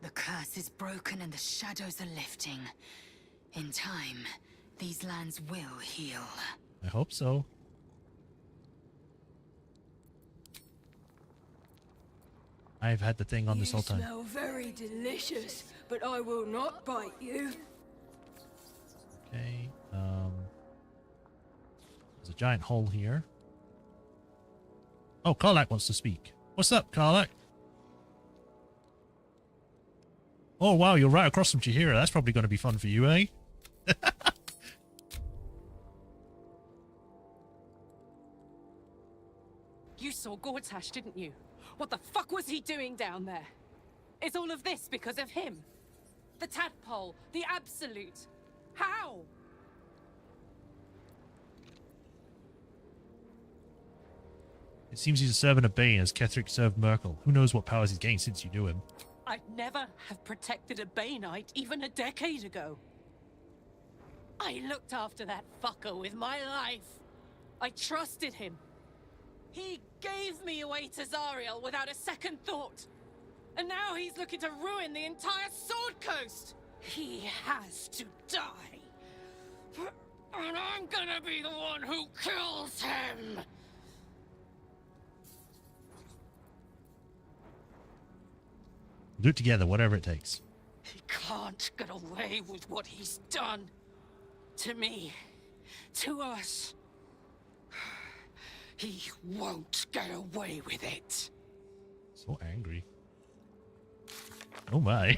The curse is broken and the shadows are lifting. In time, these lands will heal. I hope so. I've had the thing on this whole time. You smell very delicious, but I will not bite you. Okay, there's a giant hole here. Oh, Karlach wants to speak. What's up, Karlach? Oh, wow, you're right across from Jaheira. That's probably going to be fun for you, eh? You saw Gortash, didn't you? What the fuck was he doing down there? Is all of this because of him? The tadpole, the absolute. How? It seems he's a servant of Bane, as Ketheric served Merkel. Who knows what powers he's gained since you knew him? I'd never have protected a Baneite even a decade ago. I looked after that fucker with my life. I trusted him. He gave me away to Zariel without a second thought. And now he's looking to ruin the entire Sword Coast. He has to die. And I'm gonna be the one who kills him. Do it together, whatever it takes. He can't get away with what he's done. To me. To us. He won't get away with it. So angry. Oh my.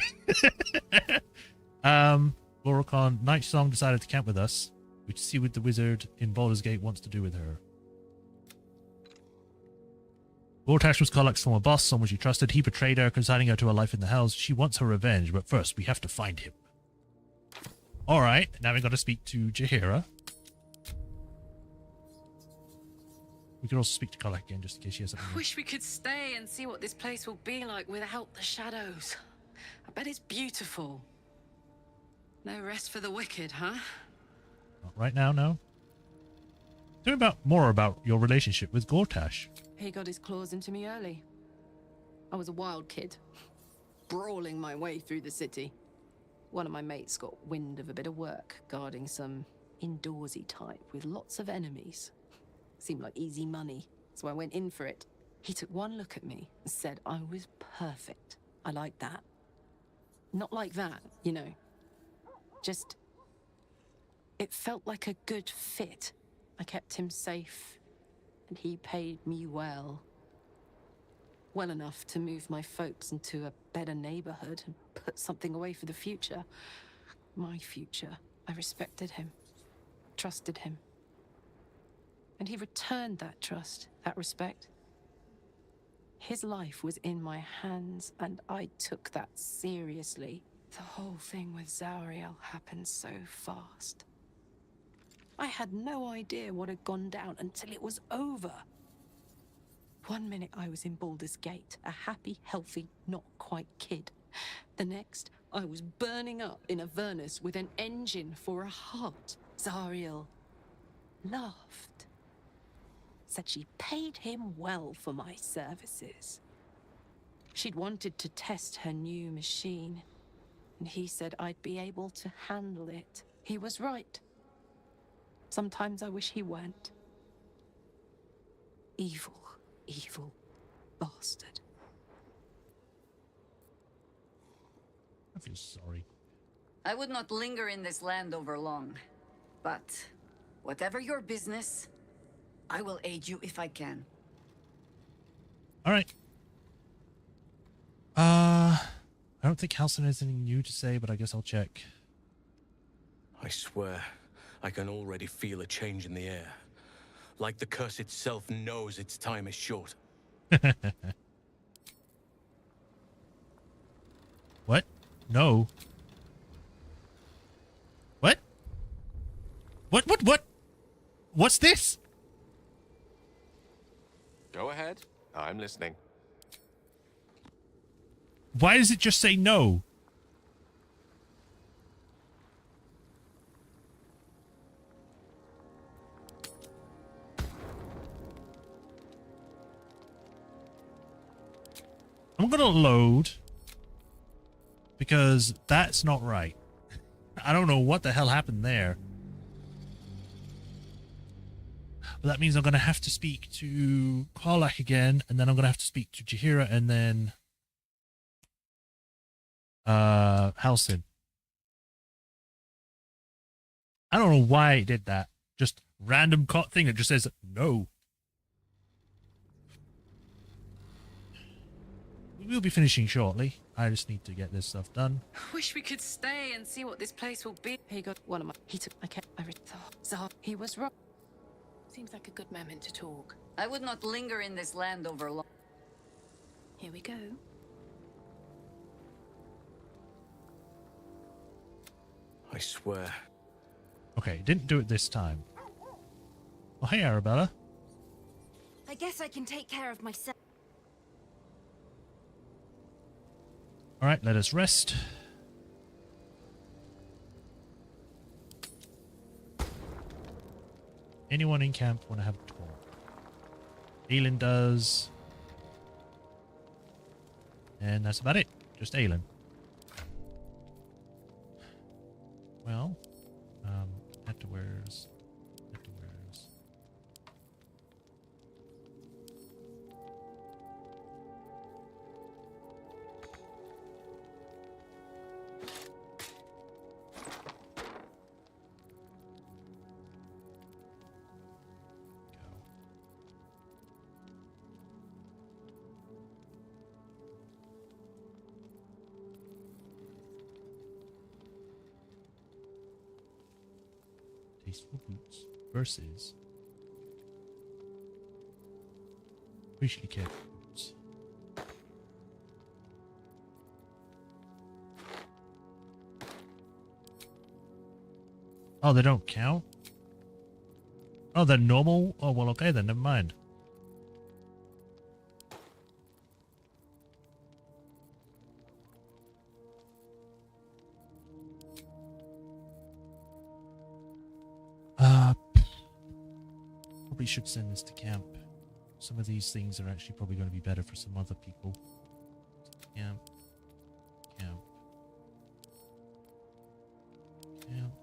Lorcan, Night Song decided to camp with us. We should see what the wizard in Baldur's Gate wants to do with her. Gortash was Karlach's former boss, someone she trusted. He betrayed her, consigning her to a life in the hells. She wants her revenge, but first we have to find him. Alright, now we've got to speak to Jaheira. We could also speak to Karlach again, just in case she has something. I wish we could stay and see what this place will be like without the shadows. I bet it's beautiful. No rest for the wicked, huh? Not right now, no. Tell me more about your relationship with Gortash. He got his claws into me early. I was a wild kid, brawling my way through the city. One of my mates got wind of a bit of work guarding some indoorsy type with lots of enemies. Seemed like easy money, so I went in for it. He took one look at me and said I was perfect. I like that. Not like that, you know. Just... it felt like a good fit. I kept him safe, and he paid me well. Well enough to move my folks into a better neighborhood and put something away for the future. My future. I respected him, trusted him. And he returned that trust, that respect. His life was in my hands, and I took that seriously. The whole thing with Zariel happened so fast. I had no idea what had gone down until it was over. One minute I was in Baldur's Gate, a happy, healthy, not quite kid. The next, I was burning up in Avernus with an engine for a heart. Zariel laughed. Said she paid him well for my services. She'd wanted to test her new machine, and he said I'd be able to handle it. He was right. Sometimes I wish he weren't. Evil, evil bastard. I feel sorry. I would not linger in this land over long, but whatever your business, I will aid you if I can. All right. I don't think Halson has anything new to say, but I guess I'll check. I swear, I can already feel a change in the air. Like the curse itself knows its time is short. What? No. What? What? What's this? Go ahead. I'm listening. Why does it just say no? I'm gonna load because that's not right. I don't know what the hell happened there. But that means I'm gonna have to speak to Karlach again, and then I'm gonna have to speak to Jaheira, and then Halsin. I don't know why it did that. Just random thing that just says no. We'll be finishing shortly. I just need to get this stuff done. Wish we could stay and see what this place will be. He got one of my. He took. I can't. I read. So he was wrong. Seems like a good moment to talk. I would not linger in this land over long. Here we go. I swear. Okay, didn't do it this time. Oh, hey, Arabella. I guess I can take care of myself. All right, let us rest. Anyone in camp want to have a talk? Aelin does. And that's about it. Just Aelin. Well, head to where's. Tasteful boots versus appreciably careful boots. Oh, they don't count? Oh, they're normal? Oh, well, okay then, never mind. Probably should send this to camp. Some of these things are actually probably going to be better for some other people. Camp. Camp. Camp.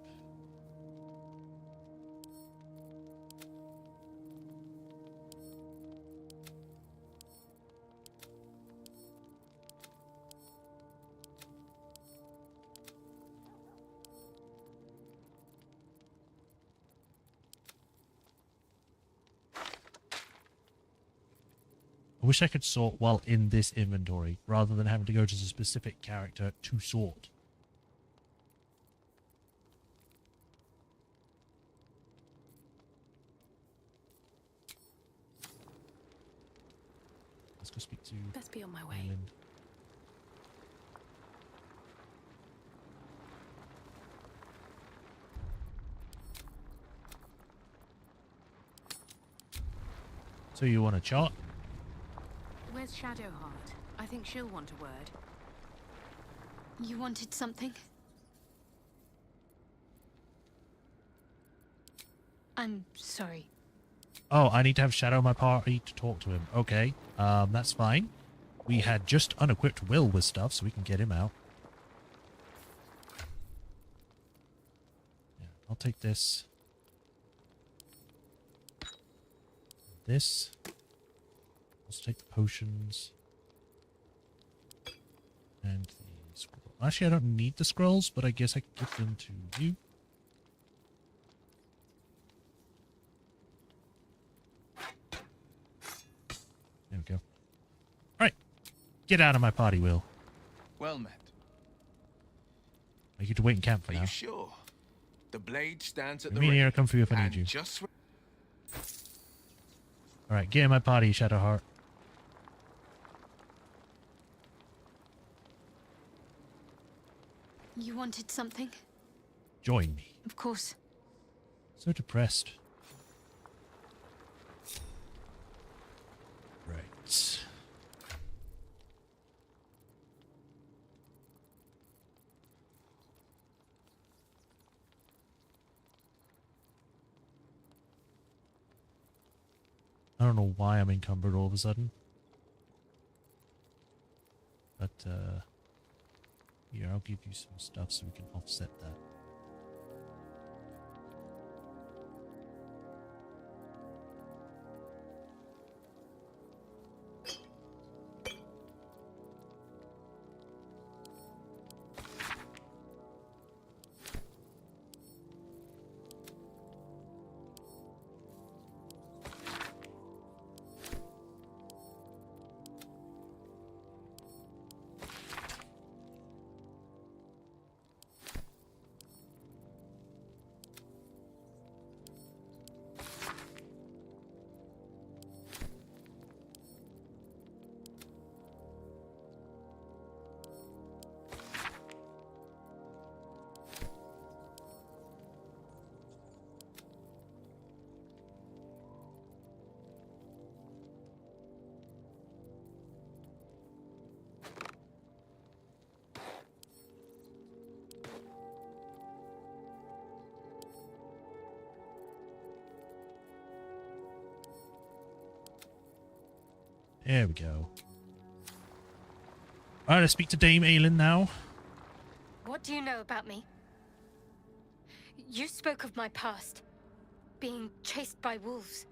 I wish I could sort while in this inventory, rather than having to go to a specific character to sort. Let's go speak to Best be on my way. Aelin. So you want to chat? Where's Shadowheart? I think she'll want a word. You wanted something? I'm sorry. Oh, I need to have Shadow my party to talk to him. Okay, that's fine. We had just unequipped Will with stuff, so we can get him out. Yeah, I'll take this. This. Let's take the potions. And the scroll. Actually, I don't need the scrolls, but I guess I can give them to you. There we go. Alright. Get out of my party, Will. Well met. I get to wait in camp for Are now. you sure? The blade stands at I'm the here. ready. Come for you if I need you. All right, get in my party, Shadowheart. You wanted something? Join me. Of course. So depressed. Right. I don't know why I'm encumbered all of a sudden. But, here, I'll give you some stuff so we can offset that. There we go. Alright, let's speak to Dame Aelin now. What do you know about me? You spoke of my past. Being chased by wolves.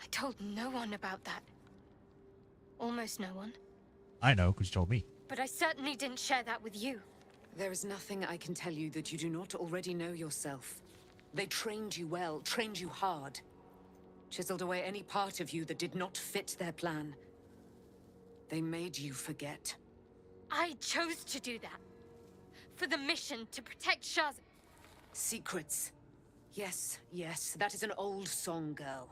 I told no one about that. Almost no one. I know, because you told me. But I certainly didn't share that with you. There is nothing I can tell you that you do not already know yourself. They trained you well, trained you hard. Chiseled away any part of you that did not fit their plan. They made you forget. I chose to do that. For the mission to protect Shaz. Secrets. Yes, yes, that is an old song, girl.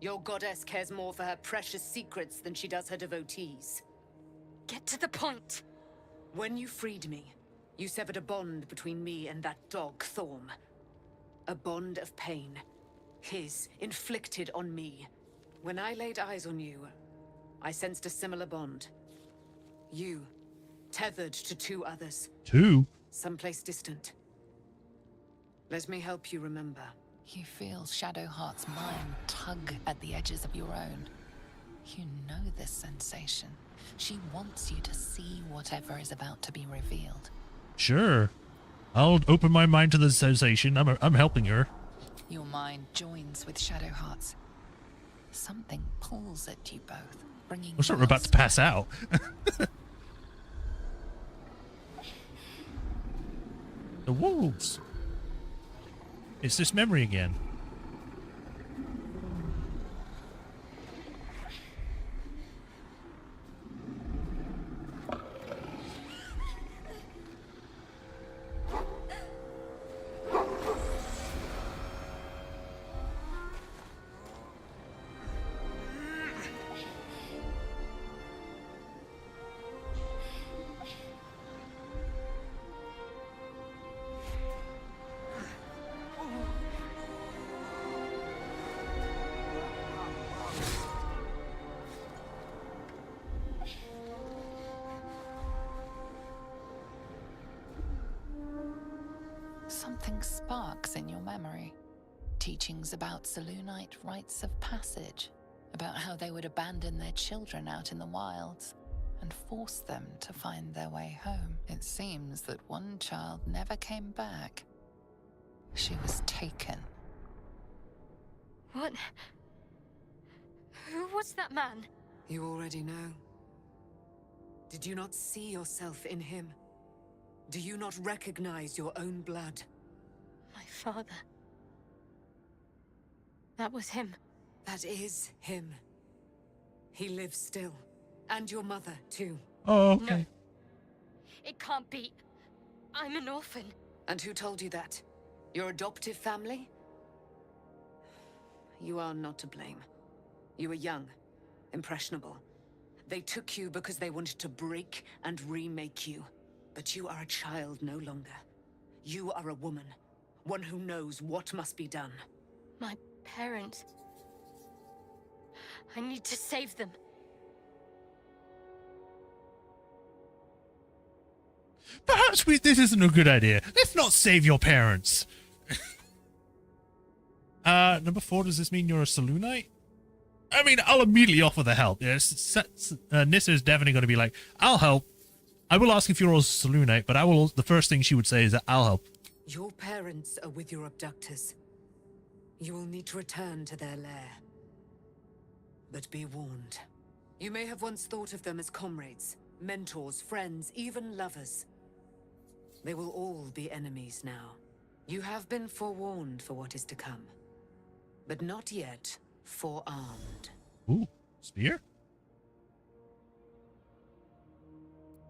Your goddess cares more for her precious secrets than she does her devotees. Get to the point. When you freed me, you severed a bond between me and that dog, Thorm. A bond of pain. His, inflicted on me. When I laid eyes on you, I sensed a similar bond. You, tethered to two others. Two? Someplace distant. Let me help you remember. You feel Shadowheart's mind tug at the edges of your own. You know this sensation. She wants you to see whatever is about to be revealed. Sure. I'll open my mind to the sensation. I'm helping her. Your mind joins with Shadowheart's. Something pulls at you both, bringing. I'm sure we're about to pass out. The wolves. It's this memory again. Something sparks in your memory. Teachings about Selûnite rites of passage, about how they would abandon their children out in the wilds and force them to find their way home. It seems that one child never came back. She was taken. What? Who was that man? You already know. Did you not see yourself in him? Do you not recognize your own blood? My father. That was him. That is him. He lives still. And your mother, too. Oh, okay. No. It can't be. I'm an orphan. And who told you that? Your adoptive family? You are not to blame. You were young, impressionable. They took you because they wanted to break and remake you. But you are a child no longer. You are a woman. One who knows what must be done. My parents. I need to save them. Perhaps this isn't a good idea. Let's not save your parents. Number 4, does this mean you're a Saloonite? I mean, I'll immediately offer the help. Yes, Nissa is definitely going to be like, I'll help. I will ask if you're a Saloonite, but I will. The first thing she would say is that I'll help. Your parents are with your abductors. You will need to return to their lair. But be warned. You may have once thought of them as comrades, mentors, friends, even lovers. They will all be enemies now. You have been forewarned for what is to come. But not yet forearmed. Ooh, spear?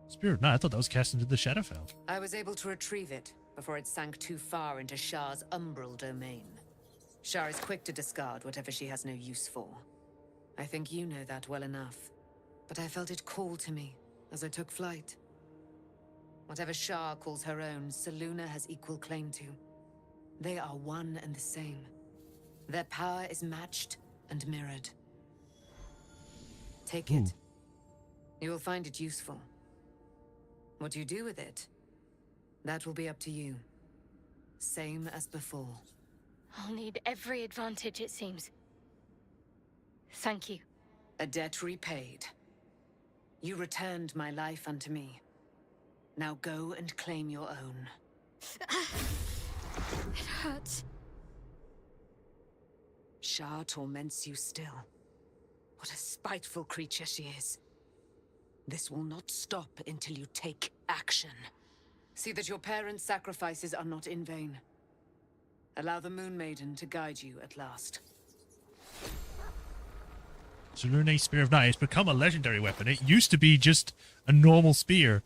Spear? No, I thought that was cast into the Shadowfell. I was able to retrieve it before it sank too far into Shah's umbral domain. Shah is quick to discard whatever she has no use for. I think you know that well enough. But I felt it call to me as I took flight. Whatever Shah calls her own, Selûne has equal claim to. They are one and the same. Their power is matched and mirrored. Take it. You will find it useful. What you do with it, that will be up to you. Same as before. I'll need every advantage, it seems. Thank you. A debt repaid. You returned my life unto me. Now go and claim your own. It hurts. Shah torments you still. What a spiteful creature she is. This will not stop until you take action. See that your parents' sacrifices are not in vain. Allow the Moon Maiden to guide you at last. Selûne's Spear of Night has become a legendary weapon. It used to be just a normal spear.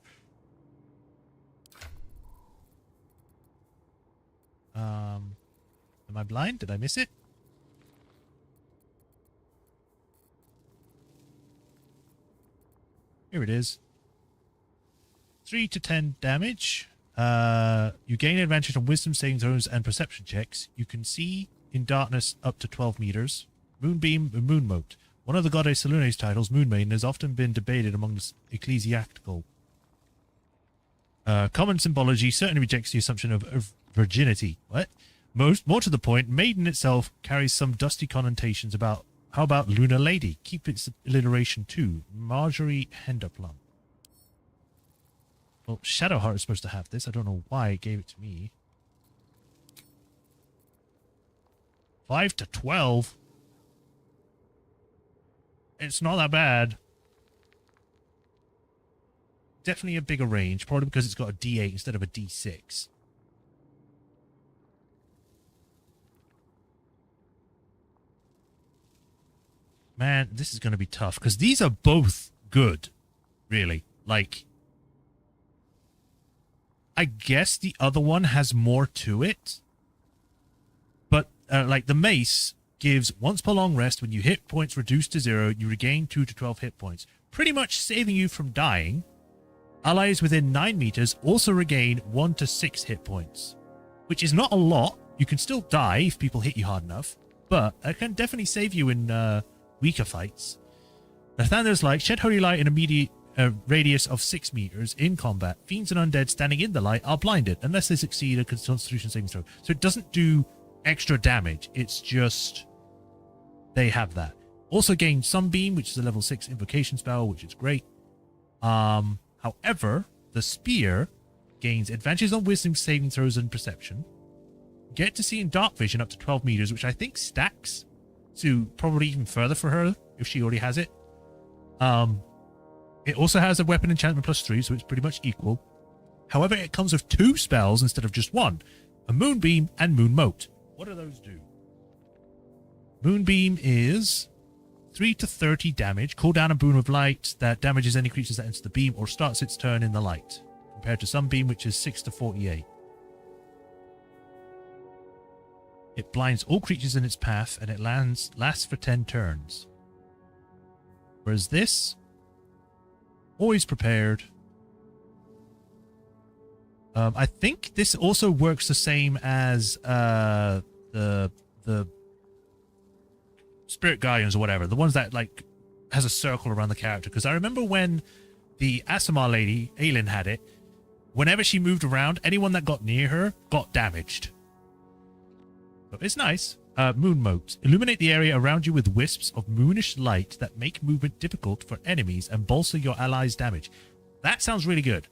Am I blind? Did I miss it? Here it is. 3 to 10 damage. You gain advantage on wisdom saving throws and perception checks. You can see in darkness up to 12 meters. Moonbeam and Moonmote. One of the goddess Selûne's titles, Moon Maiden, has often been debated among the ecclesiastical. Common symbology certainly rejects the assumption of virginity. What? More to the point, Maiden itself carries some dusty connotations about. How about Lunar Lady? Keep its alliteration too. Majorshepard. Well, Shadowheart is supposed to have this. I don't know why it gave it to me. 5 to 12. It's not that bad. Definitely a bigger range, probably because it's got a D8 instead of a D6. Man, this is going to be tough, because these are both good, really. Like, I guess the other one has more to it. But, like, the mace gives once per long rest. When you hit points reduced to 0, you regain 2 to 12 hit points, pretty much saving you from dying. Allies within 9 meters also regain 1 to 6 hit points, which is not a lot. You can still die if people hit you hard enough, but it can definitely save you in weaker fights. Lathander's Light, shed holy light in a immediate radius of 6 meters in combat. Fiends and undead standing in the light are blinded unless they succeed a constitution saving throw. So it doesn't do extra damage. It's just they have that. Also gain Sunbeam, which is a level 6 invocation spell, which is great. However, the spear gains advantages on wisdom saving throws and perception. Get to see in dark vision up to 12 meters, which I think stacks to probably even further for her if she already has it. It also has a weapon enchantment +3, so it's pretty much equal. However, it comes with 2 spells instead of just 1. A Moonbeam and Moonmote. What do those do? Moonbeam is 3 to 30 damage. Call down a boon of light that damages any creatures that enter the beam or starts its turn in the light, compared to Sunbeam, which is 6 to 48. It blinds all creatures in its path, and it lasts for 10 turns. Whereas this, always prepared. I think this also works the same as the Spirit Guardians or whatever. The ones that, like, has a circle around the character. Because I remember when the Asimar lady, Aelin, had it, whenever she moved around, anyone that got near her got damaged. So it's nice. Moon motes. Illuminate the area around you with wisps of moonish light that make movement difficult for enemies and bolster your allies' damage. That sounds really good.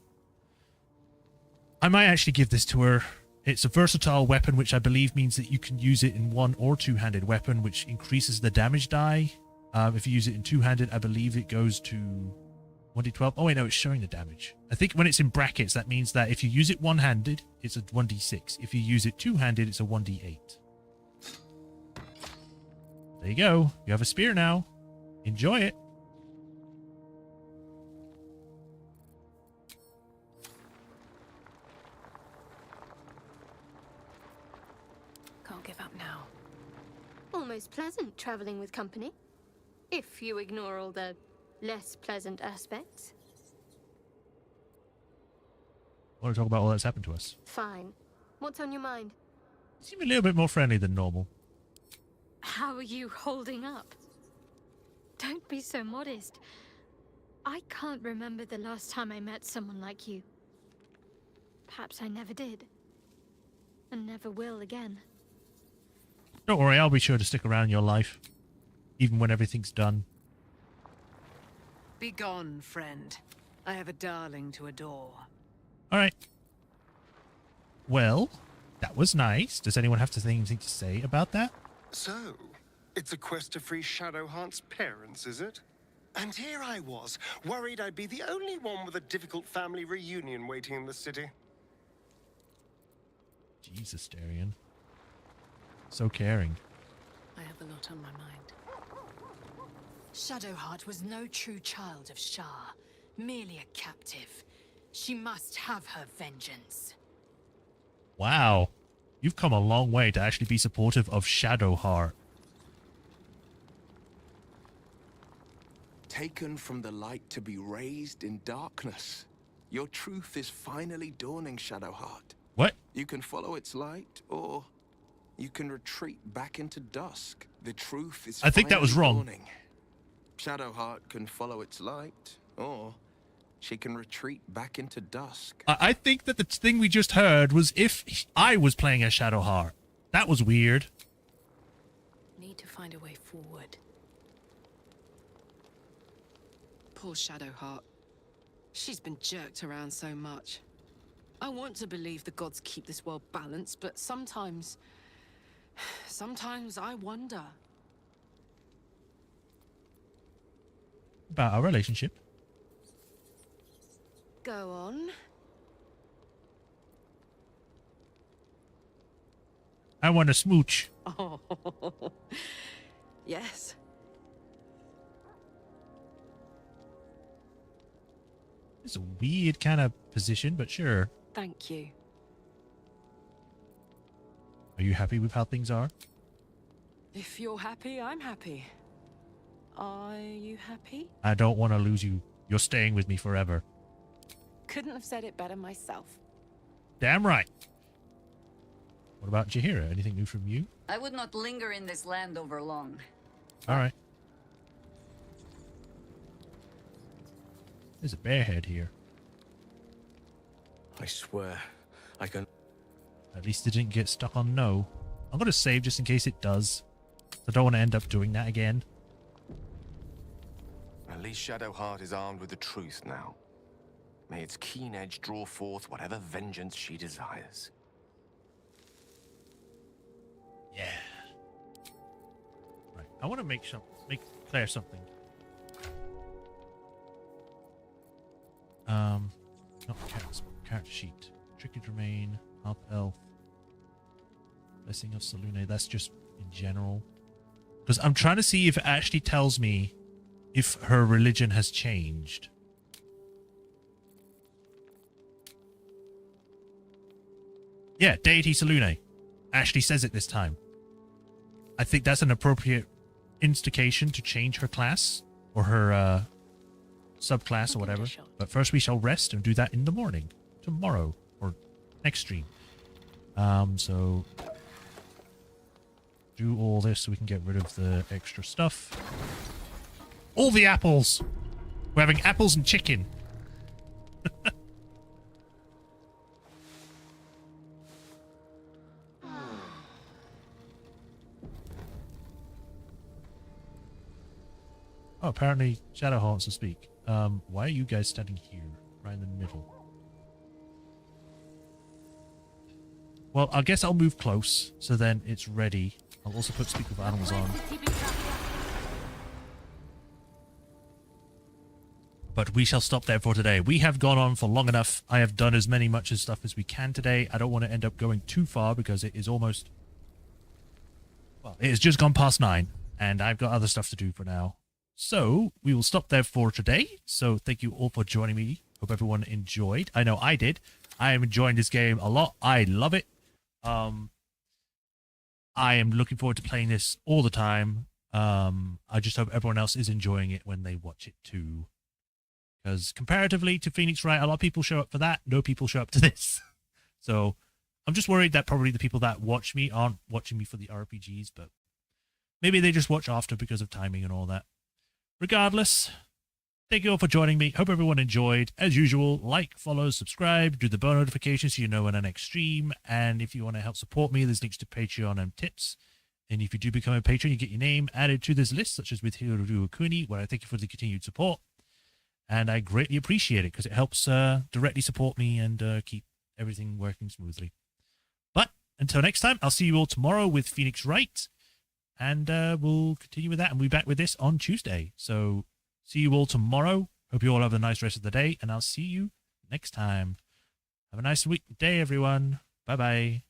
I might actually give this to her. It's a versatile weapon, which I believe means that you can use it in one- or two-handed weapon, which increases the damage die. If you use it in two-handed, I believe it goes to 1d12. Oh, wait, no, it's showing the damage. I think when it's in brackets, that means that if you use it one-handed, it's a 1d6. If you use it two-handed, it's a 1d8. There you go. You have a spear now. Enjoy it. Can't give up now. Almost pleasant traveling with company. If you ignore all the less pleasant aspects. I want to talk about all that's happened to us. Fine. What's on your mind? You seem a little bit more friendly than normal. How are you holding up? Don't be so modest. I can't remember the last time I met someone like you. Perhaps I never did. And never will again. Don't worry, I'll be sure to stick around in your life. Even when everything's done. Be gone, friend. I have a darling to adore. Alright. Well, that was nice. Does anyone have anything to say about that? So, it's a quest to free Shadowheart's parents, is it? And here I was, worried I'd be the only one with a difficult family reunion waiting in the city. Jesus, Darian. So caring. I have a lot on my mind. Shadowheart was no true child of Shah, merely a captive. She must have her vengeance. Wow. You've come a long way to actually be supportive of Shadowheart. Taken from the light to be raised in darkness. Your truth is finally dawning, Shadowheart. What? You can follow its light, or you can retreat back into dusk. The truth is I think that was wrong. dawning. Shadowheart can follow its light, or she can retreat back into dusk. I think that the thing we just heard was if I was playing as Shadowheart. That was weird. Need to find a way forward. Poor Shadowheart. She's been jerked around so much. I want to believe the gods keep this world balanced, but sometimes I wonder. About our relationship. Go on. I want to smooch. Oh, yes. It's a weird kind of position, but sure. Thank you. Are you happy with how things are? If you're happy, I'm happy. Are you happy? I don't want to lose you. You're staying with me forever. Couldn't have said it better myself. Damn right. What about Jaheira? Anything new from you? I would not linger in this land over long. All right. There's a bear head here. I swear, I can... At least it didn't get stuck on no. I'm going to save just in case it does. I don't want to end up doing that again. At least Shadowheart is armed with the truth now. May its keen edge draw forth whatever vengeance she desires. Yeah. Right. I want to make clear something. Not character sheet. Tricky Domain, Half Elf. Blessing of Selune. That's just in general. Because I'm trying to see if it actually tells me if her religion has changed. Yeah, Deity Selune. Actually says it this time. I think that's an appropriate instigation to change her class or her subclass or whatever. But first we shall rest and do that in the morning, tomorrow or next stream. So do all this so we can get rid of the extra stuff. All the apples. We're having apples and chicken. Oh, apparently Shadowheart wants to speak. Why are you guys standing here, right in the middle? Well, I guess I'll move close, so then it's ready. I'll also put Speak with Animals on. But we shall stop there for today. We have gone on for long enough. I have done as much stuff as we can today. I don't want to end up going too far because it is almost... Well, it has just gone past 9, and I've got other stuff to do for now. So, we will stop there for today. So, thank you all for joining me. Hope everyone enjoyed. I know I did. I am enjoying this game a lot. I love it. I am looking forward to playing this all the time. I just hope everyone else is enjoying it when they watch it too. Because comparatively to Phoenix Wright, a lot of people show up for that. No people show up to this. So, I'm just worried that probably the people that watch me aren't watching me for the RPGs, but maybe they just watch after because of timing and all that. Regardless, thank you all for joining me. Hope everyone enjoyed. As usual, like, follow, subscribe, do the bell notifications so you know when I next stream. And if you want to help support me, there's links to Patreon and tips. And if you do become a patron, you get your name added to this list, such as with Hiroru Kuni, where I thank you for the continued support. And I greatly appreciate it because it helps directly support me and keep everything working smoothly. But until next time, I'll see you all tomorrow with Phoenix Wright. And we'll continue with that and we'll be back with this on Tuesday. So see you all tomorrow. Hope you all have a nice rest of the day. And I'll see you next time. Have a nice day, everyone. Bye-bye.